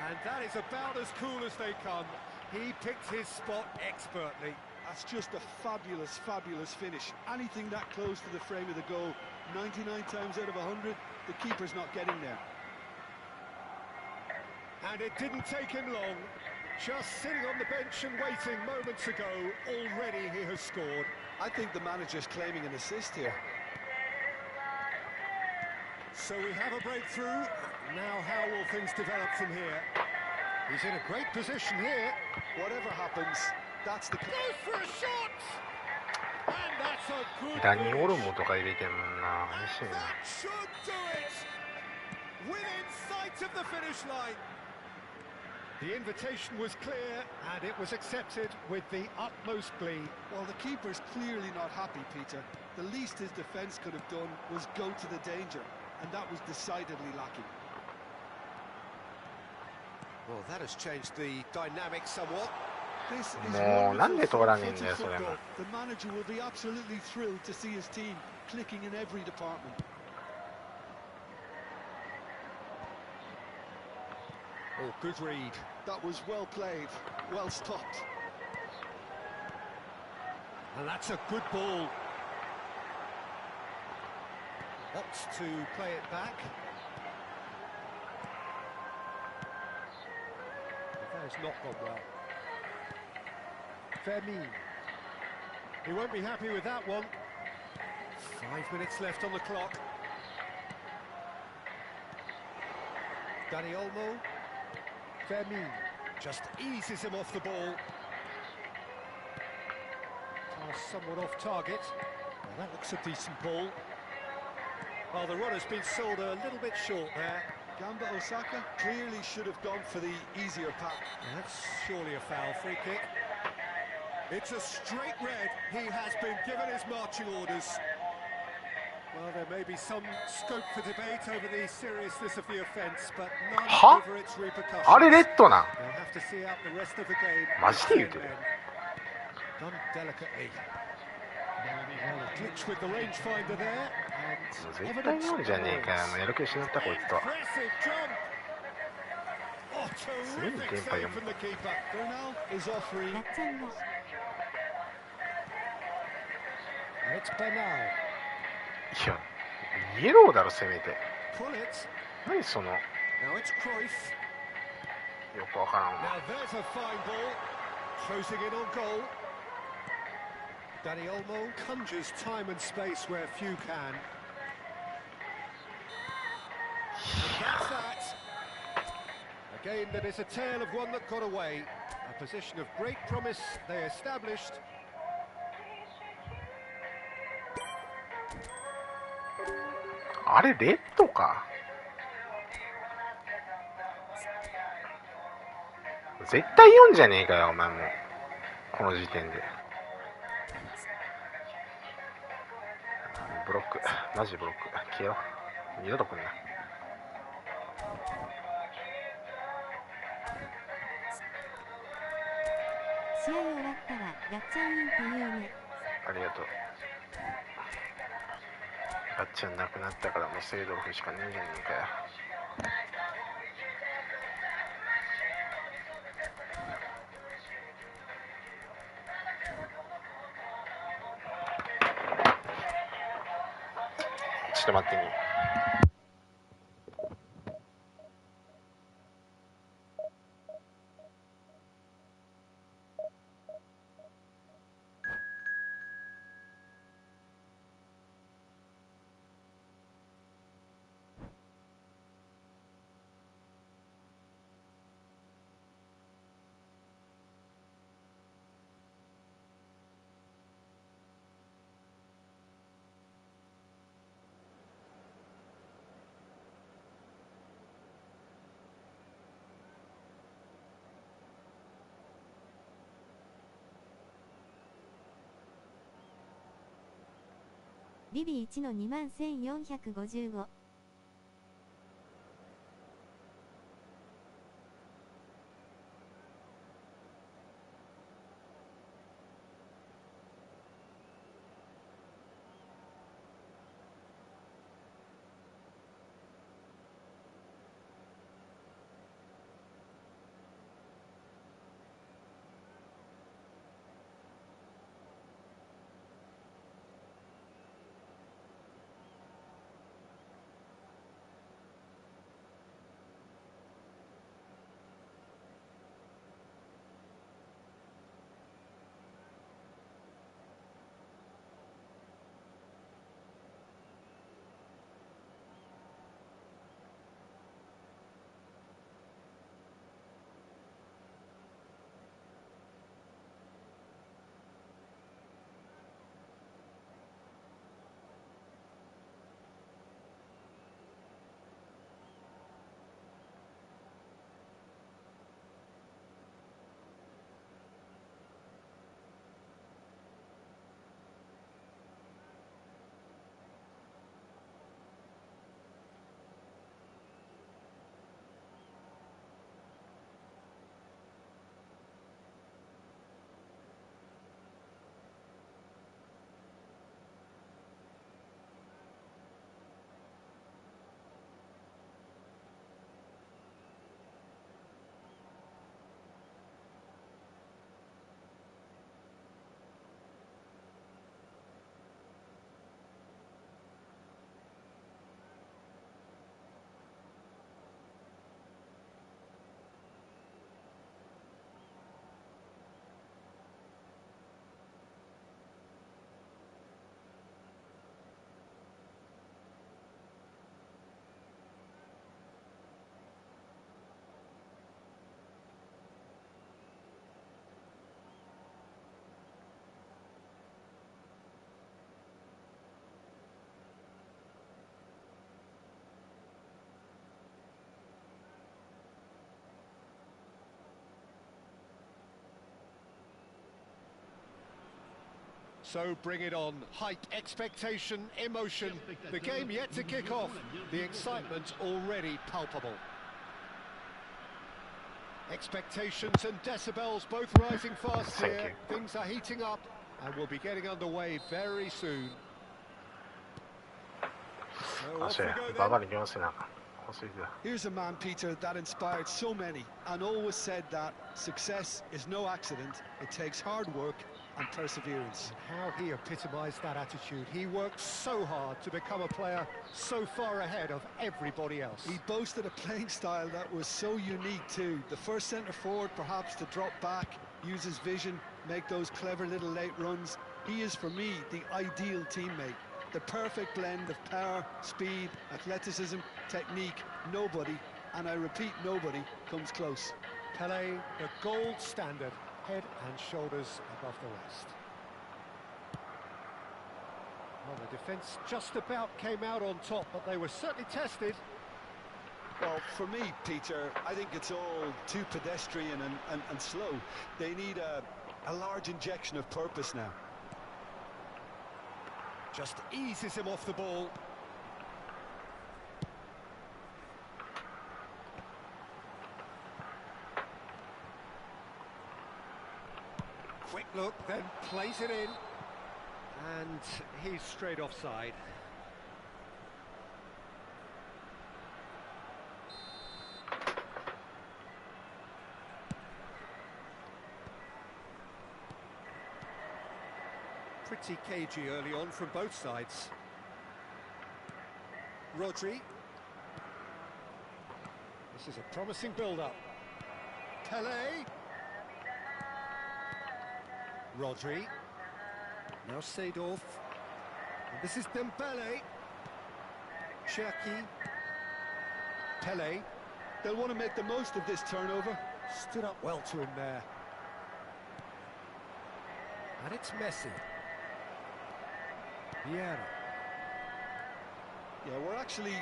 And that is about as cool as they come. He picked his spot expertly. That's just a fabulous, fabulous finish. Anything that close to the frame of the goal, 99 times out of 100, the keeper's not getting there. And it didn't take him long. Just sitting on the bench and waiting moments ago, already he has scored. I think the manager's claiming an assist here. So we have a breakthrough. Now how will things develop from here? He's in a great position here. Whatever happens, that's the... Goes for a shot! And that's a good ダニオル finish. モとか入れてんもんな。嬉しい And な。 that should do it! Within sight of the finish line. The invitation was clear and it was accepted with the utmost glee. Well, the keeper's clearly not happy, Peter. The least his defence could have done was go to the danger, and that was decidedly lacking. Well, that has changed the dynamic somewhat. This is もうなんで wonderful 通らねえんだよ footed それも。 football. The manager will be absolutely thrilled to see his team clicking in every department. Oh, good read. That was well played, well stopped. And that's a good ball. Opts to play it back. That has not gone well. Fermin. He won't be happy with that one. 5 minutes left on the clock. Dani Olmo. Fermin just eases him off the ball. Pass somewhat off target. Well, that looks a decent ball. Well, the run has been sold a little bit short there. Gamba Osaka clearly should have gone for the easier path. That's surely a foul. Free kick. It's a straight red. He has been given his marching orders. Well, there may be some scope for debate over the seriousness of the offence, but none Huh? over its repercussions. あれレッドなん They'll have to see out the rest of the game. マジで言うてる Done delicately. Well, a glitch with the rangefinder there. もう And 絶対日本じゃねえかよ。もうやる気失ったこいつと。 impressive jump. Oh, terrific Game save by from the keeper. Bernal is offering. やっちゃんが And it's Bernal. いや、イエローだろ、せめて。 Pull it. 何その、よ Now it's Cruyff. くわからんわ。 Now there's a fine ball. Closing in on goal. Dani Olmo conjures time and space where few can. And that's that. A game that is a tale of one that got away. A position of great promise they established. あれ、レッドか。絶対4じゃねえかよ、お前も。この時点で。ブロック。マジブロック。消えよう。二度と来んな。試合終わったらやっちゃんインって言うね。ありがとう。ガッチャンなくなったからもうセイドルフしかねえじゃねえかよ。ちょっと待ってね。リビ1の21455。So bring it on. Hype, expectation, emotion. The game yet to kick off. The excitement already palpable. Expectations and decibels both rising fast here. Things are heating up and we'll be getting underway very soon. So off we go then. Here's a man, Peter, that inspired so many and always said that success is no accident. It takes hard work and perseverance. And how he epitomised that attitude. He worked so hard to become a player so far ahead of everybody else. He boasted a playing style that was so unique too. The first centre forward perhaps to drop back, use his vision, make those clever little late runs. He is for me the ideal teammate. The perfect blend of power, speed, athleticism, technique. Nobody, and I repeat nobody, comes close. Pelé, the gold standard, head and shoulders above the rest. Well, the defence just about came out on top, but they were certainly tested. Well, for me, Peter, I think it's all too pedestrian and slow. They need a large injection of purpose now. Just eases him off the ball. Quick look, then plays it in. And he's straight offside. Pretty cagey early on from both sides. Rodri. This is a promising build-up. Pelé. Rodri. Now Seedorf. And this is Dembele. Cherki. Pelé. They'll want to make the most of this turnover. Stood up well to him there. And it's Messi. Vieira. Yeah, we're actually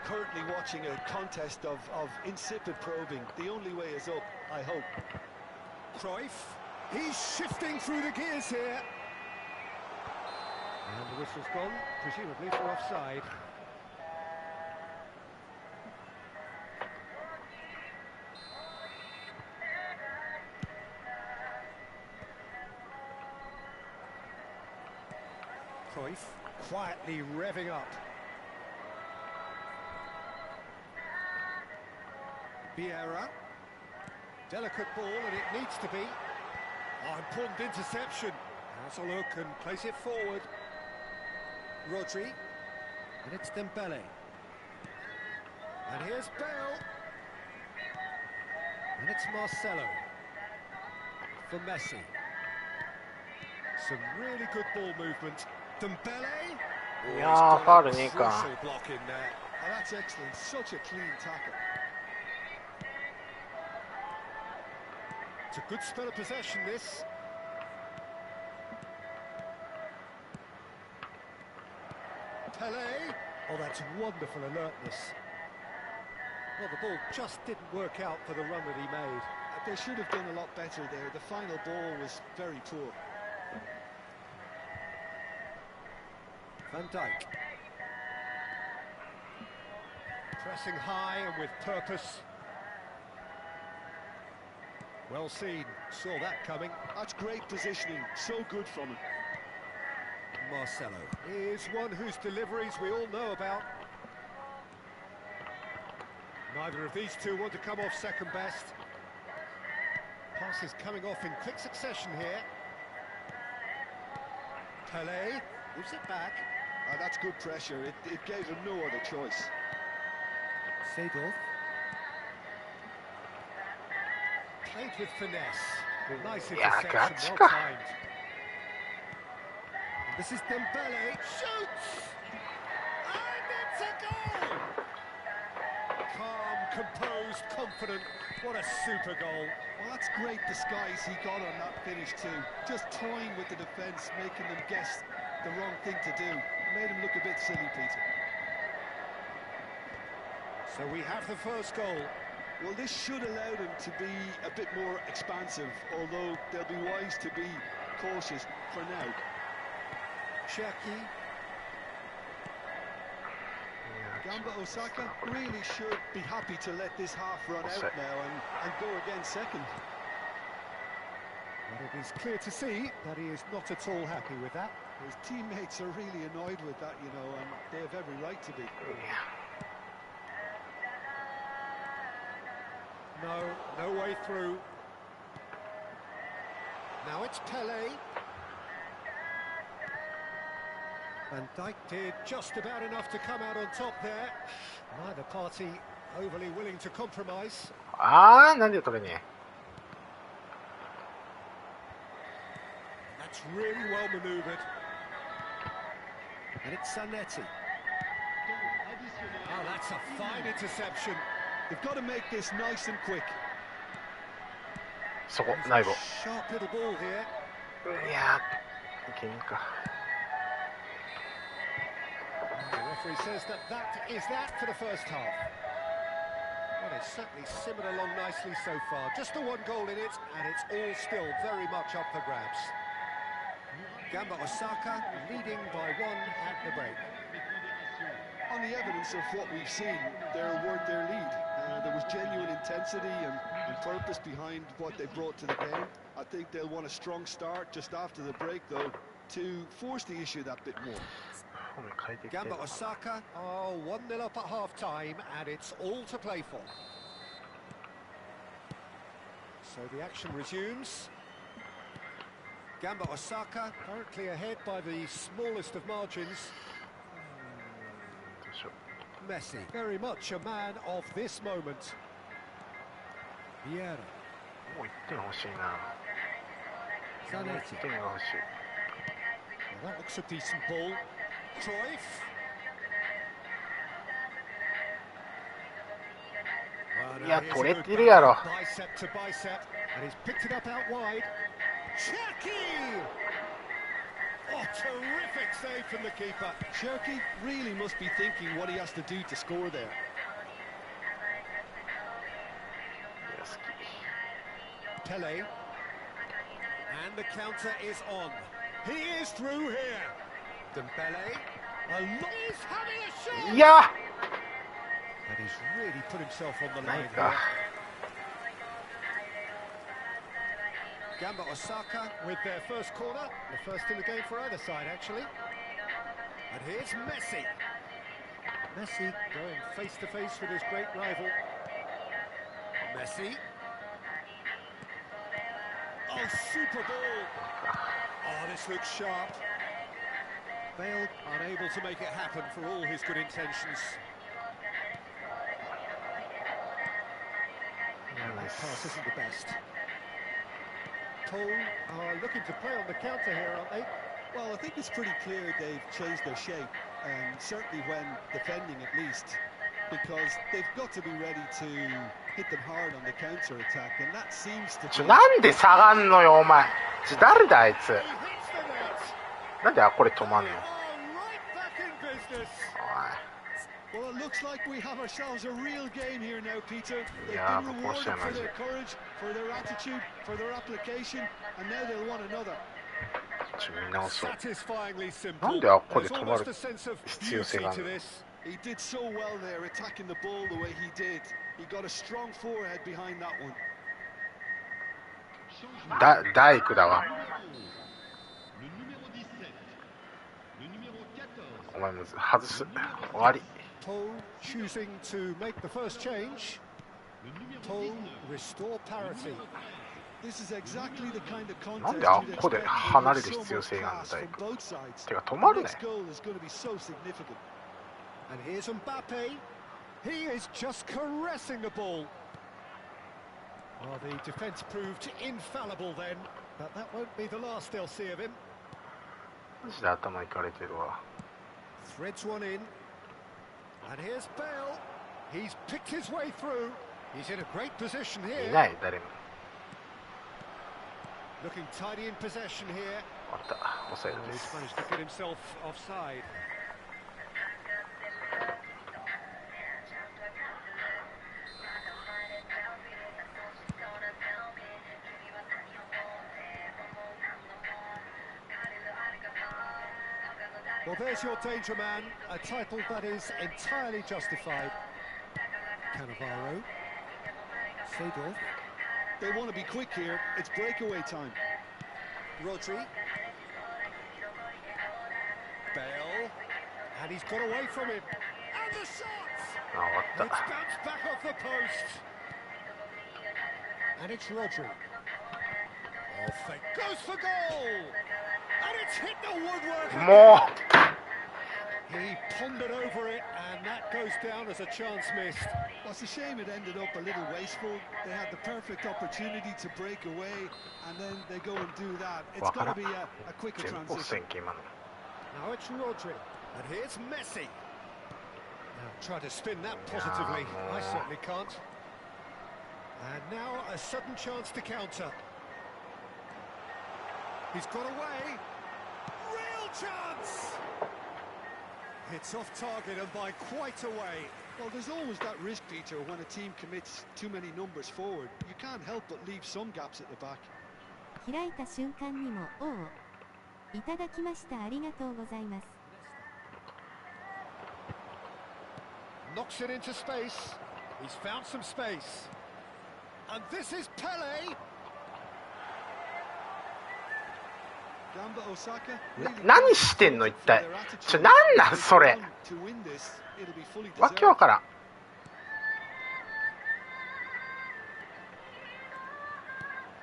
currently watching a contest of insipid probing. The only way is up, I hope. Cruyff. He's shifting through the gears here. And the whistle's gone, presumably for offside. Cruyff quietly revving up. Vieira. Delicate ball, and it needs to be. Oh, important interception. Has a look and place it forward. Rodri. And it's Dembele. And here's Bale. And it's Marcelo. For Messi. Some really good ball movement. Dembele. Oh, he's Yeah, got foul a ni ka. crucial block in there. Oh, that's excellent. Such a clean tackle. It's a good spell of possession, this. Pelé. Oh, that's wonderful alertness. Well, the ball just didn't work out for the run that he made. They should have done a lot better there. The final ball was very poor. Van Dijk. Pressing high and with purpose. Well seen, saw that coming. That's great positioning, so good from him. Marcelo is one whose deliveries we all know about. Neither of these two want to come off second best. Passes coming off in quick succession here. Pelé gives it back. That's good pressure. It gave him no other choice. Seedorf. Played with finesse. Nice Yeah, interception, gotcha. well timed. This is Dembele. Shoots! And it's a goal! Calm, composed, confident. What a super goal. Well, that's great disguise he got on that finish too. Just toying with the defence, making them guess the wrong thing to do. Made him look a bit silly, Peter. So we have the first goal. Well, this should allow them to be a bit more expansive, although they'll be wise to be cautious for now. Cherki. Gamba Osaka really should be happy to let this half run out now and go again second. But it is clear to see that he is not at all happy with that. His teammates are really annoyed with that, you know, and they have every right to be. No way through. Now it's Pelé. Van Dijk did just about enough to come out on top there. Neither party overly willing to compromise. あー、なんで取れね That's really well manoeuvred. And it's Zanetti. Oh, that's a fine interception. They've got to make this nice and quick. え。そこ、ナイボ。 Sharp little ball here. いやー、いけんか。 The referee says that is that for the first half. Well, it's certainly simmered along nicely so far. Just the one goal in it, and it's all still very much up for grabs. Gamba Osaka leading by one at the break. On the evidence of what we've seen, they're worth their lead. There was genuine intensity and purpose behind what they brought to the game. I think they'll want a strong start just after the break, though, to force the issue that bit more. Gamba Osaka, 1-0 up at half-time, and it's all to play for. So the action resumes. Gamba Osaka currently ahead by the smallest of margins. Messi, very much a man of this moment. Vieira. もう1点欲しいな。 Zanetti. 1点が欲しい。 Well, that looks a decent ball. Cruyff. Well, now いや、 here's a 取れ good てるやろ。 bicep to bicep, and he's picked it up out wide. Cherki! Oh, terrific save from the keeper. Cherki really must be thinking what he has to do to score there. いや、好き。 Pelé. And the counter is on. He is through here. Dembele. He's having a shot. いや And he's really put himself on the ない line か here. Gamba Osaka with their first corner, the first in the game for either side actually. And here's Messi. Messi going face to face with his great rival. Messi. Oh, super ball. Oh, this looks sharp. Bale unable to make it happen for all his good intentions. That pass isn't the best. Paul are looking to play on the counter here, aren't they? Well, I think it's pretty clear they've changed their shape, and certainly when defending at least, because they've got to be ready to hit them hard on the counter-attack, and that seems to be... なんで下がんのよお前。誰だあいつ。 He hits the net. なんでこれ止まんの。 Oh, right back in business. Well, it looks like we have ourselves a real game here now, Peter. They've Yeah, been of course, rewarded for yeah, their courage, for their attitude, for their application, and now they'll want another. 見直そう。 Satisfyingly なん simple. でここで There's 止ま almost る a sense of 必要性 beauty があ to るの。 this. He did so well there, attacking the ball the way he did. He got a strong forehead behind that one. 大工だわ。 Le numéro 17. Le numéro 14. お前も外す。終わり。 Paul choosing to make the first change. Le numéro Paul 19. restore parity. This is exactly the kind of なん contest でこ you'd こで expect. 離れ There's る so 必要 much 性があるん class だ大 from 工。 both sides. てか止 The まるね。 next goal is going to be so significant. And here's Mbappe. He is just caressing the ball. Well, the defence proved infallible then, but that won't be the last they'll see of him. マジで頭いかれてるわ。 Threads one in. And here's Bale. He's picked his way through. He's in a great position い here. ない誰も。 Looking tidy in possession here. 終わった。オフサイド And で he's す。 managed to get himself offside. Well, there's your danger man, a title that is entirely justified. Cannavaro. Seedorf. They want to be quick here. It's breakaway time. Rodri. Bale. And he's got away from him. And the shot! あ、終わっ It's た。 bounced back off the post. And it's Rodri. Oh, fake. Goes for goal! And it's hit the woodwork. も He pondered over it, and that goes down as a chance missed. Well, it's a shame it ended up a little wasteful. They had the perfect opportunity to break away, and then they go and do that. う It's わか got ら to ん。 be a quicker 全部 transition. 線形今の。 Now it's Rodri. And here's Messi. Now try to spin that positively. I certainly can't. And now a sudden chance to counter. He's got away. Real chance! It's off target and by quite a way. Well, there's always that risk, Peter, when a team commits too many numbers forward. You can't help but leave some gaps at the back. 開いた瞬間にも「おお」いただきました。ありがとうございます。 Knocks it into space. He's found some space. And this is Pele. Gamba Osaka. 何してんの一体。なんなんそれ。 To win this, it'll be fully わけわ deserved. からん。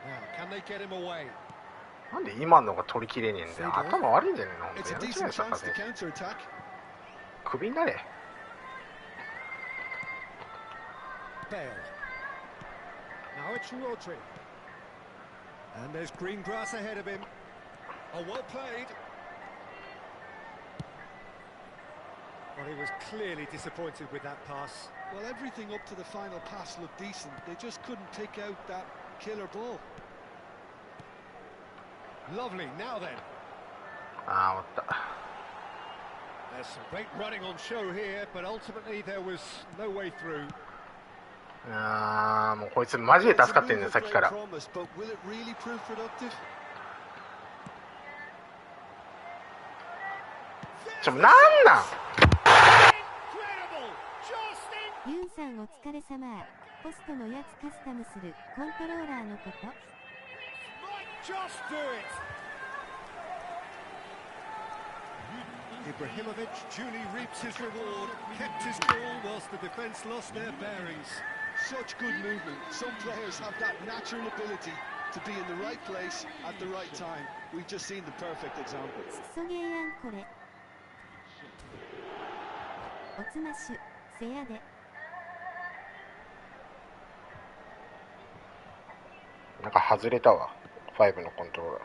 Now, can they get him away? なんで今のが取りきれねえんだよ。頭悪いんじゃねえの。本 It's 当 a やめちま decent えサッカ chance ー to 選手。 counter-attack. クビになれ。 Bale. Now it's Rodri. And there's green grass ahead of him. Oh, well played. Well, he was clearly disappointed with that pass. Well, everything up to the final pass looked decent. They just couldn't take out that killer ball. Lovely. Now then, ああ、終わった。 there's some great running on show here, but ultimately there was no way through. ああ、もうこいつマジで助かってんねん、さっきから。 Promise, but will it really prove productive? なんなんユンさんお疲れ様。ポストのやつカスタムするコントローラーのこと。Ibrahimovic duly reaps his reward, kept his ball whilst the defence lost their bearings. Such good movement. Some players have that natural ability to be in the right place at the right time. We've just seen the perfect example. クソゲーやんこれ。おつましゅ、せやで。なんか外れたわ、5のコントローラー。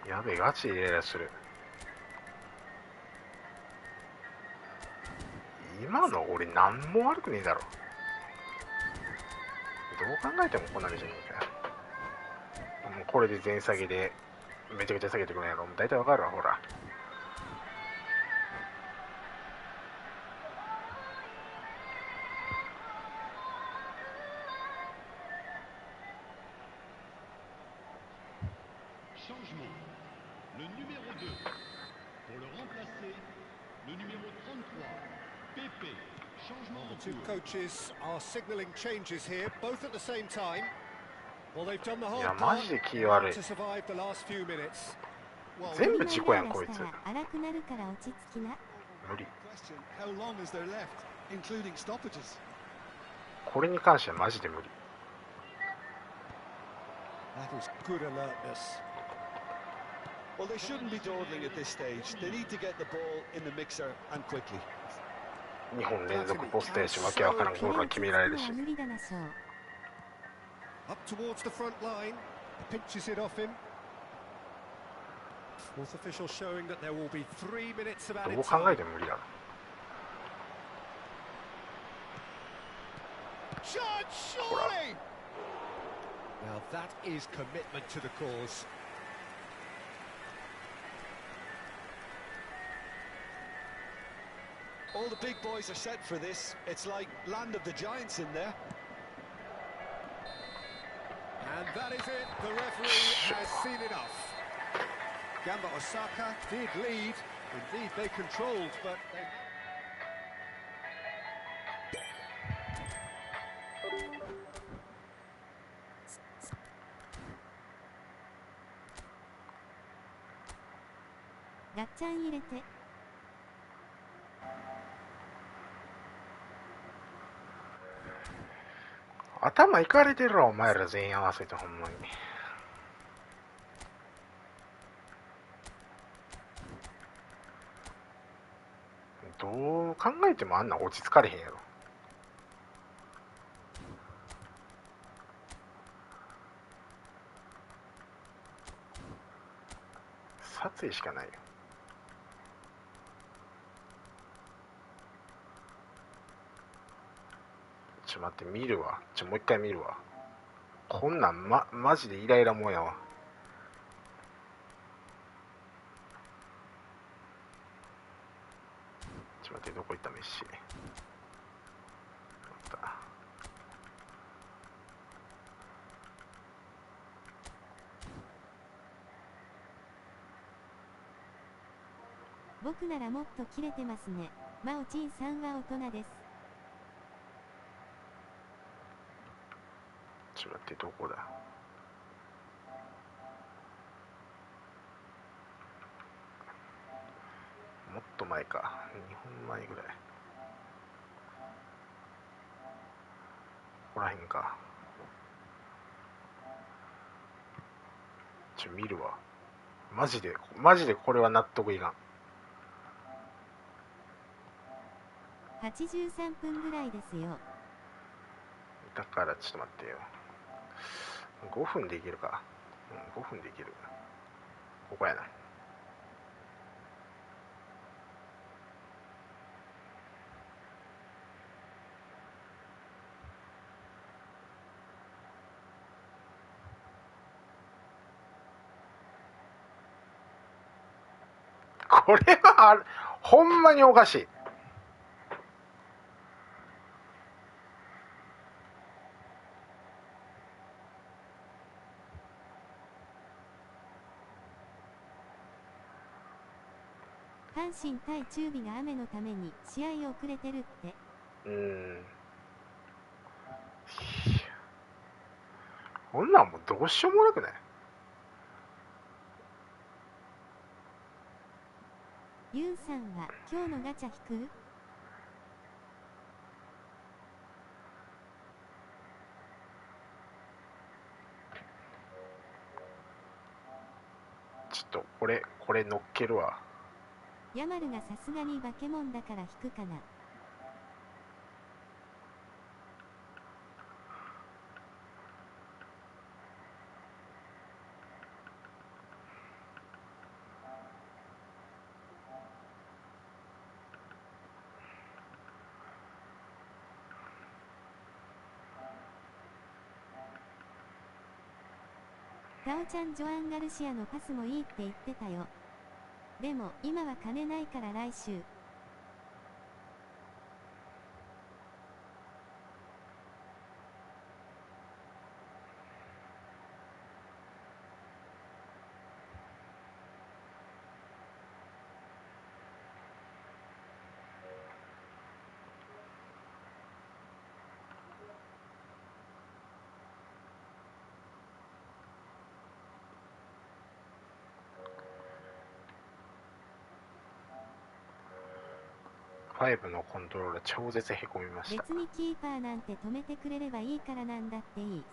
やべえ、ガチでイライラする。今の俺何も悪くねえだろ。どう考えてもこんなにじゃねえかよ。もうこれで全下げでめちゃくちゃ下げてくるんやろ。もう大体わかるわ、ほら。Changement. Le numéro 2. Pour le remplacer, le numéro 33. Pepe. Changement The en two cours. coaches are signalling changes here, both at the same time. Well, they've done the いや hard マ part ジで気悪い。 to survive the last few minutes. 全部事故やんこいつ。したら荒くなるから落ち着きな。無理。 Question, how long is there left, including stoppages? これに関してはマジで無理。 That is good alertness. Well, they shouldn't be dawdling at this stage. They need to get the ball in the mixer and quickly. 2本連続ポストやし、わけわからんゴールが決められるし。無理だなしょう。Up towards the front line, pinches it off him. Fourth official showing that there will be 3 minutes of ど added う考え time. ても無理だろ。 Shot, surely! Now that is commitment to the cause. All the big boys are set for this. It's like land of the giants in there. And that is it. The referee has seen enough. Gamba Osaka did lead. Indeed, they controlled, but they... ガッチャン入れて。頭いかれてるわ、お前ら全員合わせてほんまに。どう考えてもあんな落ち着かれへんやろ。殺意しかないよ。ちょ待って、見るわ。もう一回見るわ。こんなんマジでイライラもんやわ。ちょ待って、どこ行ったメッシ。僕ならもっとキレてますね。マオチンさんは大人です。ちょっと待って、どこだ。もっと前か。2分前ぐらい。ここらへんか。見るわ。マジでこれは納得いかん。83分ぐらいですよ。だからちょっと待ってよ。5分でいけるか。5分でいける。ここやな。これはほんまにおかしい。阪神対中日が雨のために試合遅れてるって。こんなんもうどうしようもなくない？ユンさんは今日のガチャ引く？ちょっとこれ乗っけるわ。ヤマルがさすがにバケモンだから引くかな。タオちゃんジョアン・ガルシアのパスもいいって言ってたよ。でも今は金ないから来週。5のコントローラー超絶へこみました。別にキーパーなんて止めてくれればいいからなんだっていい。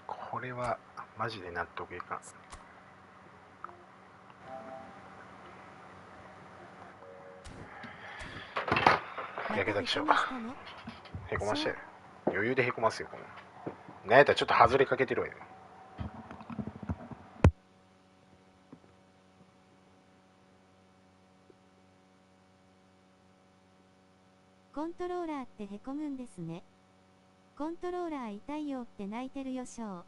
これはマジで納得いかん。やけたきしょう。へこましたよ。余裕でへこますよ。このなんやったらちょっと外れかけてるわよ。コントローラーってへこむんですね。コントローラー痛いよって泣いてるよしょう。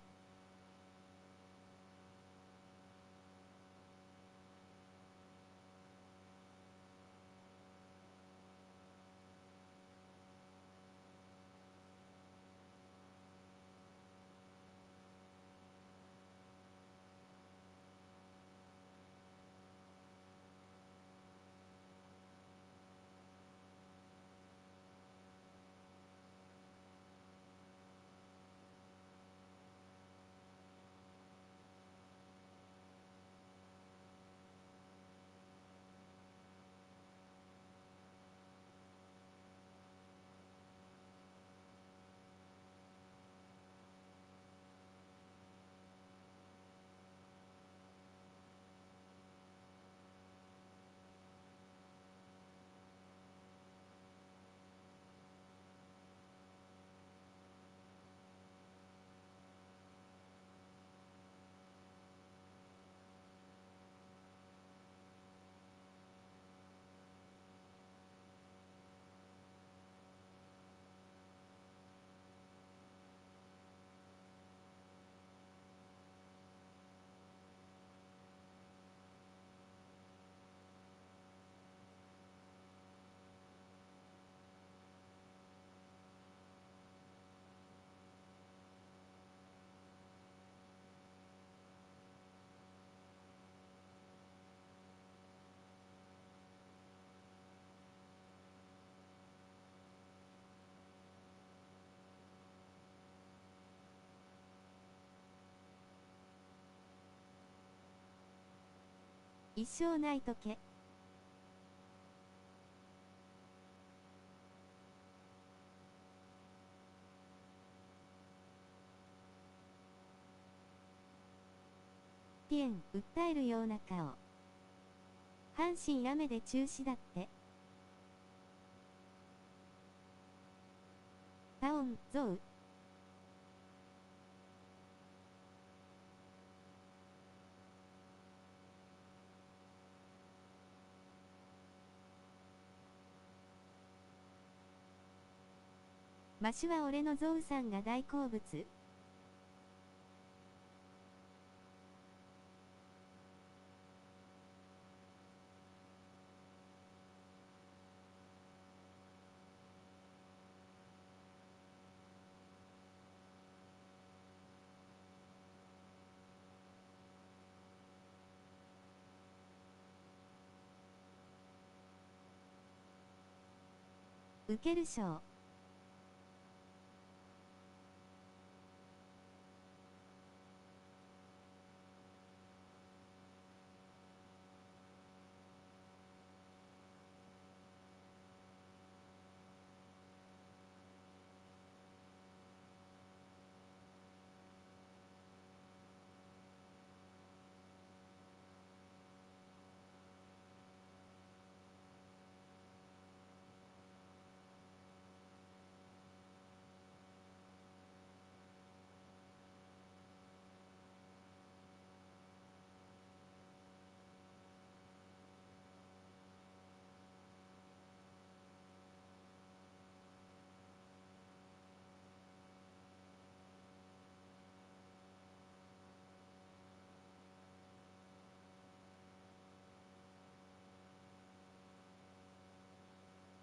一生ないとけ。ティエン、訴えるような顔。阪神雨で中止だって。タオン、ゾウ。マシュは俺のゾウさんが大好物。受ける賞。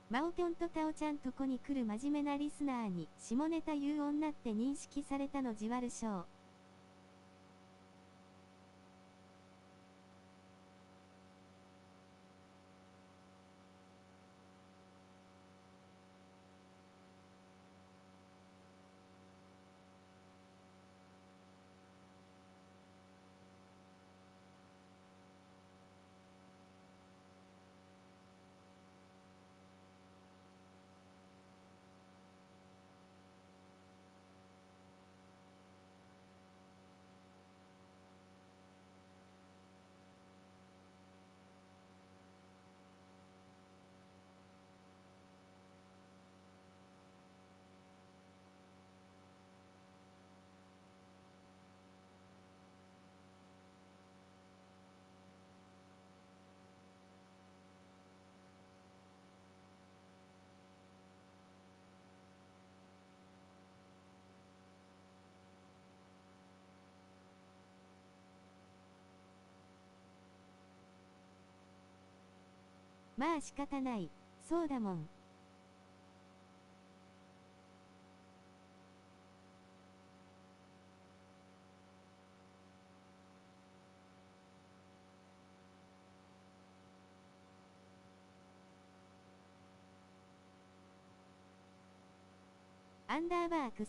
マオピョンとタオちゃんとこに来る真面目なリスナーに下ネタ言う女って認識されたのじわる賞。まあ仕方ない、そうだもん。アンダーバー草。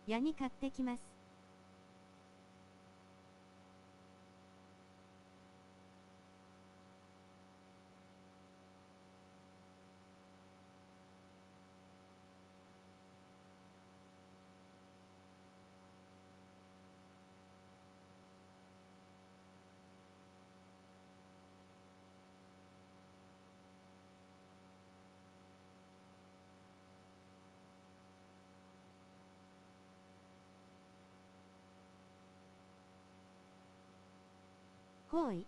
矢に買ってきます。行為。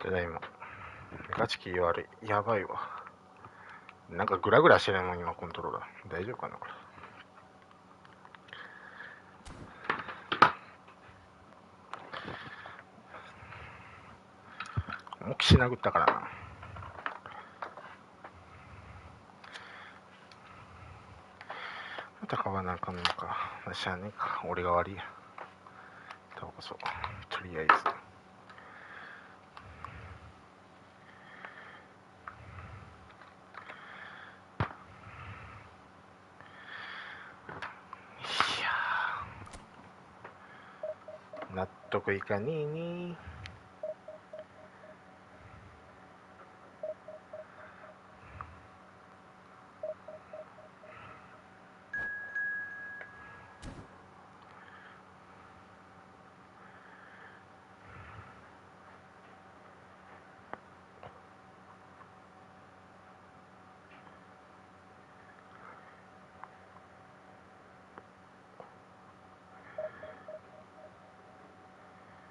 ただいま。ガチキー悪い。やばいわ。なんかグラグラしてるもん今コントローラー。大丈夫かなこれ。もう岸殴ったからな。また買わなあかんのか。しゃあねえか。俺が悪いや。タバコそう。とりあえず。いや納得いかねえね。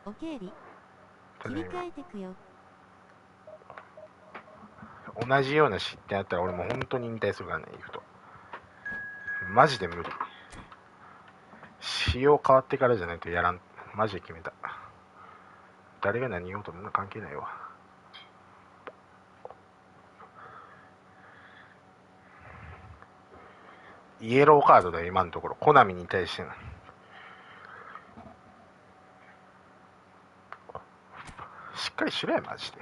お経理切り替えてくよ。同じような失点あったら俺もう本当に引退するからね、イフと。マジで無理。仕様変わってからじゃないとやらん。マジで決めた。誰が何言おうとみんな関係ないわ。イエローカードだよ今のところ。コナミに対しての。しっかりしろやマジで。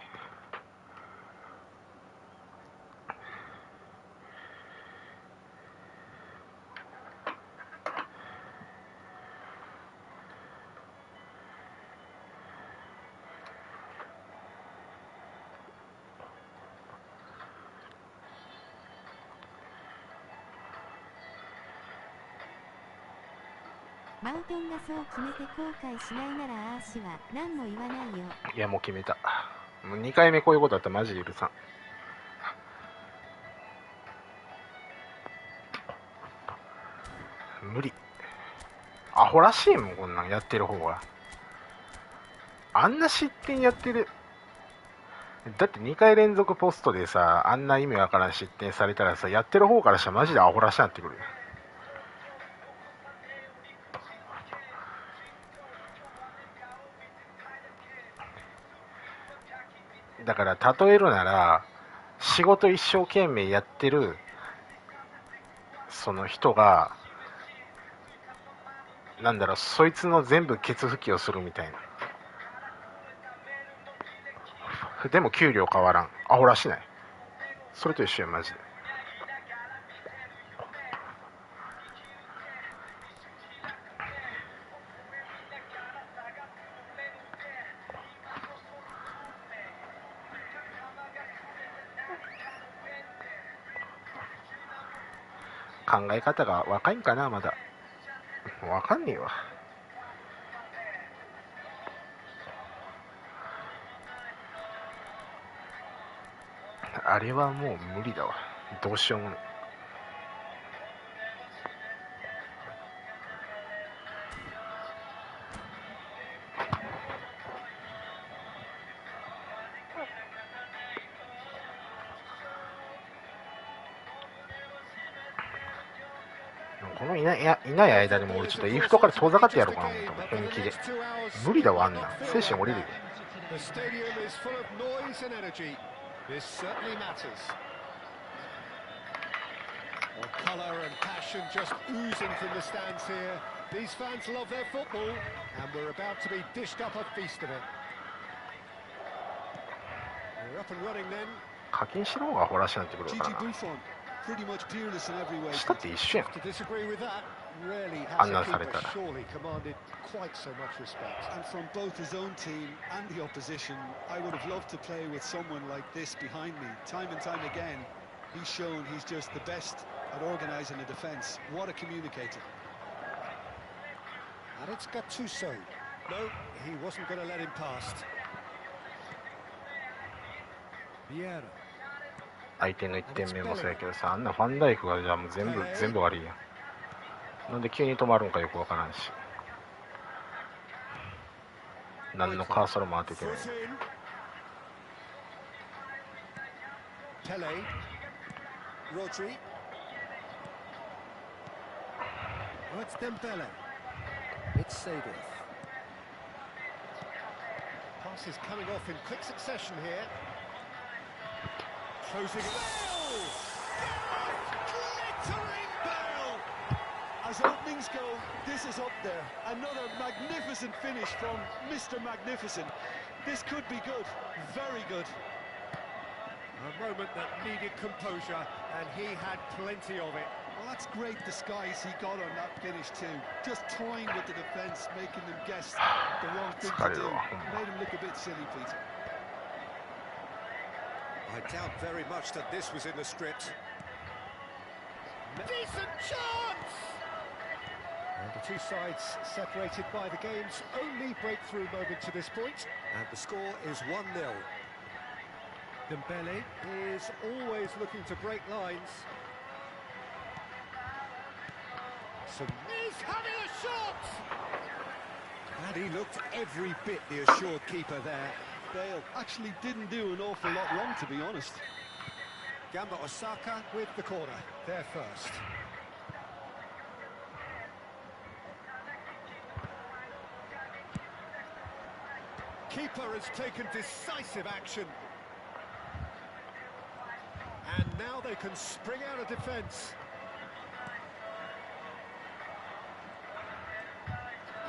マウトンがそう決めて後悔しないならアーシは何も言わないよ。いやもう決めた。もう2回目こういうことだったらマジで許さん。無理。アホらしいもんこんなんやってる方が。あんな失点やってる。だって2回連続ポストでさ、あんな意味わからん失点されたらさ、やってる方からしたらマジでアホらしになってくる。だから例えるなら、仕事一生懸命やってるその人が、なんだろう、そいつの全部ケツ拭きをするみたいな。でも給料変わらん。アホらしない。それと一緒やマジで。考え方が若いんかなまだ。わかんねえわ。あれはもう無理だわ。どうしようもない。このいない間でも俺ちょっとイフトから遠ざかってやろうかな思ったもん本気で。無理だわあんな。精神折れるよ。The stadium is full of noise and energy. This certainly matters. Well, colour and passion just oozing from the stands here. These fans love their football, and we're about to be dished up a feast of it. We're up and running then. 課金しろ方がアホらしになってくるから Gigi な。 Buffon, pretty much peerless in every way. したって一緒やん。 To disagree with that, rarely has a あんなんされ keeper たら。 surely commanded quite so much respect. And from both his own team and the opposition, I would have loved to play with someone like this behind me. Time and time again, he's shown he's just the best at organising a defence. What a communicator. And it's Gattuso. No, he wasn't going to let him past. Vieira. 相手の1点目もそうやけどさ、あんなファンダイクがじゃあもう全部悪いやん。なんで急に止まるんかよくわからんし。何のカーソルも当ててない。Pele. Rodri. Oh, it's Dembele. It's Seydorf. Passes coming off in quick succession here. Closing it. Bale! Glittering Bale! As openings go, this is up there. Another magnificent finish from Mr. Magnificent. This could be good, very good. A moment that needed composure, and he had plenty of it. Well, that's great disguise he got on that finish too. Just toying with the defence, making them guess the wrong thing to do. Made him look a bit silly, Peter. I doubt very much that this was in the script. Decent chance! And the two sides separated by the game's only breakthrough moment to this point. And the score is 1-0. Dembele is always looking to break lines. He's having a shot! And he looked every bit the assured keeper there. Bale actually didn't do an awful lot wrong, to be honest. Gamba Osaka with the corner, there first. Keeper has taken decisive action. And now they can spring out of defence.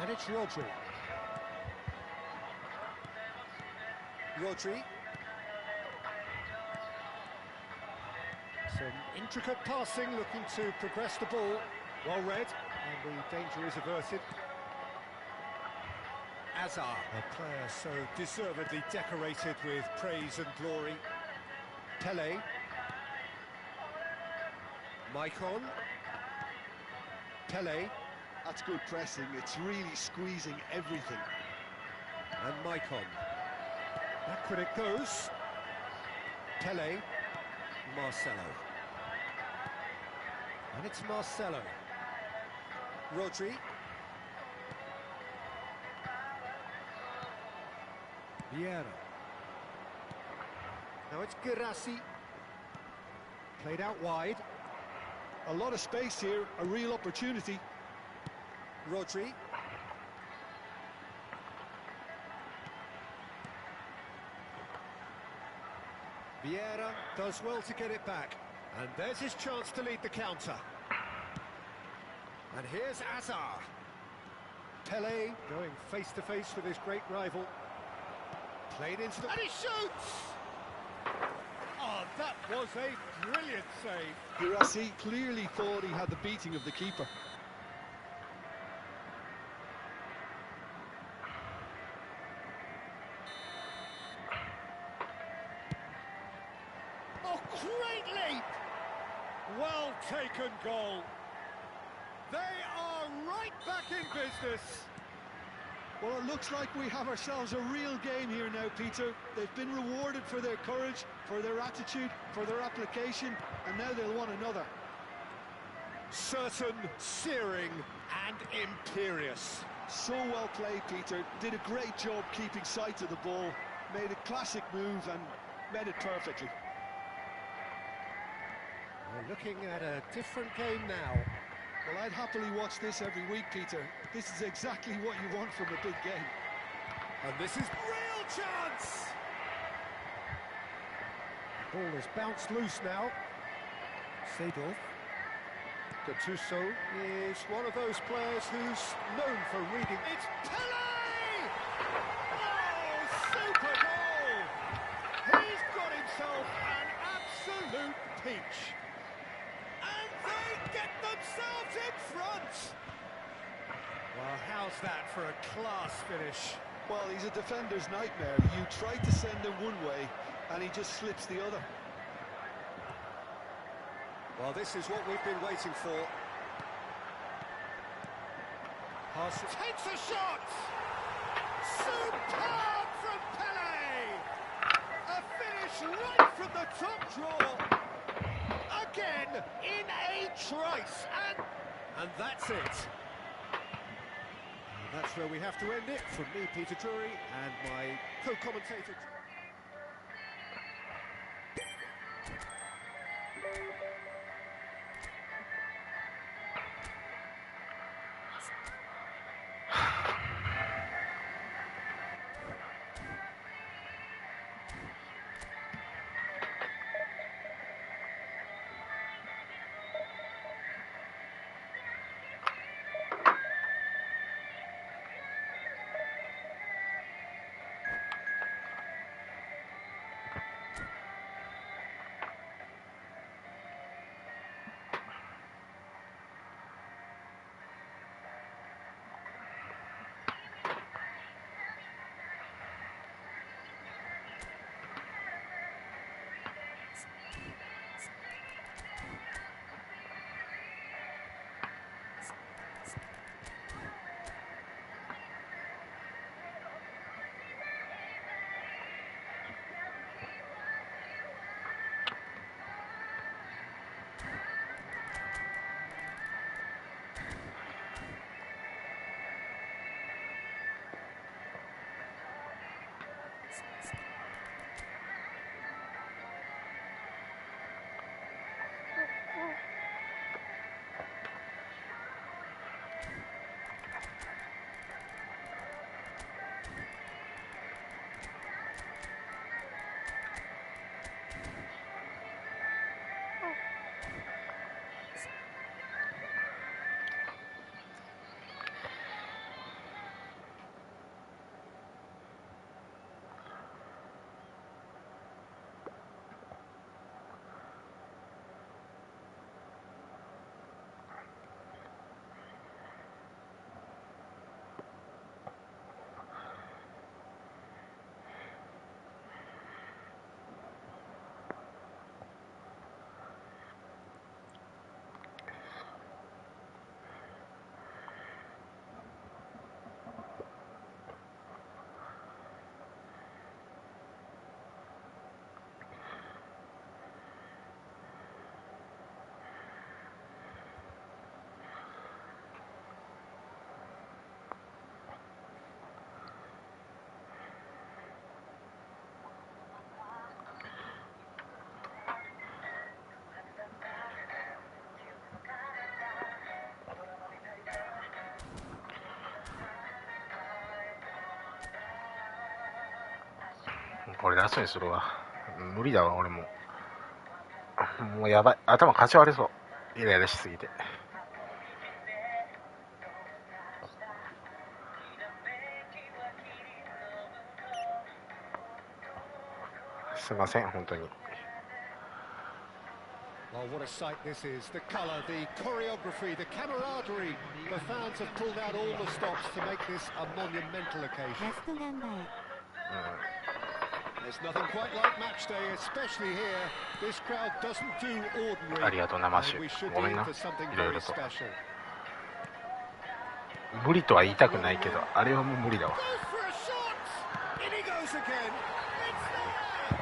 And it's Rodri. Rodri. Some intricate passing, looking to progress the ball. Well read, and the danger is averted. Azar, a player so deservedly decorated with praise and glory. Pele. Maicon. Pele. That's good pressing, it's really squeezing everything. And Maicon. Back when it goes. Pele. Marcelo. And it's Marcelo. Rodri. Vieira. Now it's Girassi. Played out wide. A lot of space here, a real opportunity. Rodri. Vieira does well to get it back. And there's his chance to lead the counter. And here's Azar. Pele going face to face with his great rival. Played into the... And he shoots! Oh, that was a brilliant save. Girassi clearly thought he had the beating of the keeper. Oh, great leap! Well taken goal. They are right back in business. Well, it looks like we have ourselves a real game here now, Peter. They've been rewarded for their courage, for their attitude, for their application, and now they'll want another. Certain, searing, and imperious. So well played, Peter. Did a great job keeping sight of the ball, made a classic move and made it perfectly. We're looking at a different game now. Well, I'd happily watch this every week, Peter. This is exactly what you want from a big game. And this is real chance! The ball has bounced loose now. Seydorf. Gattuso is one of those players who's known for reading. It's Pele! Oh, super goal! He's got himself an absolute peach. And they get themselves in front! Well, how's that for a class finish? Well, he's a defender's nightmare. You try to send him one way, and he just slips the other. Well, this is what we've been waiting for. Pass takes a shot! Superb from Pele! A finish right from the top draw! Again, in a trice, and that's it. And that's where we have to end it. From me, Peter Drury, and my co-commentator... 俺ラストにするわ。無理だわ俺も。もうやばい、頭かち割れそう、イライラしすぎて。すいません本当に。Well, what a sight this is. The colour, the choreography, the camaraderie. The fans have pulled out all the stops to make this a monumental ラ occasion. ストガンバー。There's nothing quite like match day, especially here. This crowd doesn't do ordinary. ありがとう生酒。 We should ご be めん in な、 for something いろい very ろと。 special. 無理とは言いたくないけど、あれはもう無理だわ。 Goes for a shot! In he goes again. It's there!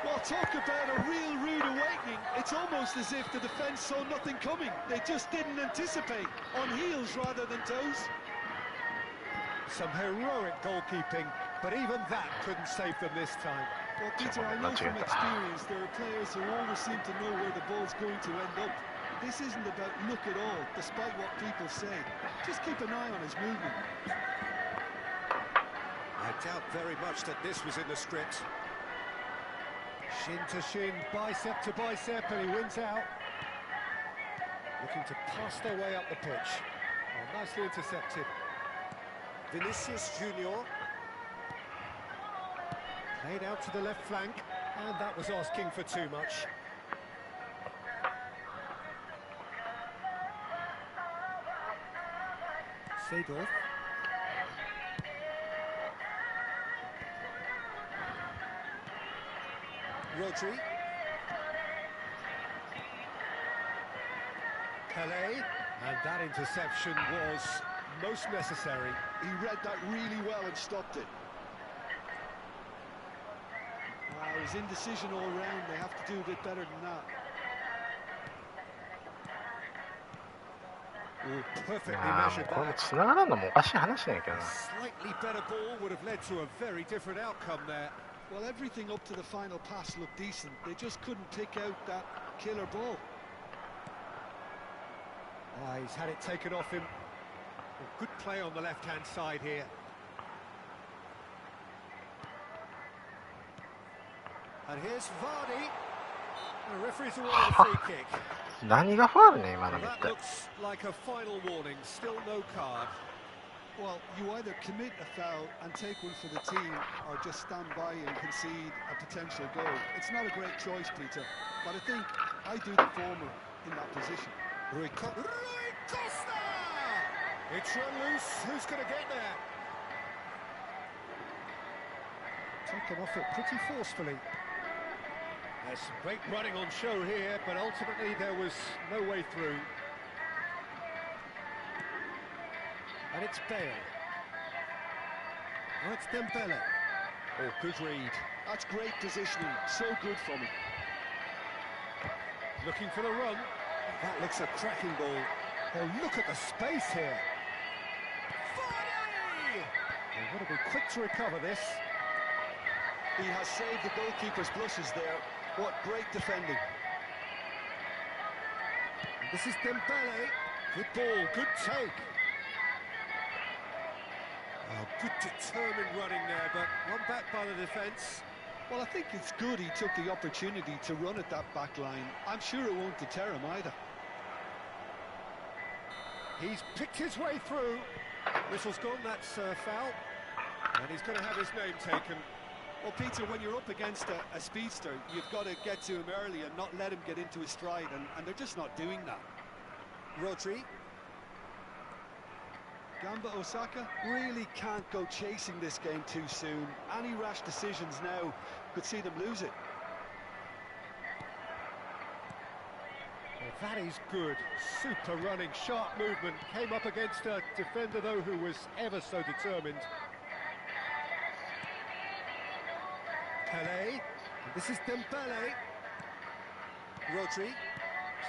Well, talk about a real rude awakening. It's almost as if the defence saw nothing coming. They just didn't anticipate. On heels rather than toes. Some heroic goalkeeping, but even that couldn't save them this time. Well, Peter, I know from experience there are players who always seem to know where the ball's going to end up. This isn't about luck at all, despite what people say. Just keep an eye on his movement. I doubt very much that this was in the script. Shin to shin, bicep to bicep, and he wins out. Looking to pass their way up the pitch. Oh, nicely intercepted. Vinicius Junior. Played out to the left flank, and that was asking for too much. Seedorf. Rodri. Pelé. And that interception was most necessary. He read that really well and stopped it. His indecision all round, they have to do a bit better than that. Oh, perfectly ああも measured うこれも that. 繋がらんのもおかしい話なんやけどな。 Slightly better ball would have led to a very different outcome there. Well, everything up to the final pass looked decent. They just couldn't pick out that killer ball. He's had it taken off him. Well, good play on the left-hand side here. And here's Vardy. The referee's awarded a free kick. 何がファールね今 Well, のみ that たい。 looks like a final warning. Still no card. Well, you either commit a foul and take one for the team, or just stand by and concede a potential goal. It's not a great choice, Peter, but I think I do the former in that position. Rui Costa! It's run loose. Who's going to get there? Taken off it pretty forcefully. There's some great running on show here, but ultimately there was no way through. And it's Bale. Oh, it's Dembele. Oh, good read. That's great positioning, so good from him. Looking for the run. That looks a cracking ball. Oh, look at the space here. Vardy! They've got to be quick to recover this. He has saved the goalkeeper's blushes there. What great defending. This is Dembele. Good ball, good take. Oh, good determined running there, but one back by the defence. Well, I think it's good he took the opportunity to run at that back line. I'm sure it won't deter him either. He's picked his way through. Whistle's gone, that's foul. And he's going to have his name taken. Well, Peter, when you're up against a speedster, you've got to get to him early and not let him get into his stride, and they're just not doing that. Rodri. Gamba Osaka really can't go chasing this game too soon. Any rash decisions now could see them lose it. Well, that is good. Super running, sharp movement. Came up against a defender, though, who was ever so determined. Pelé. This is Dembele. Rodri.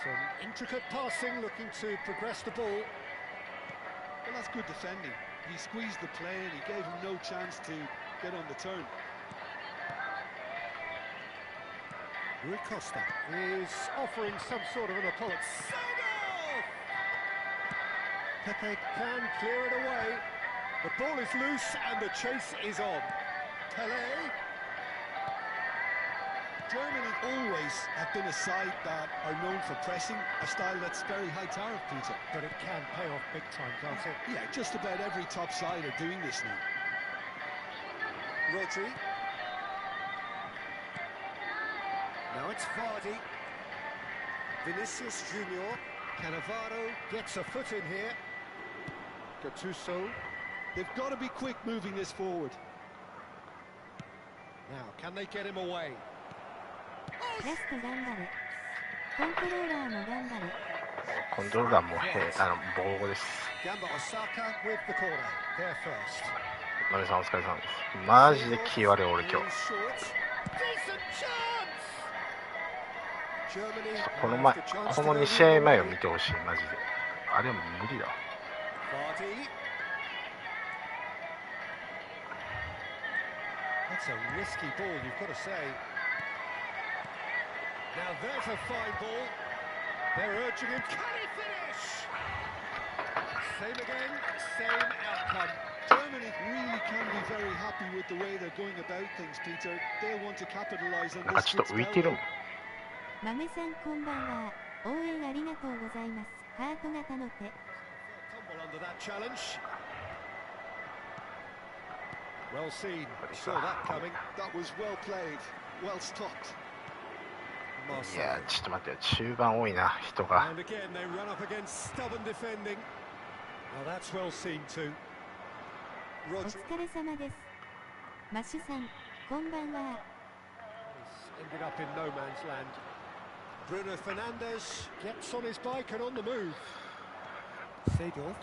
Some intricate passing, looking to progress the ball. Well, that's good defending. He squeezed the play and he gave him no chance to get on the turn. Rui Costa is offering some sort of an apology. Pepe can clear it away. The ball is loose and the chase is on. Pelé. Germany always have been a side that are known for pressing, a style that's very high tariff, Peter. But it can pay off big time, can't it? Yeah, just about every top side are doing this now. Rodri. Now it's Vardy. Vinicius Junior. Cannavaro gets a foot in here. Gattuso. They've got to be quick moving this forward. Now, can they get him away? ラスト頑張れ。コントローラーも頑張れ。コントローラーもボコボコです。 Gamba Osaka with the corner. There first. マメさんお疲れ様です。マジで気悪い俺今日。 Decent chance. Germany この have the chance この to 2 go 試合 the 前 other を way. 見てほしいマジで。あれはもう無理だわ。 Vardy. That's a risky ball, you've got to say. Now there's a fine ball. They're urging him. Can he finish? Same again, same outcome. Germany really can be very happy with the way they're going about things, Peter. They'll want to capitalise on なんか this ちょっ good と浮い spell. てるもん。豆さんこんばんは。応援ありがとうございます。ハート型の手。 Tumble under that challenge. Well seen. Saw that coming. That was well played, well stopped. いやちょっと待ってよ、中盤多いな人が。 And again they run up against stubborn defending. Now that's well seen too. お Rodri 疲れ様です。マッシュさん、こんばんは。 ended up in no man's land. Bruno Fernandes gets on his bike and on the move. Seedorf.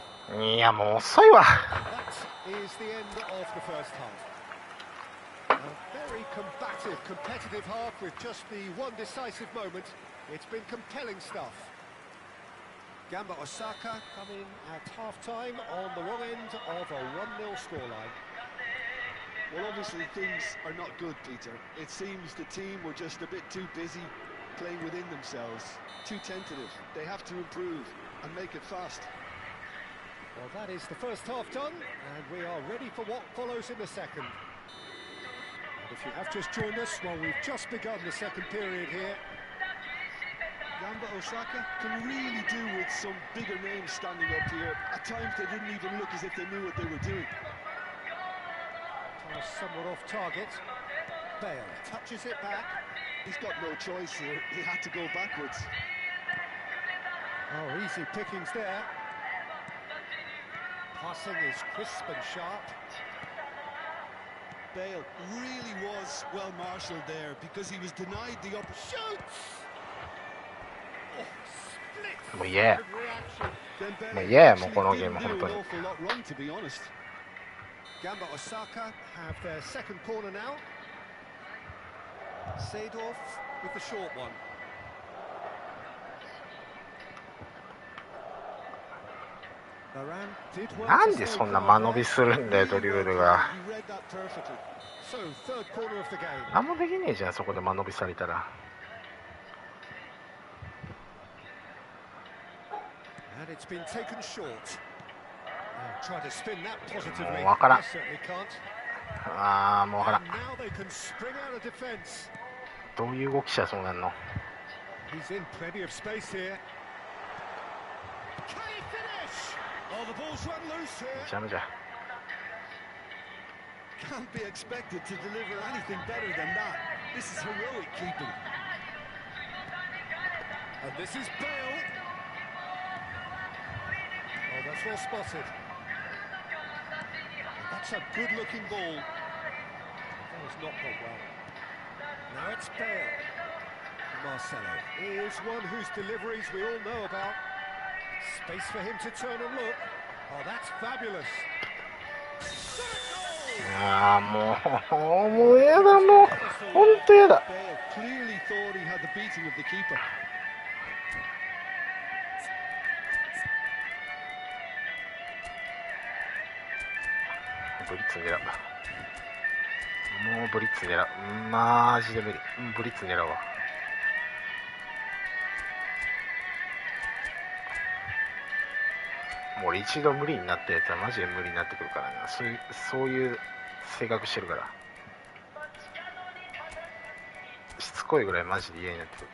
いやもう遅いわ。 That is the end of the first half. A very combative, competitive half with just the one decisive moment. It's been compelling stuff. Gamba Osaka coming at half-time on the wrong end of a 1-0 scoreline. Well, obviously things are not good, Peter. It seems the team were just a bit too busy playing within themselves, too tentative. They have to improve and make it fast. Well, that is the first half done, and we are ready for what follows in the second. And if you have just joined us, well, we've just begun the second period here. Gamba Osaka can really do with some bigger names standing up here. At times they didn't even look as if they knew what they were doing. Pass somewhat off target. Bale touches it back. He's got no choice here. He had to go backwards. Oh, easy pickings there. Passing is crisp and sharp. Bale really was well marshalled there because he was denied the opportunity. Oh, split もう嫌や。 reaction. もう嫌やもう Actually このゲーム didn't 本 do 当 an に。 awful lot wrong, to be honest. Gamba Osaka have their second corner now. Seedorf with the short one. Varane did well なん to で stay そんな calm 間延び there. するんだよドリブルが。 He read that perfectly. So, third corner of the game. 何もできねえじゃんそこで間延びされたら。 And it's been taken short. Try to spin that positively. もうわからん。 They certainly can't. あーもうわからん。 And now they can spring out of defence. どういう動きしたらそうなんの。 He's in plenty of space here. Can he finish? Oh, the ball's run loose め here. ちゃめちゃ。 Can't be expected to deliver anything better than that. This is heroic keeping. And this is Bale. Oh, that's well spotted. That's a good-looking ball. That has not gone well. Now it's Bale. Marcelo is one whose deliveries we all know about. Space for him to turn and look. Oh, that's fabulous. あーもうやだもう本当やだ。 Bale clearly thought he had the beating of the keeper. ブリッツ狙う。もうブリッツ狙う。マジで無理。ブリッツ狙うわ。もう俺一度無理になったやつはマジで無理になってくるからな。そういう性格してるから。しつこいぐらいマジで嫌になってる。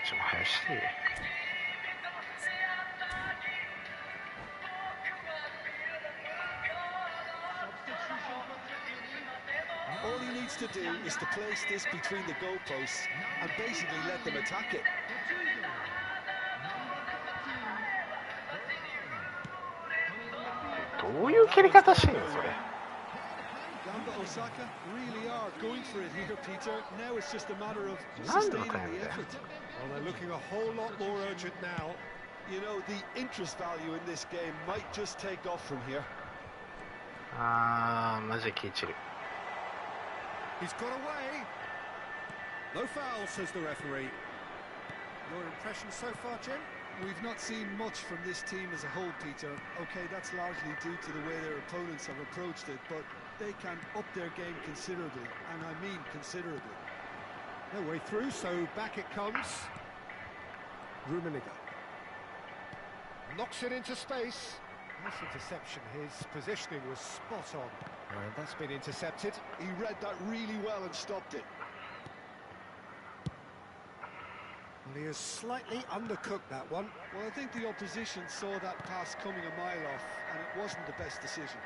ちょっと早くしてよ。All he needs to do is to place this between the goalposts and basically let them attack it. どういう蹴り方してんのそれ。Gamba Osaka really are going for it here, Peter. Now it's just a matter of 何の sustaining タイム the だよ。 effort. Well, they're looking a whole lot more urgent now. You know, the interest value in this game might just take off from here. あー、マジで気散る。 He's got away. No foul, says the referee. Your impression so far, Jim? We've not seen much from this team as a whole, Peter. Okay, that's largely due to the way their opponents have approached it, but they can up their game considerably, and I mean considerably. No way through, so back it comes. Rummenigge knocks it into space. Nice interception. His positioning was spot on. And that's been intercepted. He read that really well and stopped it. Well, he has slightly undercooked that one. Well, I think the opposition saw that pass coming a mile off, and it wasn't the best decision.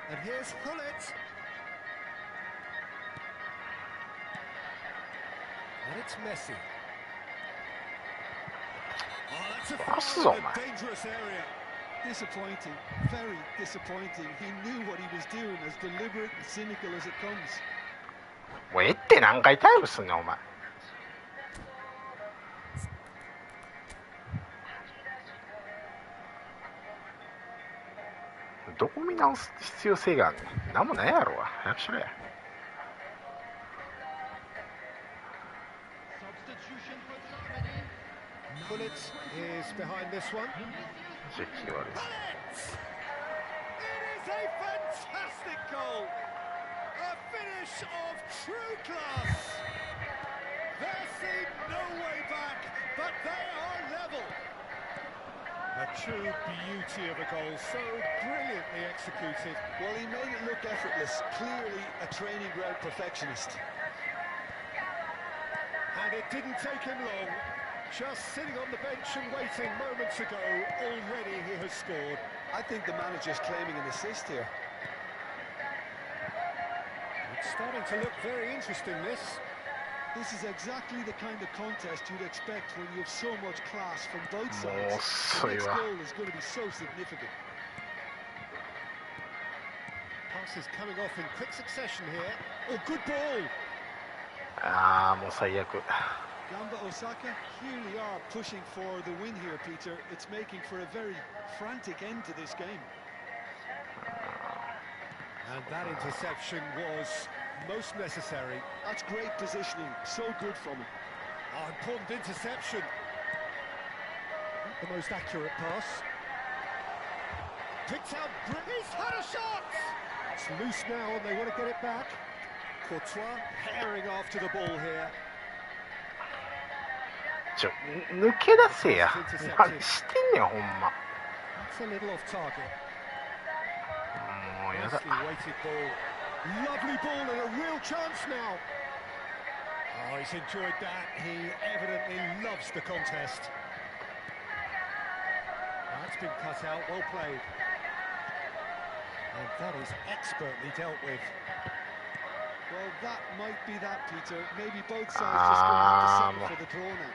And here's Hullet. And it's Messi. Oh, that's a foul in a dangerous area. Disappointing, very disappointing. He knew what he was doing, as deliberate and cynical as it comes. もうえって何回タイムすんねんお前。どこ見直す必要性があるねん。なんもないやろわ。早くしろや。 Substitution for Germany. Hullet is behind this one. マジで気悪い。 It is a fantastic goal. A finish of true class. There seemed no way back, but they are level. A true beauty of a goal, so brilliantly executed. Well, he made it look effortless. Clearly a training ground perfectionist. And it didn't take him long. Just sitting on the bench and waiting moments ago, already he has scored. I think the manager's claiming an assist here. It's starting to look very interesting, this. This is exactly the kind of contest you'd expect when you have so much class from both sides. Oh, The next so you are. goal is going to be so significant. Passes coming off in quick succession here. Oh, good ball. あー、もう最悪。 Gamba Osaka clearly are pushing for the win here, Peter. It's making for a very frantic end to this game. And that interception was most necessary. That's great positioning. So good from him. Oh, important interception. Not the most accurate pass. Picked out. He's had a shot. It's loose now, and they want to get it back. Courtois herring after the ball here. 抜け出せや。何してんねんほんま。 That's a little off target. もうやだ。 Nicely weighted ball. Lovely ball and a real chance now. Oh, he's enjoyed that. He evidently loves the contest. That's been cut out. Well played. And that is expertly dealt with. Well, that might be that, Peter. Maybe both sides just going to have to settle for the draw now.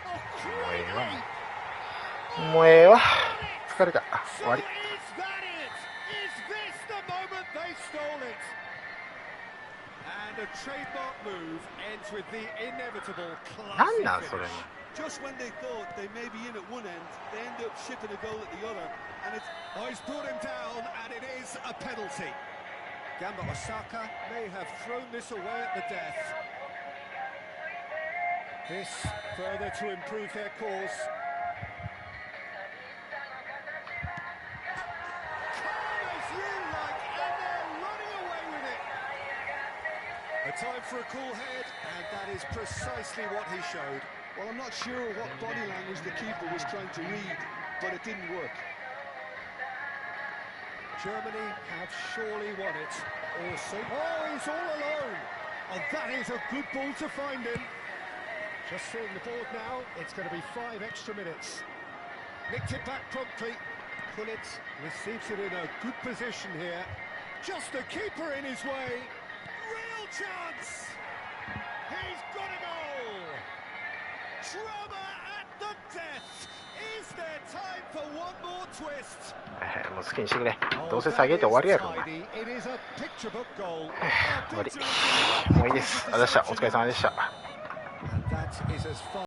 Oh, もうええわ。疲れた。終 so わり。 is that it? Is this the moment they stole it? And a trademark move ends with the inevitable な classy んなんそれ finish. も。 Just when they thought they may be in at one end, they end up shipping a goal at the other. And it's Oh, he's brought him down, and it is a penalty. Gamba Osaka may have thrown this away at the death. This further to improve their cause. time for a cool head, and that is precisely what he showed. Well, I'm not sure what body language the keeper was trying to read, but it didn't work. Germany have surely won it. Also, oh, he's all alone. Oh, that is a good ball to find him. Just seeing the board now, it's going to be 5 extra minutes. Nicked it back promptly. Pullet receives it in a good position here. Just the keeper in his way. Real chance! He's got a goal! Drama at the death! Is there time for one more twist? もう好きにしてくれ。どうせ下げて終わりやろ。It is a picture book goal. 終わり。もういいです。ありがとうございました。お疲れ様でした。And that is as far